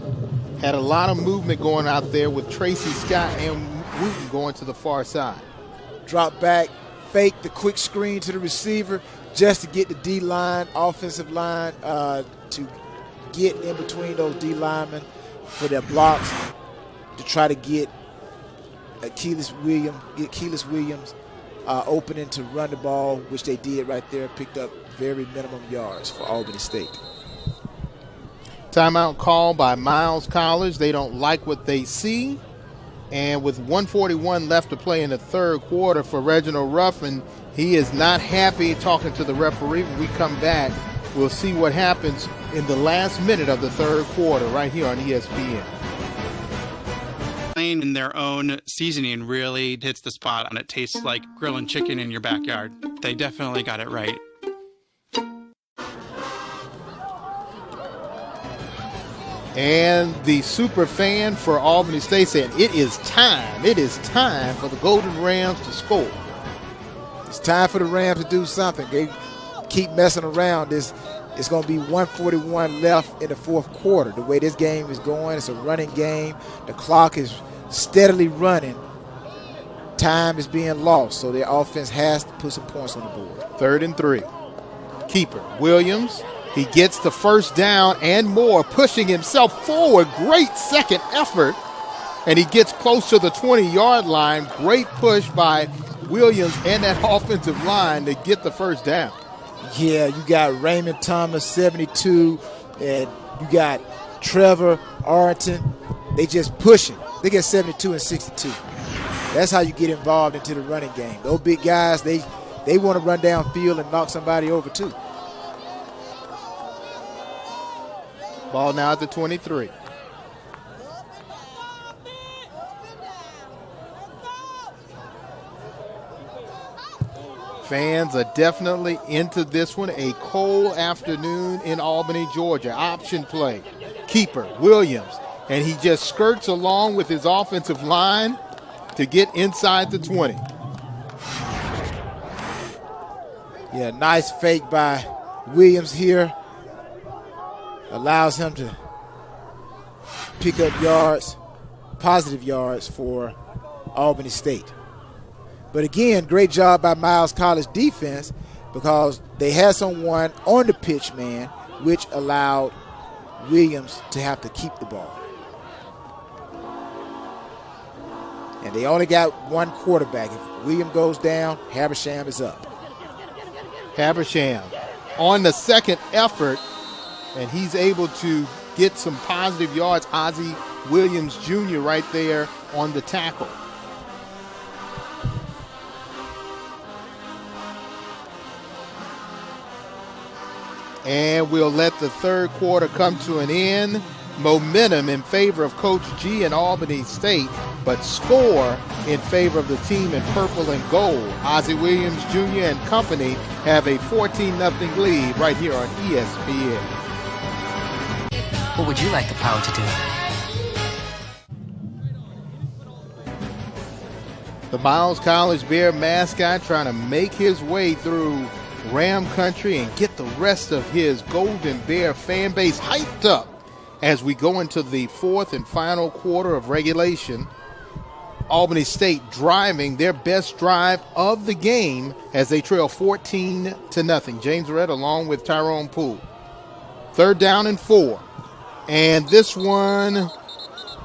Had a lot of movement going out there with Tracy Scott and Wooten going to the far side. Drop back, fake the quick screen to the receiver just to get the D-line, offensive line, to get in between those D-linemen for their blocks to try to get Achilles Williams opening to run the ball, which they did right there, picked up very minimum yards for Albany State. Timeout call by Miles College. They don't like what they see. And with 1:41 left to play in the third quarter for Reginald Ruffin, he is not happy talking to the referee. When we come back, we'll see what happens in the last minute of the third quarter right here on ESPN. Playing in their own seasoning really hits the spot, and it tastes like grilling chicken in your backyard. They definitely got it right. And the super fan for Albany State said, it is time for the Golden Rams to score. It's time for the Rams to do something. They keep messing around. It's going to be 1:41 left in the fourth quarter. The way this game is going, it's a running game. The clock is steadily running, time is being lost. So their offense has to put some points on the board. 3rd and 3. Keeper, Williams. He gets the first down and more, pushing himself forward. Great second effort. And he gets close to the 20-yard line. Great push by Williams and that offensive line to get the first down. Yeah, you got Raymond Thomas, 72, and you got Trevor Arrington. They just pushing. They get 72 and 62. That's how you get involved into the running game. Those big guys, they want to run downfield and knock somebody over too. Ball now at the 23. Fans are definitely into this one. A cold afternoon in Albany, Georgia. Option play. Keeper, Williams. And he just skirts along with his offensive line to get inside the 20. Yeah, nice fake by Williams here. Allows him to pick up yards, positive yards for Albany State. But again, great job by Miles College defense because they had someone on the pitch man, which allowed Williams to have to keep the ball. And they only got one quarterback. If Williams goes down, Habersham is up. Habersham on the second effort, and he's able to get some positive yards. Ozzie Williams Jr. right there on the tackle. And we'll let the third quarter come to an end. Momentum in favor of Coach G and Albany State, but score in favor of the team in purple and gold. Ozzie Williams Jr. and company have a 14-0 lead right here on ESPN. What would you like the power to do? The Miles College Bear mascot trying to make his way through Ram Country and get the rest of his Golden Bear fan base hyped up as we go into the fourth and final quarter of regulation. Albany State driving their best drive of the game as they trail 14-0. James Red along with Tyrone Poole. 3rd down and 4. And this one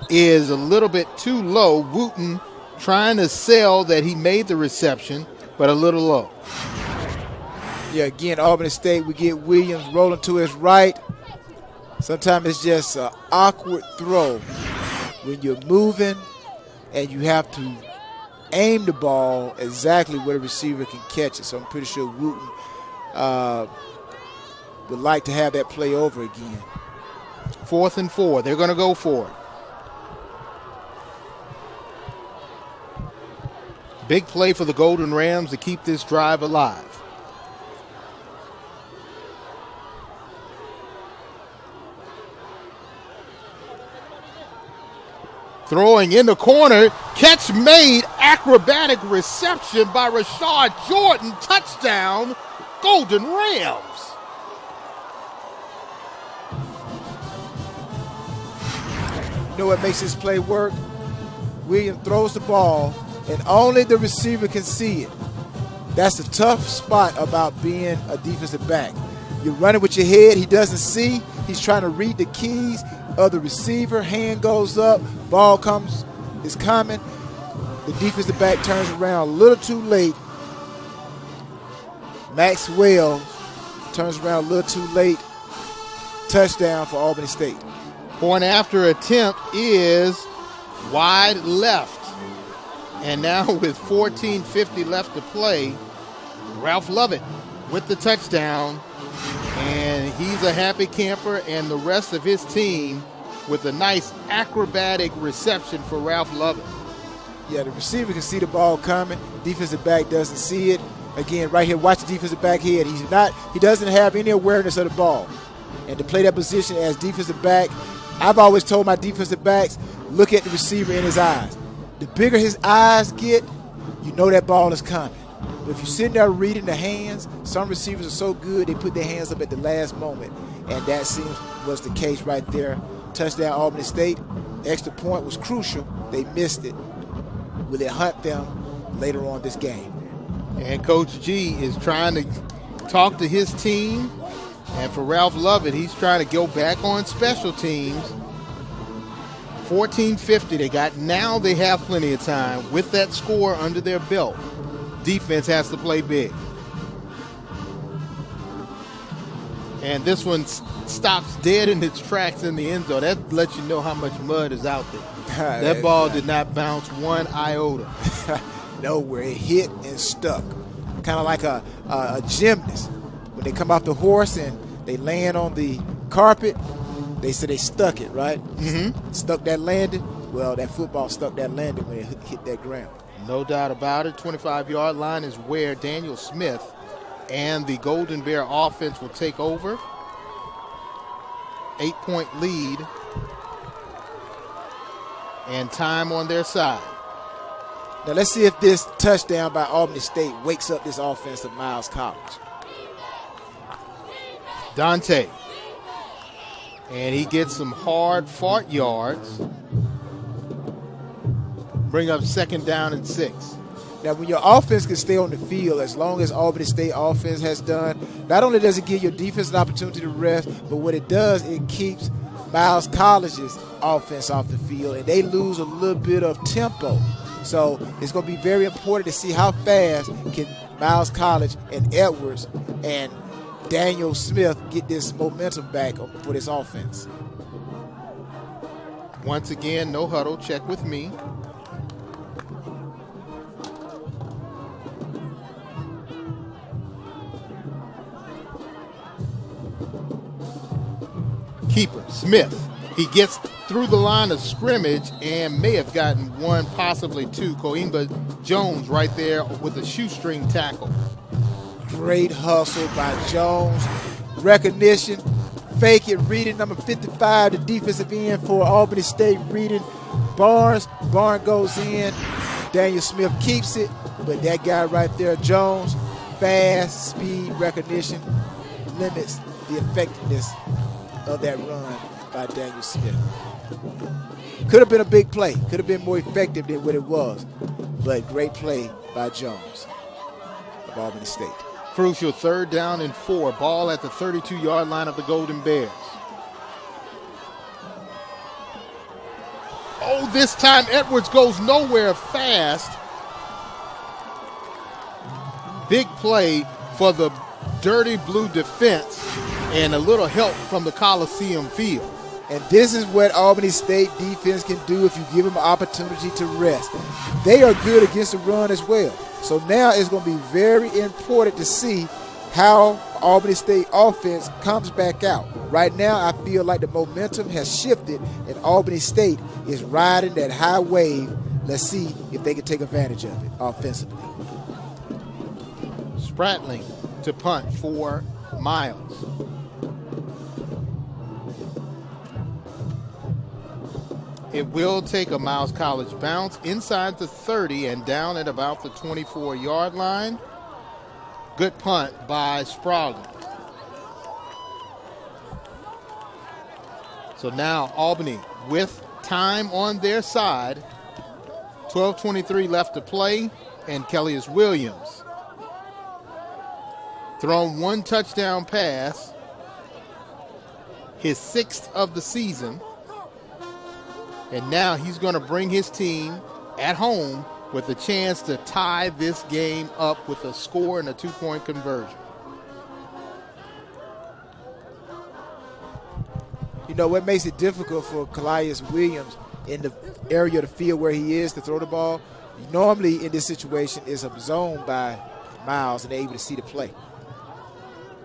is a little bit too low. Wooten trying to sell that he made the reception, but a little low. Yeah, again, Albany State, we get Williams rolling to his right. Sometimes it's just an awkward throw when you're moving and you have to aim the ball exactly where the receiver can catch it. So I'm pretty sure Wooten would like to have that play over again. 4th and 4. They're going to go for it. Big play for the Golden Rams to keep this drive alive. Throwing in the corner, catch made, acrobatic reception by Rashad Jordan, touchdown, Golden Rams. You know what makes this play work? Williams throws the ball, and only the receiver can see it. That's the tough spot about being a defensive back. You're running with your head, he doesn't see, he's trying to read the keys of the receiver, hand goes up, ball is coming. The defensive back turns around a little too late. Maxwell turns around a little too late. Touchdown for Albany State. Point after attempt is wide left. And now with 14:50 left to play, Ralph Lovett with the touchdown. And he's a happy camper, and the rest of his team with a nice acrobatic reception for Ralph Lovett. Yeah, the receiver can see the ball coming. Defensive back doesn't see it. Again, right here, watch the defensive back head. He doesn't have any awareness of the ball. And to play that position as defensive back, I've always told my defensive backs, look at the receiver in his eyes. The bigger his eyes get, you know that ball is coming. But if you're sitting there reading the hands, some receivers are so good they put their hands up at the last moment. And that seems was the case right there. Touchdown Albany State. Extra point was crucial, They missed it. Will it hunt them later on this game? And Coach G is trying to talk to his team. And for Ralph Lovett, he's trying to go back on special teams. 14:50 now they have plenty of time. With that score under their belt, defense has to play big. And this one stops dead in its tracks in the end zone. That lets you know how much mud is out there. That ball did not bounce one iota. Nowhere. It hit and stuck. Kind of like a gymnast. When they come off the horse and they land on the carpet, they say they stuck it, right? Mm-hmm. Stuck that landing. Well, that football stuck that landing when it hit that ground. No doubt about it. 25-yard line is where Daniel Smith and the Golden Bear offense will take over. 8-point lead. And time on their side. Now let's see if this touchdown by Albany State wakes up this offense of Miles College. Dante. And he gets some hard fought yards. Bring up 2nd down and 6. Now, when your offense can stay on the field as long as Albany State offense has done, not only does it give your defense an opportunity to rest, but what it does, it keeps Miles College's offense off the field, and they lose a little bit of tempo. So it's going to be very important to see how fast can Miles College and Edwards and Daniel Smith get this momentum back for this offense. Once again, no huddle. Check with me. Keeper, Smith. He gets through the line of scrimmage and may have gotten one, possibly two. Coimba Jones right there with a shoestring tackle. Great hustle by Jones. Recognition. Fake it, read it. Number 55, the defensive end for Albany State, reading Barnes. Barnes goes in. Daniel Smith keeps it. But that guy right there, Jones, fast, speed, recognition, limits the effectiveness of that run by Daniel Smith. Could have been a big play. Could have been more effective than what it was. But great play by Jones of Albany State. Crucial 3rd down and 4. Ball at the 32-yard line of the Golden Bears. Oh, this time Edwards goes nowhere fast. Big play for the Dirty Blue defense and a little help from the Coliseum field. And this is what Albany State defense can do if you give them an opportunity to rest. They are good against the run as well. So now it's going to be very important to see how Albany State offense comes back out. Right now, I feel like the momentum has shifted and Albany State is riding that high wave. Let's see if they can take advantage of it offensively. Spratling to punt for Miles. It will take a Miles College bounce inside the 30 and down at about the 24-yard line. Good punt by Sprawley. So now Albany with time on their side. 12:23 left to play, and Kellius Williams thrown one touchdown pass, his 6th of the season. And now he's going to bring his team at home with a chance to tie this game up with a score and a 2-point conversion. You know, what makes it difficult for Kellius Williams in the area of the field where he is to throw the ball, normally in this situation is a zone by Miles and they're able to see the play.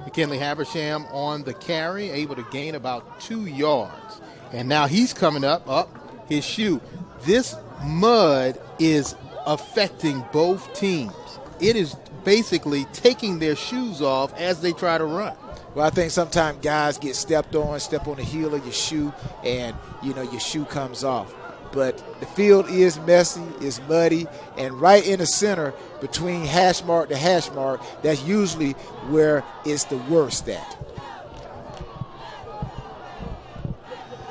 McKinley Habersham on the carry, able to gain about 2 yards. And now he's coming up his shoe. This mud is affecting both teams. It is basically taking their shoes off as they try to run. Well, I think sometimes guys get step on the heel of your shoe, and, you know, your shoe comes off. But the field is messy, it's muddy, and right in the center between hash mark to hash mark, that's usually where it's the worst at.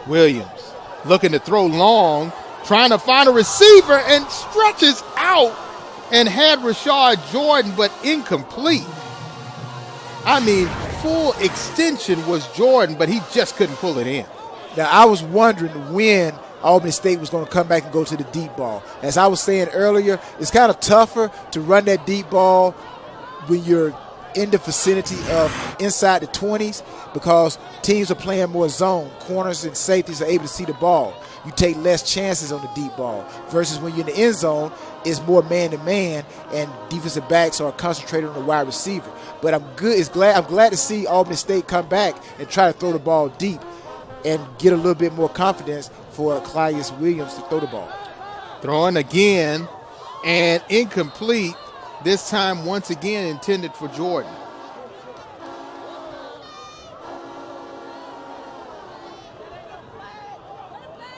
Williams looking to throw long, trying to find a receiver and stretches out and had Rashad Jordan, but incomplete. I mean, full extension was Jordan, but he just couldn't pull it in. Now, I was wondering when Albany State was going to come back and go to the deep ball. As I was saying earlier, it's kind of tougher to run that deep ball when you're in the vicinity of inside the 20s because teams are playing more zone. Corners and safeties are able to see the ball. You take less chances on the deep ball versus when you're in the end zone, it's more man-to-man and defensive backs are concentrated on the wide receiver. But I'm glad to see Albany State come back and try to throw the ball deep and get a little bit more confidence for Clyus Williams to throw the ball. Throwing again and incomplete. This time, once again, intended for Jordan.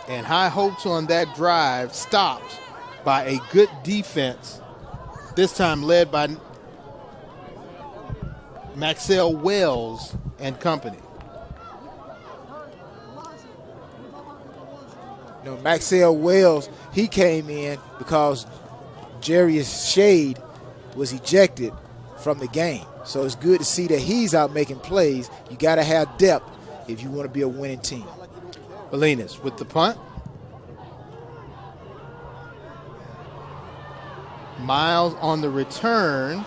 And high hopes on that drive stopped by a good defense, this time led by Maxell Wells and company. You know, Maxell Wells, he came in because Jarius Shade was ejected from the game. So it's good to see that he's out making plays. You got to have depth if you want to be a winning team. Bolinas with the punt. Miles on the return.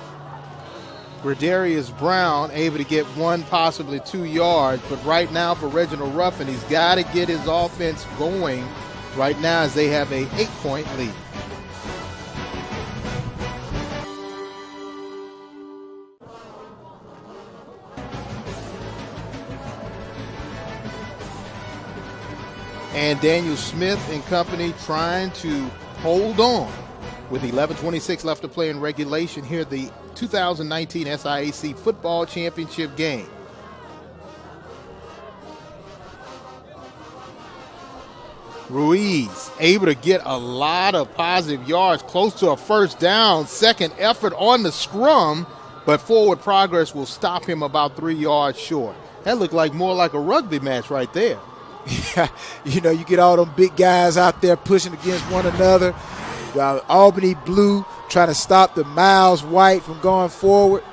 Gradarius Brown able to get 1, possibly 2 yards. But right now for Reginald Ruffin, he's got to get his offense going right now as they have a 8-point lead. And Daniel Smith and company trying to hold on with 11:26 left to play in regulation here at the 2019 SIAC Football Championship game. Ruiz able to get a lot of positive yards, close to a first down, second effort on the scrum, but forward progress will stop him about 3 yards short. That looked like more like a rugby match right there. Yeah, you know, you get all them big guys out there pushing against one another. Albany Blue trying to stop the Miles White from going forward.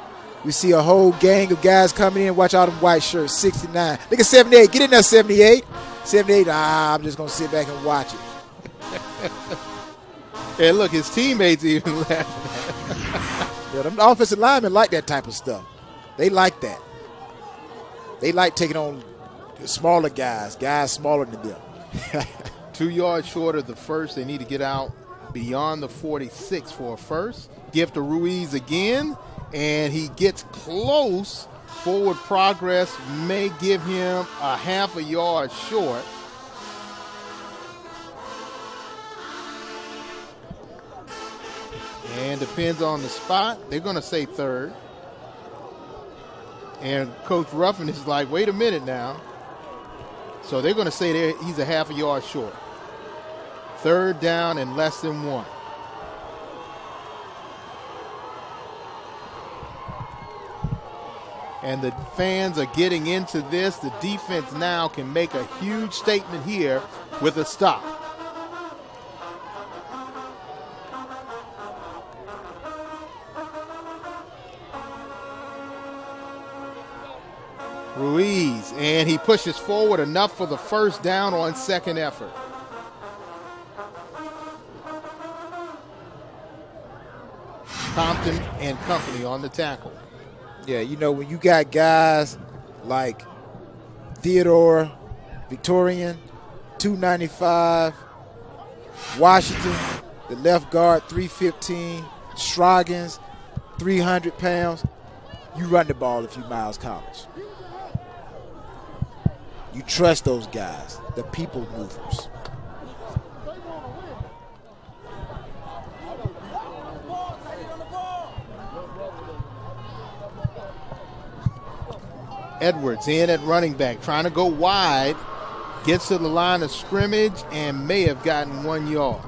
We see a whole gang of guys coming in. Watch all them white shirts, 69. Look at 78. Get in there, 78. 78, I'm just going to sit back and watch it. And look, his teammates even laughing. Yeah, them offensive linemen like that type of stuff. They like that. They like taking on smaller guys smaller than them. 2 yards short of the first. They need to get out beyond the 46 for a first. Give to Ruiz again, and he gets close. Forward progress may give him a half a yard short. And depends on the spot. They're going to say third. And Coach Ruffin is like, wait a minute now. So they're going to say he's a half a yard short. Third down and less than 1. And the fans are getting into this. The defense now can make a huge statement here with a stop. Ruiz, and he pushes forward enough for the first down on second effort. Compton and company on the tackle. Yeah, you know, when you got guys like Theodore, Victorian, 295, Washington, the left guard, 315, Scroggins, 300 pounds, you run the ball if you Miles College. You trust those guys, the people movers. Edwards in at running back, trying to go wide, gets to the line of scrimmage and may have gotten 1 yard.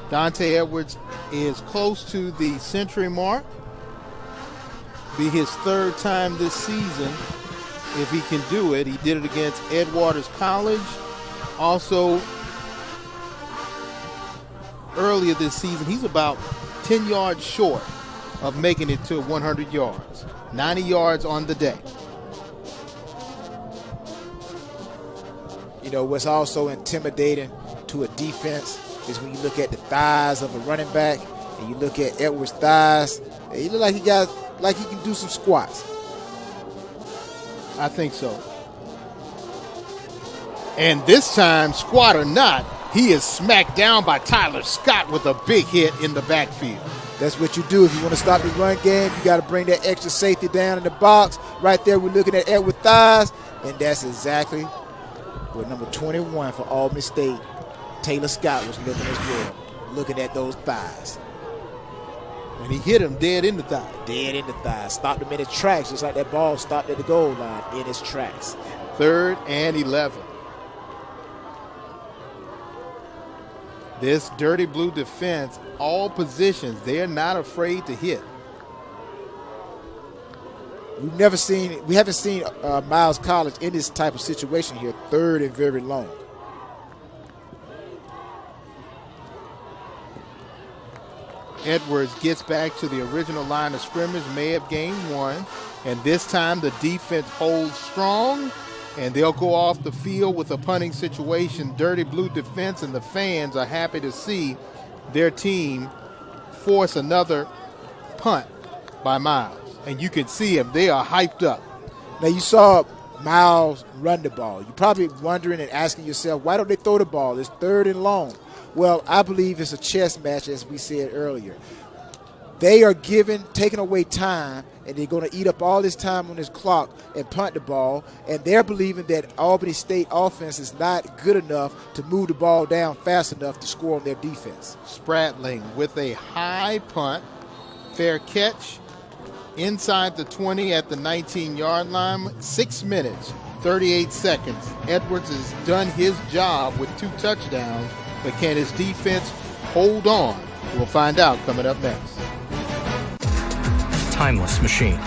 Dante Edwards is close to the century mark. Be his third time this season if he can do it. He did it against Edwaters College. Also earlier this season, he's about 10 yards short of making it to 100 yards. 90 yards on the day. You know, what's also intimidating to a defense is when you look at the thighs of a running back and you look at Edwards' thighs, he look like he can do some squats. I think so. And this time, squat or not, he is smacked down by Tyler Scott with a big hit in the backfield. That's what you do. If you want to stop the run game, you got to bring that extra safety down in the box. Right there, we're looking at Edwards' thighs, and that's exactly what number 21 for Albany State, Taylor Scott, was looking as well, looking at those thighs. And he hit him dead in the thigh. Dead in the thigh. Stopped him in his tracks, just like that ball stopped at the goal line in his tracks. 3rd and 11. This dirty blue defense, all positions, they're not afraid to hit. We haven't seen Miles College in this type of situation here, 3rd and very long. Edwards gets back to the original line of scrimmage, may have gained 1, and this time the defense holds strong, and they'll go off the field with a punting situation. Dirty blue defense, and the fans are happy to see their team force another punt by Miles. And you can see them. They are hyped up. Now, you saw Miles run the ball. You're probably wondering and asking yourself, why don't they throw the ball? It's 3rd and long. Well, I believe it's a chess match, as we said earlier. They are taking away time, and they're going to eat up all this time on this clock and punt the ball, and they're believing that Albany State offense is not good enough to move the ball down fast enough to score on their defense. Spratling with a high punt, fair catch, inside the 20 at the 19-yard line, 6 minutes, 38 seconds. Edwards has done his job with 2 touchdowns, but can his defense hold on? We'll find out coming up next. Timeless machine.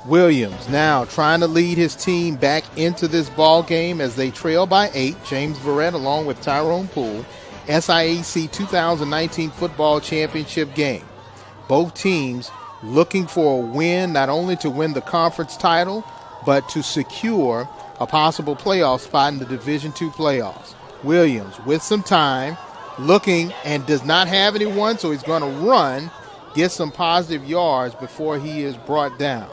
Williams now trying to lead his team back into this ball game as they trail by 8. James Verrett along with Tyrone Poole. SIAC 2019 Football Championship game. Both teams looking for a win, not only to win the conference title, but to secure a possible playoff spot in the Division II playoffs. Williams with some time, looking and does not have anyone, so he's going to run, get some positive yards before he is brought down.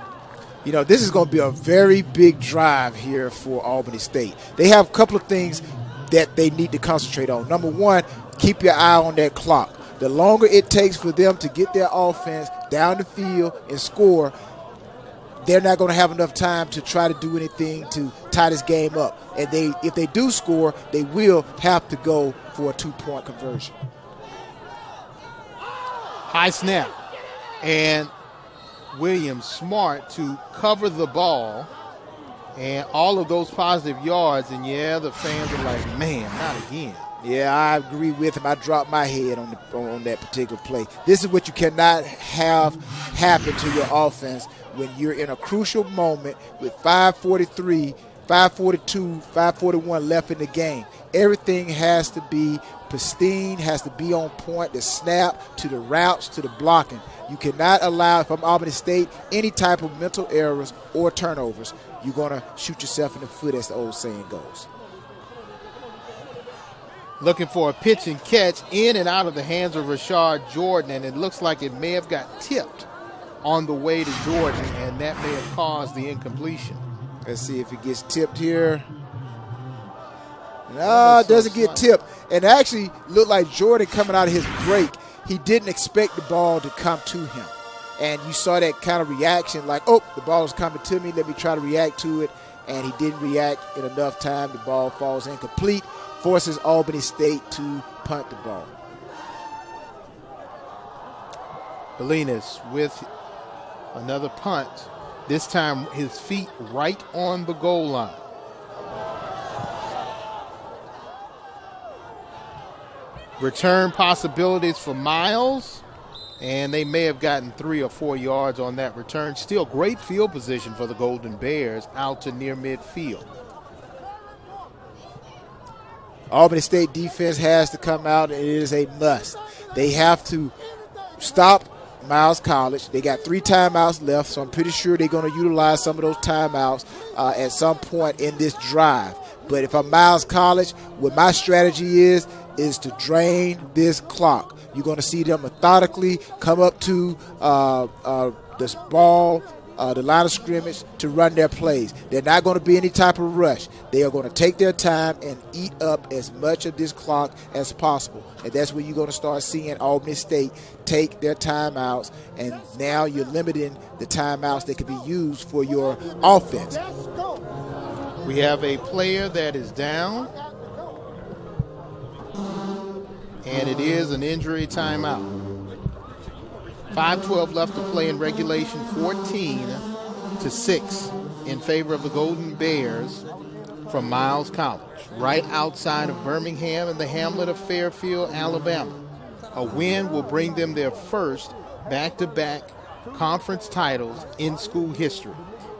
You know, this is going to be a very big drive here for Albany State. They have a couple of things that they need to concentrate on. Number one, keep your eye on that clock. The longer it takes for them to get their offense down the field and score, they're not going to have enough time to try to do anything to tie this game up. And if they do score, they will have to go for a 2-point conversion. High snap. And Williams smart to cover the ball and all of those positive yards. And, yeah, the fans are like, man, not again. Yeah, I agree with him. I dropped my head on that particular play. This is what you cannot have happen to your offense when you're in a crucial moment with 5:43, 5:42, 5:41 left in the game. Everything has to be pristine, has to be on point, the snap, to the routes, to the blocking. You cannot allow, if I'm Albany State, any type of mental errors or turnovers. You're going to shoot yourself in the foot, as the old saying goes. Looking for a pitch and catch in and out of the hands of Rashard Jordan, and it looks like it may have got tipped on the way to Jordan, and that may have caused the incompletion. Let's see if it gets tipped here. No, it doesn't get tipped. And actually looked like Jordan coming out of his break, he didn't expect the ball to come to him. And you saw that kind of reaction like, oh, the ball is coming to me, let me try to react to it. And he didn't react in enough time. The ball falls incomplete, forces Albany State to punt the ball. Belinas with another punt. This time his feet right on the goal line. Return possibilities for Miles, and they may have gotten 3 or 4 yards on that return. Still great field position for the Golden Bears out to near midfield. Albany State defense has to come out, and it is a must. They have to stop Miles College. They got 3 timeouts left, so I'm pretty sure they're going to utilize some of those timeouts at some point in this drive. But if I'm Miles College, what my strategy is to drain this clock. You're going to see them methodically come up to this ball, the line of scrimmage, to run their plays. They're not going to be any type of rush. They are going to take their time and eat up as much of this clock as possible. And that's where you're going to start seeing Albany State take their timeouts, and now you're limiting the timeouts that can be used for your offense. We have a player that is down, and it is an injury timeout. 5:12 left to play in regulation, 14-6 in favor of the Golden Bears from Miles College, right outside of Birmingham in the hamlet of Fairfield, Alabama. A win will bring them their first back-to-back conference titles in school history.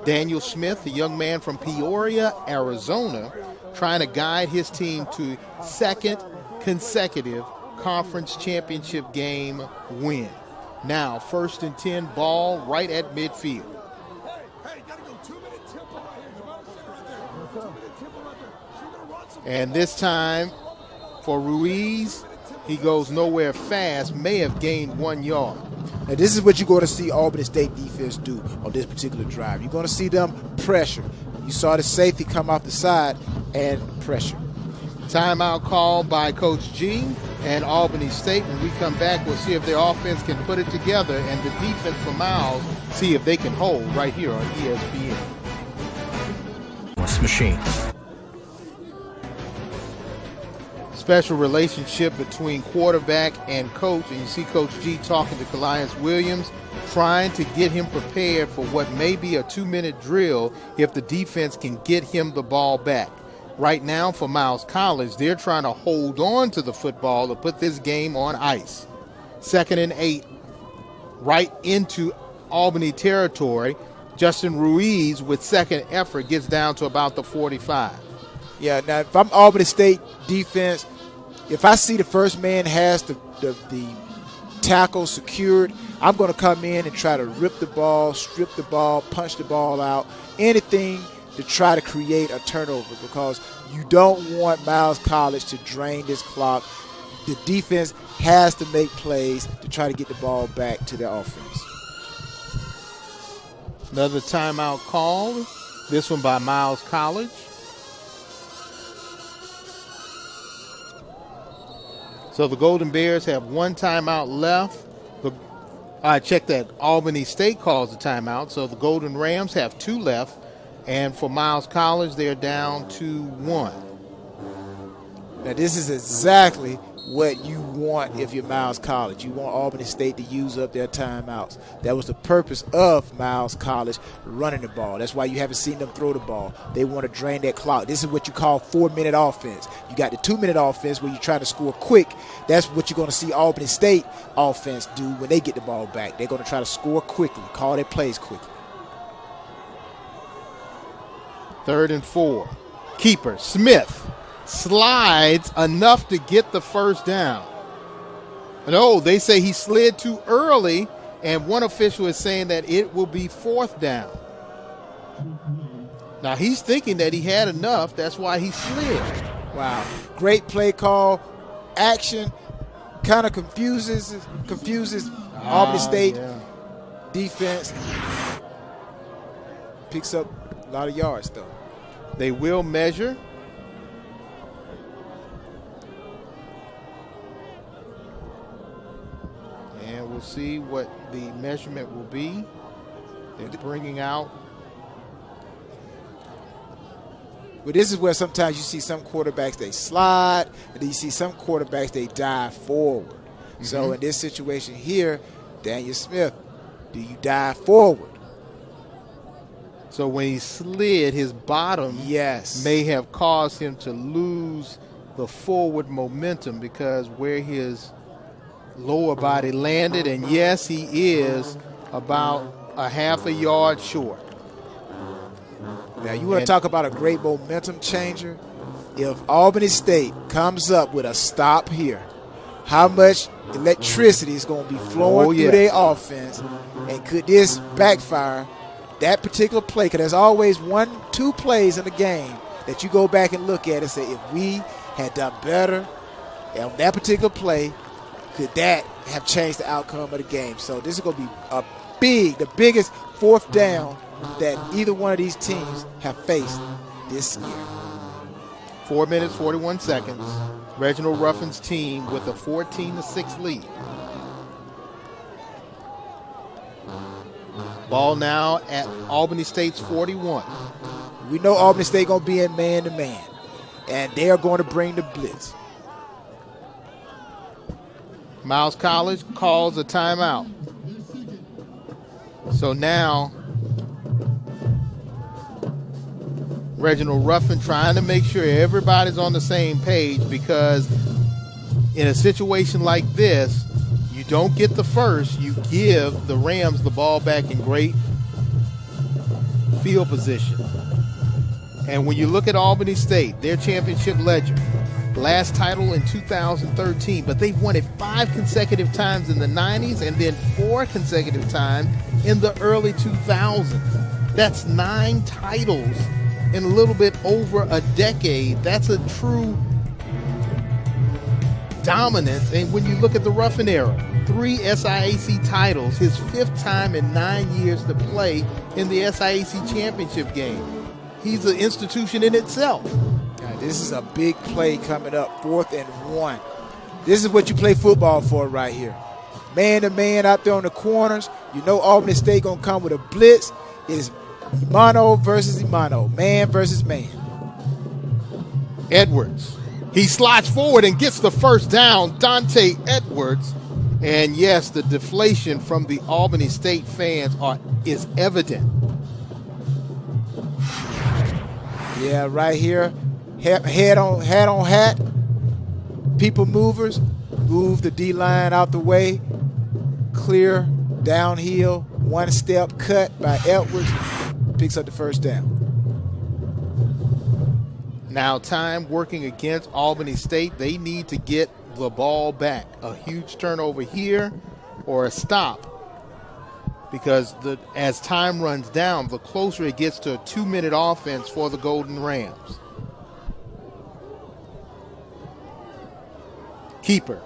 Daniel Smith, a young man from Peoria, Arizona, trying to guide his team to second consecutive conference championship game win. Now, 1st and 10, ball right at midfield. And this time for Ruiz, he goes nowhere fast, may have gained 1 yard. Now, this is what you're going to see Albany State defense do on this particular drive. You're going to see them pressure. You saw the safety come off the side and pressure. Timeout called by Coach G and Albany State. When we come back, we'll see if their offense can put it together, and the defense for Miles, see if they can hold right here on ESPN. Machine. Special relationship between quarterback and coach, and you see Coach G talking to Callias Williams, trying to get him prepared for what may be a 2-minute drill if the defense can get him the ball back. Right now for Miles College, they're trying to hold on to the football to put this game on ice. 2nd and 8, right into Albany territory. Justin Ruiz, with second effort, gets down to about the 45. Yeah, now if I'm Albany State defense, if I see the first man has the tackle secured, I'm going to come in and try to rip the ball, strip the ball, punch the ball out, anything to try to create a turnover, because you don't want Miles College to drain this clock. The defense has to make plays to try to get the ball back to their offense. Another timeout called, this one by Miles College. So the Golden Bears have 1 timeout left. I checked that Albany State calls a timeout, so the Golden Rams have 2 left. And for Miles College, they're down to 1. Now, this is exactly what you want if you're Miles College. You want Albany State to use up their timeouts. That was the purpose of Miles College running the ball. That's why you haven't seen them throw the ball. They want to drain that clock. This is what you call 4-minute offense. You got the 2-minute offense where you try to score quick. That's what you're going to see Albany State offense do when they get the ball back. They're going to try to score quickly, call their plays quickly. 3rd and 4. Keeper Smith slides enough to get the first down. No, they say he slid too early, and one official is saying that it will be 4th down. Now he's thinking that he had enough. That's why he slid. Wow. Great play call. Action kind of confuses Albany State defense. Picks up a lot of yards, though. They will measure. And we'll see what the measurement will be. They're bringing out. But this is where sometimes you see some quarterbacks, they slide, and then you see some quarterbacks, they dive forward. Mm-hmm. So in this situation here, Daniel Smith, do you dive forward? So when he slid, his bottom may have caused him to lose the forward momentum, because where his lower body landed, and yes, he is about a half a yard short. Now, you want to talk about a great momentum changer? if Albany State comes up with a stop here, how much electricity is going to be flowing through their offense, and could this backfire? That particular play, because there's always 1-2 plays in the game that you go back and look at and say, if we had done better on that particular play, could that have changed the outcome of the game? So this is going to be the biggest fourth down that either one of these teams have faced this year. 4 minutes, 41 seconds. Reginald Ruffin's team with a 14-6 lead. Ball now at Albany State's 41. We know Albany State going to be in man-to-man, and they are going to bring the blitz. Miles College calls a timeout. So now Reginald Ruffin trying to make sure everybody's on the same page, because in a situation like this, you don't get the first, you give the Rams the ball back in great field position. And when you look at Albany State, their championship ledger, last title in 2013, but they've won it 5 consecutive times in the 90s and then 4 consecutive times in the early 2000s. That's 9 titles in a little bit over a decade. That's a true dominance. And when you look at the Ruffin era, 3 SIAC titles, his 5th time in 9 years to play in the SIAC championship game. He's an institution in itself. Now, this is a big play coming up, 4th and 1. This is what you play football for right here. Man-to-man out there on the corners. You know Albany State going to come with a blitz. It's mono versus mono, man versus man. Edwards. He slides forward and gets the first down, Dante Edwards. And yes, the deflation from the Albany State fans is evident. Yeah, right here, hat on hat. People movers, move the D-line out the way. Clear, downhill, 1-step cut by Edwards. Picks up the first down. Now time working against Albany State. They need to get the ball back. A huge turnover here or a stop, because as time runs down, the closer it gets to a 2-minute offense for the Golden Rams. Keeper,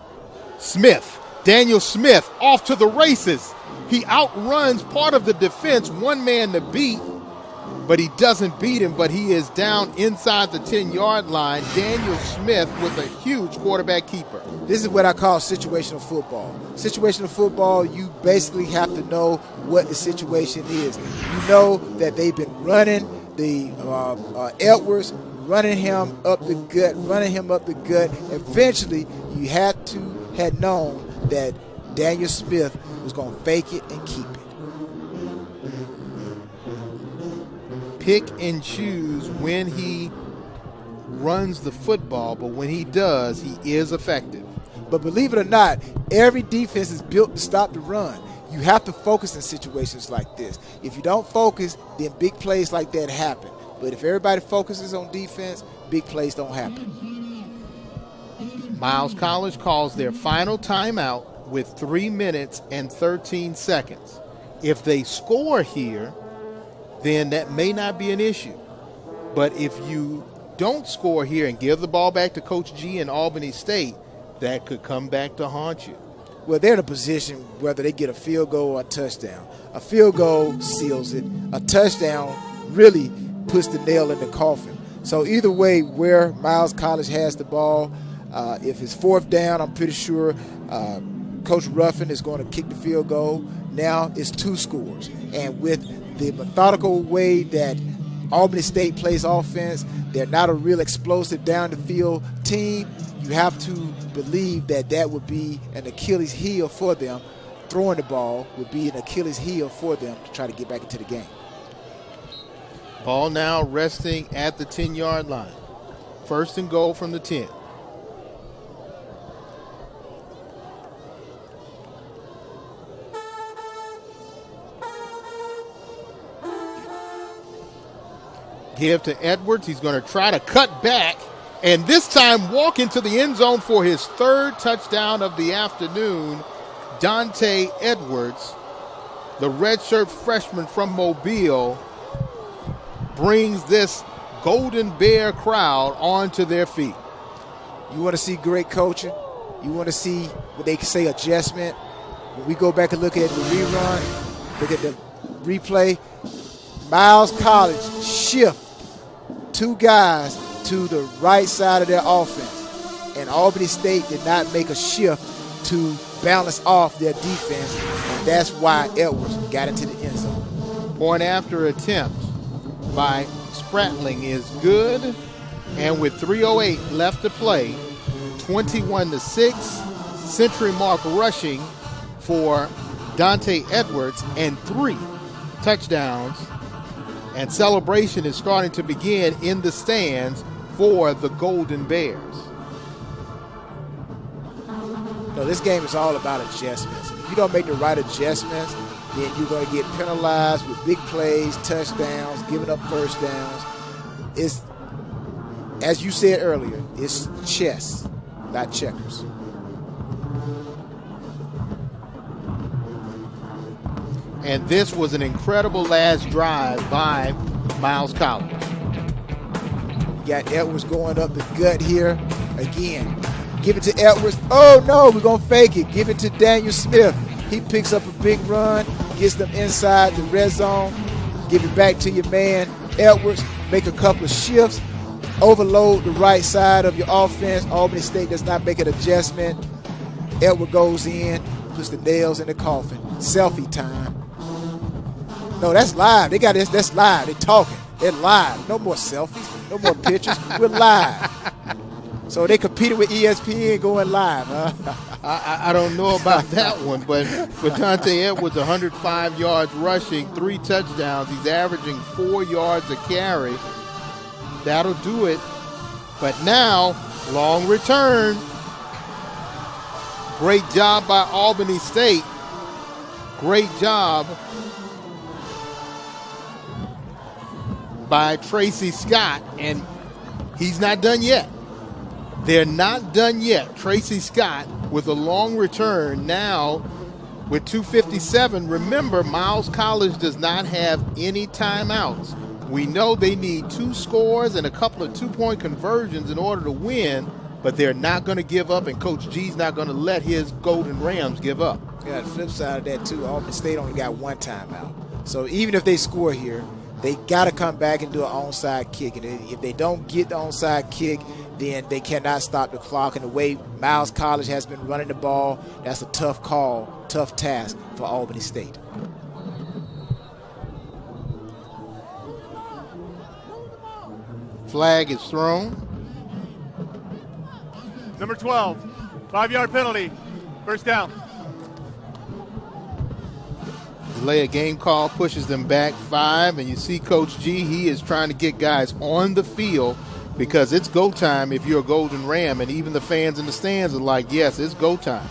Smith, Daniel Smith off to the races. He outruns part of the defense, one man to beat, but he doesn't beat him, but he is down inside the 10-yard line. Daniel Smith with a huge quarterback keeper. This is what I call situational football. Situational football, you basically have to know what the situation is. You know that they've been running the Edwards, running him up the gut. Eventually, you had known that Daniel Smith was going to fake it and keep it. Pick and choose when he runs the football, but when he does, he is effective. But believe it or not, every defense is built to stop the run. You have to focus in situations like this. If you don't focus, then big plays like that happen. But if everybody focuses on defense, big plays don't happen. Miles College calls their final timeout with 3 minutes and 13 seconds. If they score here, then that may not be an issue. But if you don't score here and give the ball back to Coach G in Albany State, that could come back to haunt you. Well, they're in a position whether they get a field goal or a touchdown. A field goal seals it. A touchdown really puts the nail in the coffin. So either way, where Miles College has the ball, if it's 4th down, I'm pretty sure Coach Ruffin is going to kick the field goal. Now it's 2 scores. And with the methodical way that Albany State plays offense, they're not a real explosive down-the-field team. You have to believe that would be an Achilles heel for them. Throwing the ball would be an Achilles heel for them to try to get back into the game. Ball now resting at the 10-yard line. 1st and goal from the 10. Give to Edwards. He's going to try to cut back, And this time walk into the end zone for his third touchdown of the afternoon. Dante Edwards, the redshirt freshman from Mobile, brings this Golden Bear crowd onto their feet. You want to see great coaching? You want to see what they say adjustment? When we go back and look at the rerun, look at the replay, Miles College shift 2 guys to the right side of their offense. And Albany State did not make a shift to balance off their defense, and that's why Edwards got into the end zone. Point after attempt by Spratling is good, and with 3:08 left to play, 21-6, century mark rushing for Dante Edwards and 3 touchdowns, and celebration is starting to begin in the stands for the Golden Bears. No, this game is all about adjustments. If you don't make the right adjustments, then you're going to get penalized with big plays, touchdowns, giving up first downs. It's, as you said earlier, it's chess, not checkers. And this was an incredible last drive by Miles College. You got Edwards going up the gut here again. Give it to Edwards. Oh, no, we're going to fake it. Give it to Daniel Smith. He picks up a big run, gets them inside the red zone. Give it back to your man, Edwards. Make a couple of shifts. Overload the right side of your offense. Albany State does not make an adjustment. Edwards goes in, puts the nails in the coffin. Selfie time. No, that's live. They got this. That's live. They're talking. They're live. No more selfies. No more pictures. We're live. So they competed with ESPN going live, huh? I don't know about that one, but for Dante Edwards, 105 yards rushing, 3 touchdowns. He's averaging 4 yards a carry. That'll do it. But now, long return. Great job by Albany State. Great job by Tracy Scott, and he's not done yet. They're not done yet. Tracy Scott with a long return now with 2:57. Remember, Miles College does not have any timeouts. We know they need 2 scores and a couple of 2-point conversions in order to win, but they're not going to give up, and Coach G's not going to let his Golden Rams give up. Yeah, the flip side of that, too, Albany State only got 1 timeout. So even if they score here, they got to come back and do an onside kick. And if they don't get the onside kick, then they cannot stop the clock. And the way Miles College has been running the ball, that's a tough call, tough task for Albany State. Flag is thrown. Number 12, 5-yard penalty, first down. Delay a game call pushes them back 5, and you see Coach G, he is trying to get guys on the field because it's go time if you're a Golden Ram, and even the fans in the stands are like, yes, it's go time.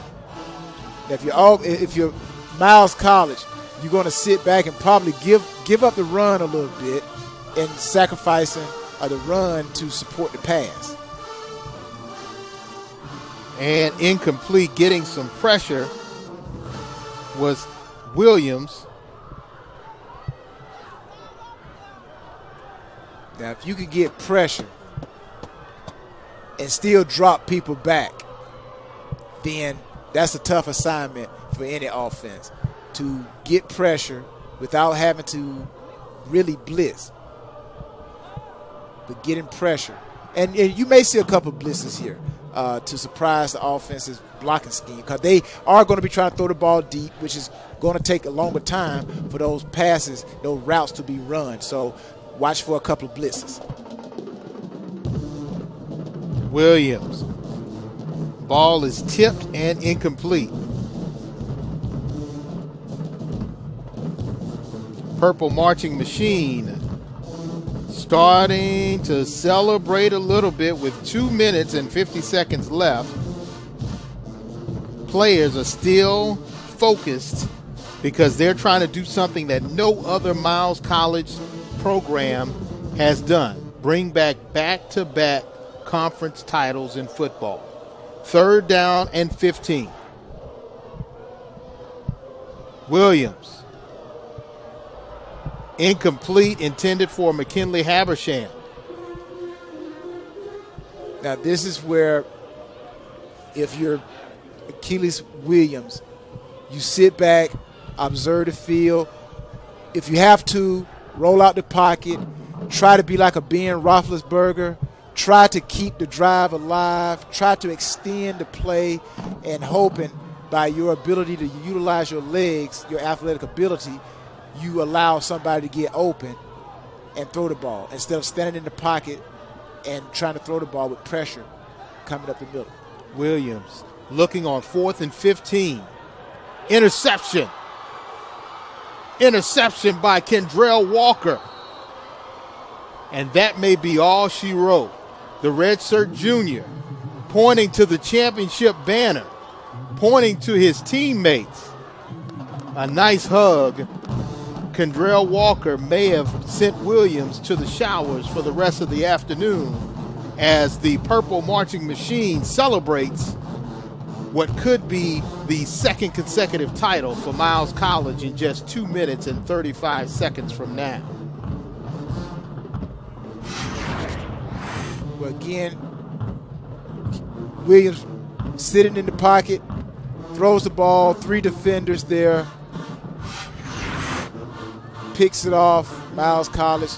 If you're Miles College, you're going to sit back and probably give up the run a little bit and sacrificing the run to support the pass. And incomplete, getting some pressure was Williams. Now, if you could get pressure and still drop people back, then that's a tough assignment for any offense, to get pressure without having to really blitz, but getting pressure. And you may see a couple of blitzes here to surprise the offense's blocking scheme, because they are going to be trying to throw the ball deep, which is going to take a longer time for those passes, those routes to be run. So watch for a couple of blitzes. Williams. Ball is tipped and incomplete. Purple marching machine starting to celebrate a little bit with 2 minutes and 50 seconds left. Players are still focused because they're trying to do something that no other Miles College program has done. Bring back back-to-back conference titles in football. 3rd down and 15. Williams. Incomplete, intended for McKinley Habersham. Now, this is where, if you're Achilles Williams, you sit back, observe the field. If you have to, roll out the pocket, try to be like a Ben Roethlisberger, try to keep the drive alive, try to extend the play, and hoping by your ability to utilize your legs, your athletic ability, you allow somebody to get open and throw the ball instead of standing in the pocket and trying to throw the ball with pressure coming up the middle. Williams looking on 4th and 15. Interception. Interception by Kendrell Walker. And that may be all she wrote. The redshirt junior pointing to the championship banner, pointing to his teammates. A nice hug. Kendrell Walker may have sent Williams to the showers for the rest of the afternoon as the Purple Marching Machine celebrates what could be the 2nd consecutive title for Miles College in just 2 minutes and 35 seconds from now. But again, Williams sitting in the pocket, throws the ball, 3 defenders there, picks it off. Miles College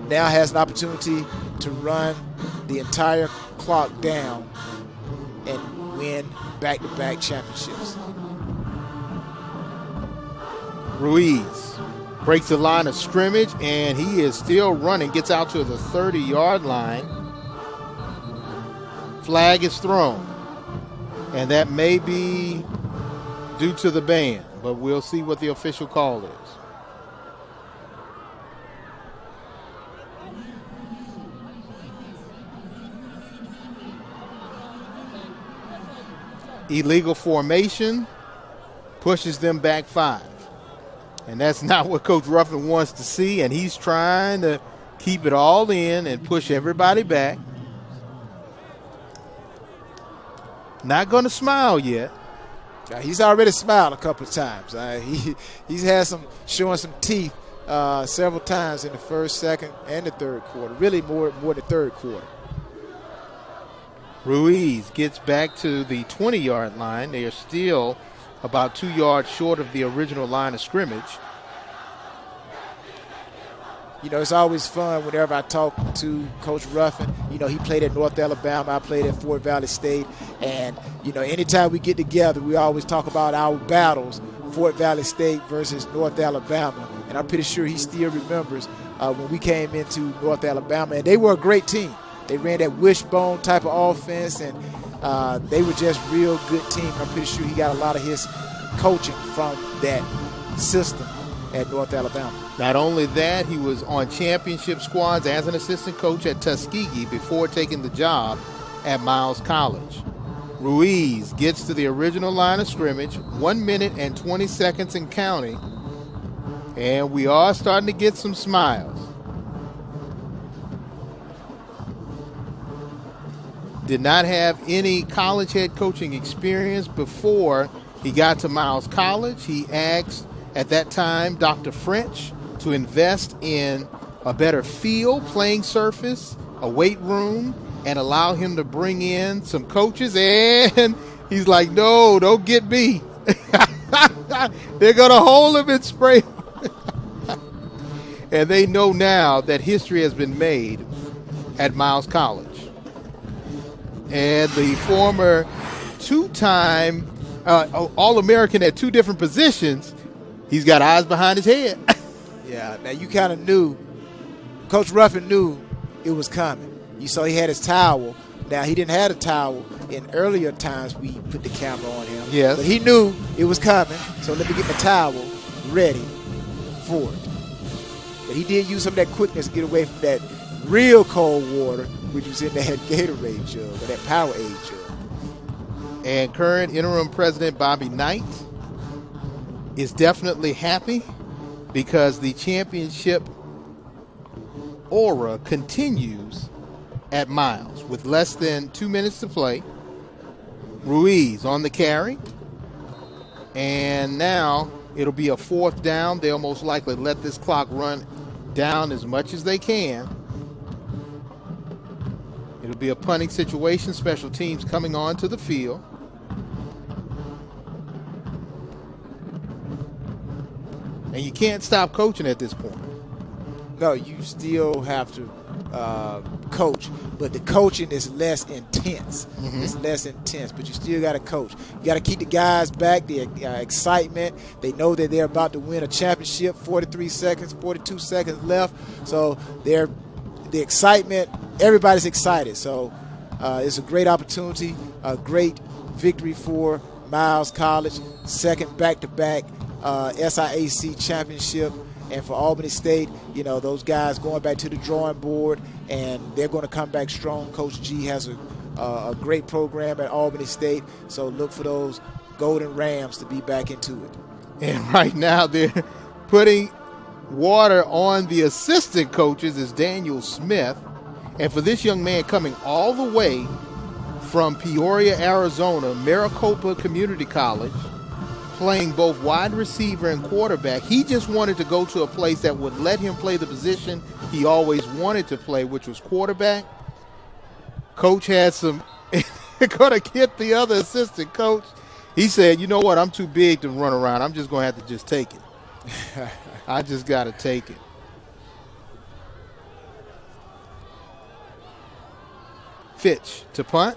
now has an opportunity to run the entire clock down and win back-to-back championships. Ruiz breaks the line of scrimmage, and he is still running, gets out to the 30-yard line. Flag is thrown, and that may be due to the ban, but we'll see what the official call is. Illegal formation pushes them back 5. And that's not what Coach Ruffin wants to see, and he's trying to keep it all in and push everybody back. Not going to smile yet. He's already smiled a couple of times. He's had showing some teeth several times in the 1st, 2nd, and the 3rd quarter. Really more the 3rd quarter. Ruiz gets back to the 20-yard line. They are still about 2 yards short of the original line of scrimmage. You know, it's always fun whenever I talk to Coach Ruffin. You know, he played at North Alabama. I played at Fort Valley State. And, you know, anytime we get together, we always talk about our battles, Fort Valley State versus North Alabama. And I'm pretty sure he still remembers when we came into North Alabama. And they were a great team. They ran that wishbone type of offense, and they were just real good team. I'm pretty sure he got a lot of his coaching from that system at North Alabama. Not only that, he was on championship squads as an assistant coach at Tuskegee before taking the job at Miles College. Ruiz gets to the original line of scrimmage, 1 minute and 20 seconds and counting, and we are starting to get some smiles. Did not have any college head coaching experience before he got to Miles College. He asked at that time Dr. French to invest in a better field, playing surface, a weight room, and allow him to bring in some coaches. And he's like, no, don't get me. They're going to hold him and spray him. And they know now that history has been made at Miles College. And the former 2-time All-American at 2 different positions, he's got eyes behind his head. Yeah, now you kind of knew, Coach Ruffin knew it was coming. You saw he had his towel. Now, he didn't have a towel in earlier times we put the camera on him. Yes. But he knew it was coming, so let me get my towel ready for it. But he did use some of that quickness to get away from that real cold water, which was in that Gatorade jug, or that Powerade jug. And current interim president Bobby Knight is definitely happy because the championship aura continues at Miles with less than 2 minutes to play. Ruiz on the carry. And now it'll be a 4th down. They'll most likely let this clock run down as much as they can. It'll be a punting situation. Special teams coming onto the field. And you can't stop coaching at this point. No, you still have to coach, but the coaching is less intense. It's less intense, but you still got to coach. You got to keep the guys back, the excitement. They know that they're about to win a championship, 42 seconds left. So the excitement, everybody's excited. So it's a great opportunity, a great victory for Miles College, second back-to-back SIAC championship. And for Albany State, you know, those guys going back to the drawing board, and they're going to come back strong. Coach G has a great program at Albany State, so look for those Golden Rams to be back into it. And right now they're putting water on the assistant coaches is Daniel Smith. And for this young man coming all the way from Peoria, Arizona, Maricopa Community College, playing both wide receiver and quarterback, he just wanted to go to a place that would let him play the position he always wanted to play, which was quarterback. Coach had some going to get the other assistant coach. He said, you know what, I'm too big to run around. I'm just going to have to just take it. I just got to take it. Fitch to punt.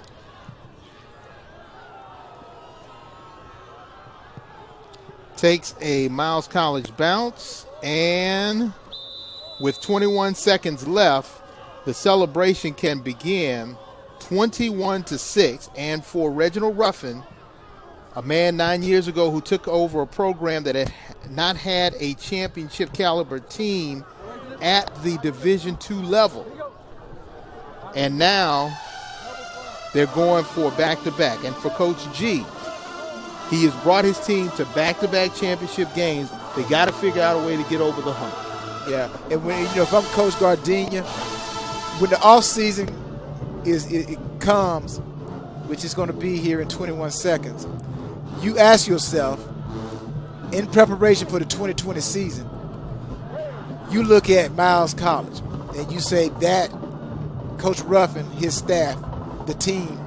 Takes a Miles College bounce, and with 21 seconds left, the celebration can begin. 21-6, and for Reginald Ruffin, a man 9 years ago who took over a program that had not had a championship caliber team at the Division II level, and now they're going for back-to-back. And for Coach G, he has brought his team to back-to-back championship games. They got to figure out a way to get over the hump. Yeah, and when if I'm Coach Gardenia, when the offseason it comes, which is going to be here in 21 seconds, you ask yourself, in preparation for the 2020 season, you look at Miles College and you say that Coach Ruffin, his staff, the team,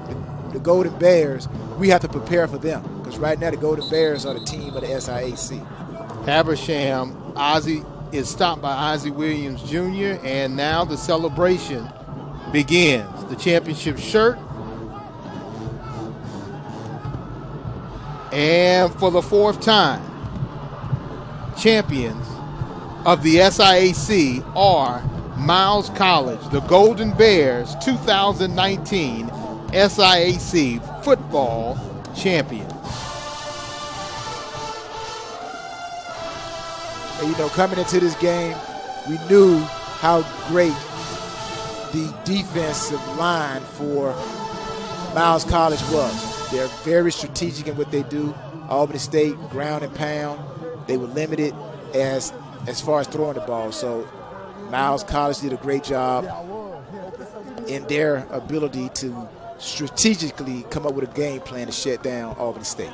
the Golden Bears, we have to prepare for them. Because right now the Golden Bears are the team of the SIAC. Habersham, Ozzie is stopped by Ozzie Williams Jr., and now the celebration begins. The championship shirt. And for the 4th time, champions of the SIAC are Miles College, the Golden Bears 2019 SIAC Football Champions. And, you know, coming into this game, we knew how great the defensive line for Miles College was. They're very strategic in what they do. Albany State, ground and pound. They were limited as far as throwing the ball. So Miles College did a great job in their ability to strategically come up with a game plan to shut down Albany State.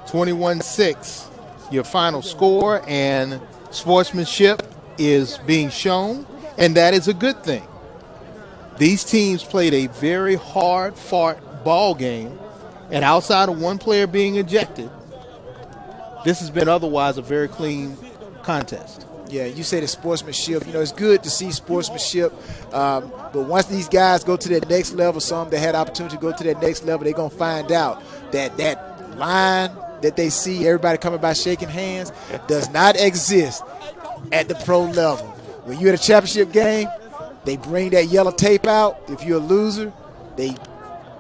21-6, your final score, and sportsmanship is being shown, and that is a good thing. These teams played a very hard-fought ball game, and outside of one player being ejected, this has been otherwise a very clean contest. Yeah, you say the sportsmanship. You know, it's good to see sportsmanship, but once these guys go to that next level, some that had opportunity to go to that next level, they're going to find out that that line that they see everybody coming by shaking hands does not exist at the pro level. When you're at a championship game, they bring that yellow tape out. If you're a loser, they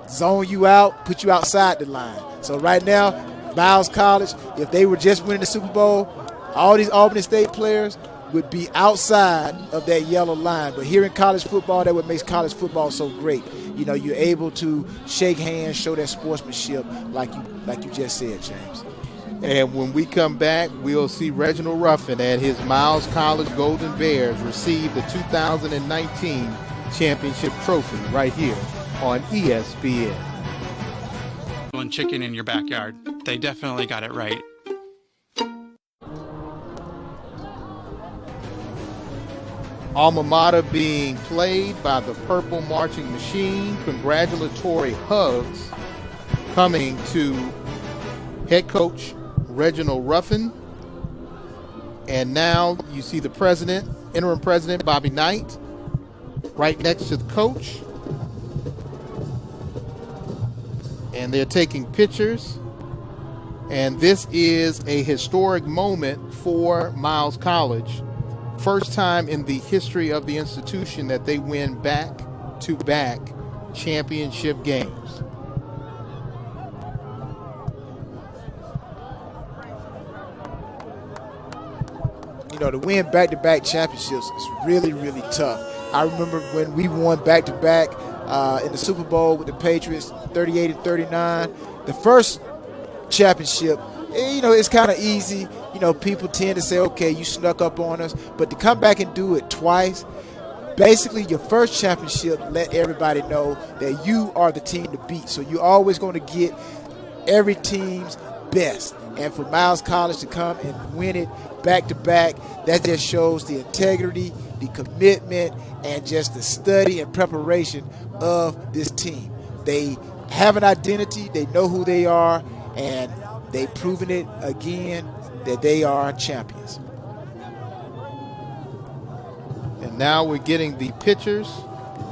zone you out, put you outside the line. So right now, Miles College, if they were just winning the Super Bowl, all these Albany State players would be outside of that yellow line. But here in college football, that's what makes college football so great. You know, you're able to shake hands, show that sportsmanship like you just said, James. And when we come back, we'll see Reginald Ruffin and his Miles College Golden Bears receive the 2019 championship trophy right here on ESPN. And chicken in your backyard. They definitely got it right. Alma Mater being played by the Purple Marching Machine. Congratulatory hugs coming to head coach Reginald Ruffin. And now you see the president, interim president Bobby Knight, right next to the coach. And they're taking pictures. And this is a historic moment for Miles College. First time in the history of the institution that they win back-to-back championship games. You know, to win back-to-back championships is really, really tough. I remember when we won back-to-back in the Super Bowl with the Patriots, 38 and 39. The first championship, you know, it's kind of easy. You know, people tend to say, okay, you snuck up on us. But to come back and do it twice, basically your first championship let everybody know that you are the team to beat. So you're always going to get every team's best. And for Miles College to come and win it back-to-back, that just shows the integrity, the commitment, and just the study and preparation of this team. They have an identity. They know who they are, and they've proven it again that they are champions. And now we're getting the pictures.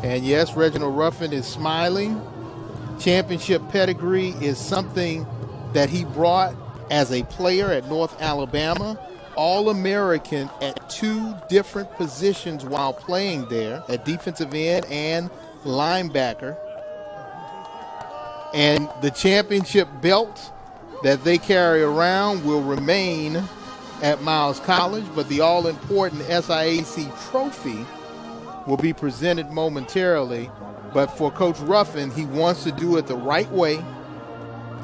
And yes, Reginald Ruffin is smiling. Championship pedigree is something that he brought as a player at North Alabama. All-American at 2 different positions while playing there, at defensive end and linebacker. And the championship belt that they carry around will remain at Miles College, but the all-important SIAC trophy will be presented momentarily. But for Coach Ruffin, he wants to do it the right way.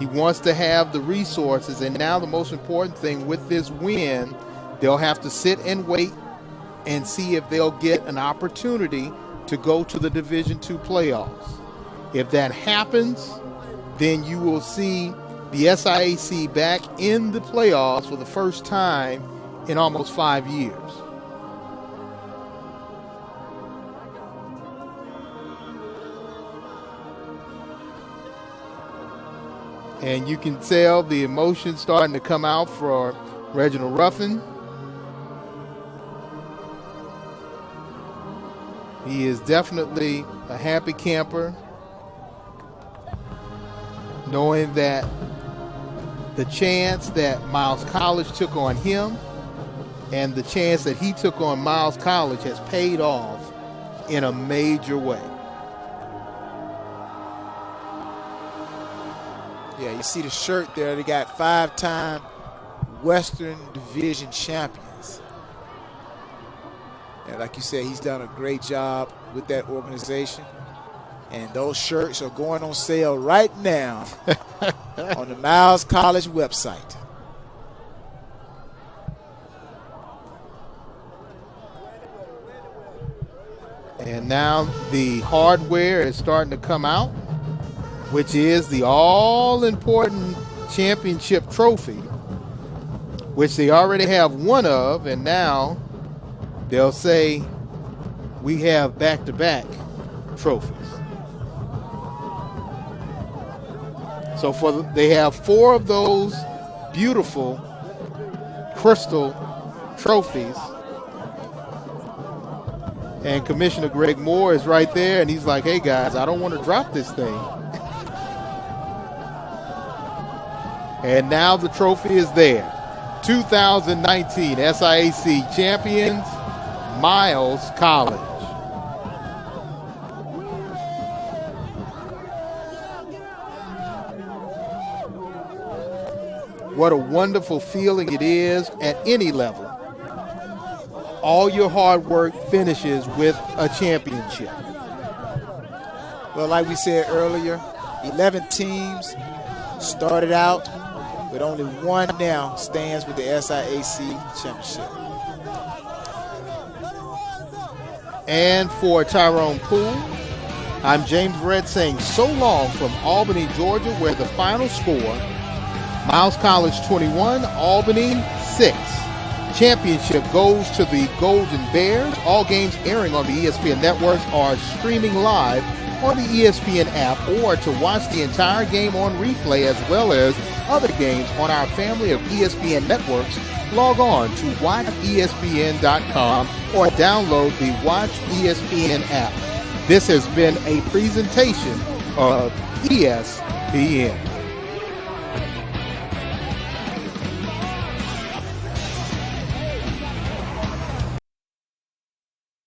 He wants to have the resources, and now the most important thing with this win, they'll have to sit and wait and see if they'll get an opportunity to go to the Division II playoffs. If that happens, then you will see the SIAC back in the playoffs for the first time in almost 5 years. And you can tell the emotion starting to come out for Reginald Ruffin. He is definitely a happy camper, knowing that the chance that Miles College took on him and the chance that he took on Miles College has paid off in a major way. Yeah, you see the shirt there. They got 5-time Western Division champions. And like you said, he's done a great job with that organization. And those shirts are going on sale right now on the Miles College website. And now the hardware is starting to come out, which is the all-important championship trophy, which they already have one of, and now they'll say we have back-to-back trophies. So they have 4 of those beautiful crystal trophies. And Commissioner Greg Moore is right there, and he's like, hey, guys, I don't want to drop this thing. And now the trophy is there. 2019 SIAC champions, Miles College. What a wonderful feeling it is at any level. All your hard work finishes with a championship. Well, like we said earlier, 11 teams started out but only one now stands with the SIAC Championship. And for Tyrone Poole, I'm James Red saying so long from Albany, Georgia, where the final score, Miles College 21, Albany 6. Championship goes to the Golden Bears. All games airing on the ESPN networks are streaming live on the ESPN app, or to watch the entire game on replay as well as other games on our family of ESPN networks, log on to watchespn.com or download the Watch ESPN app. This has been a presentation of ESPN.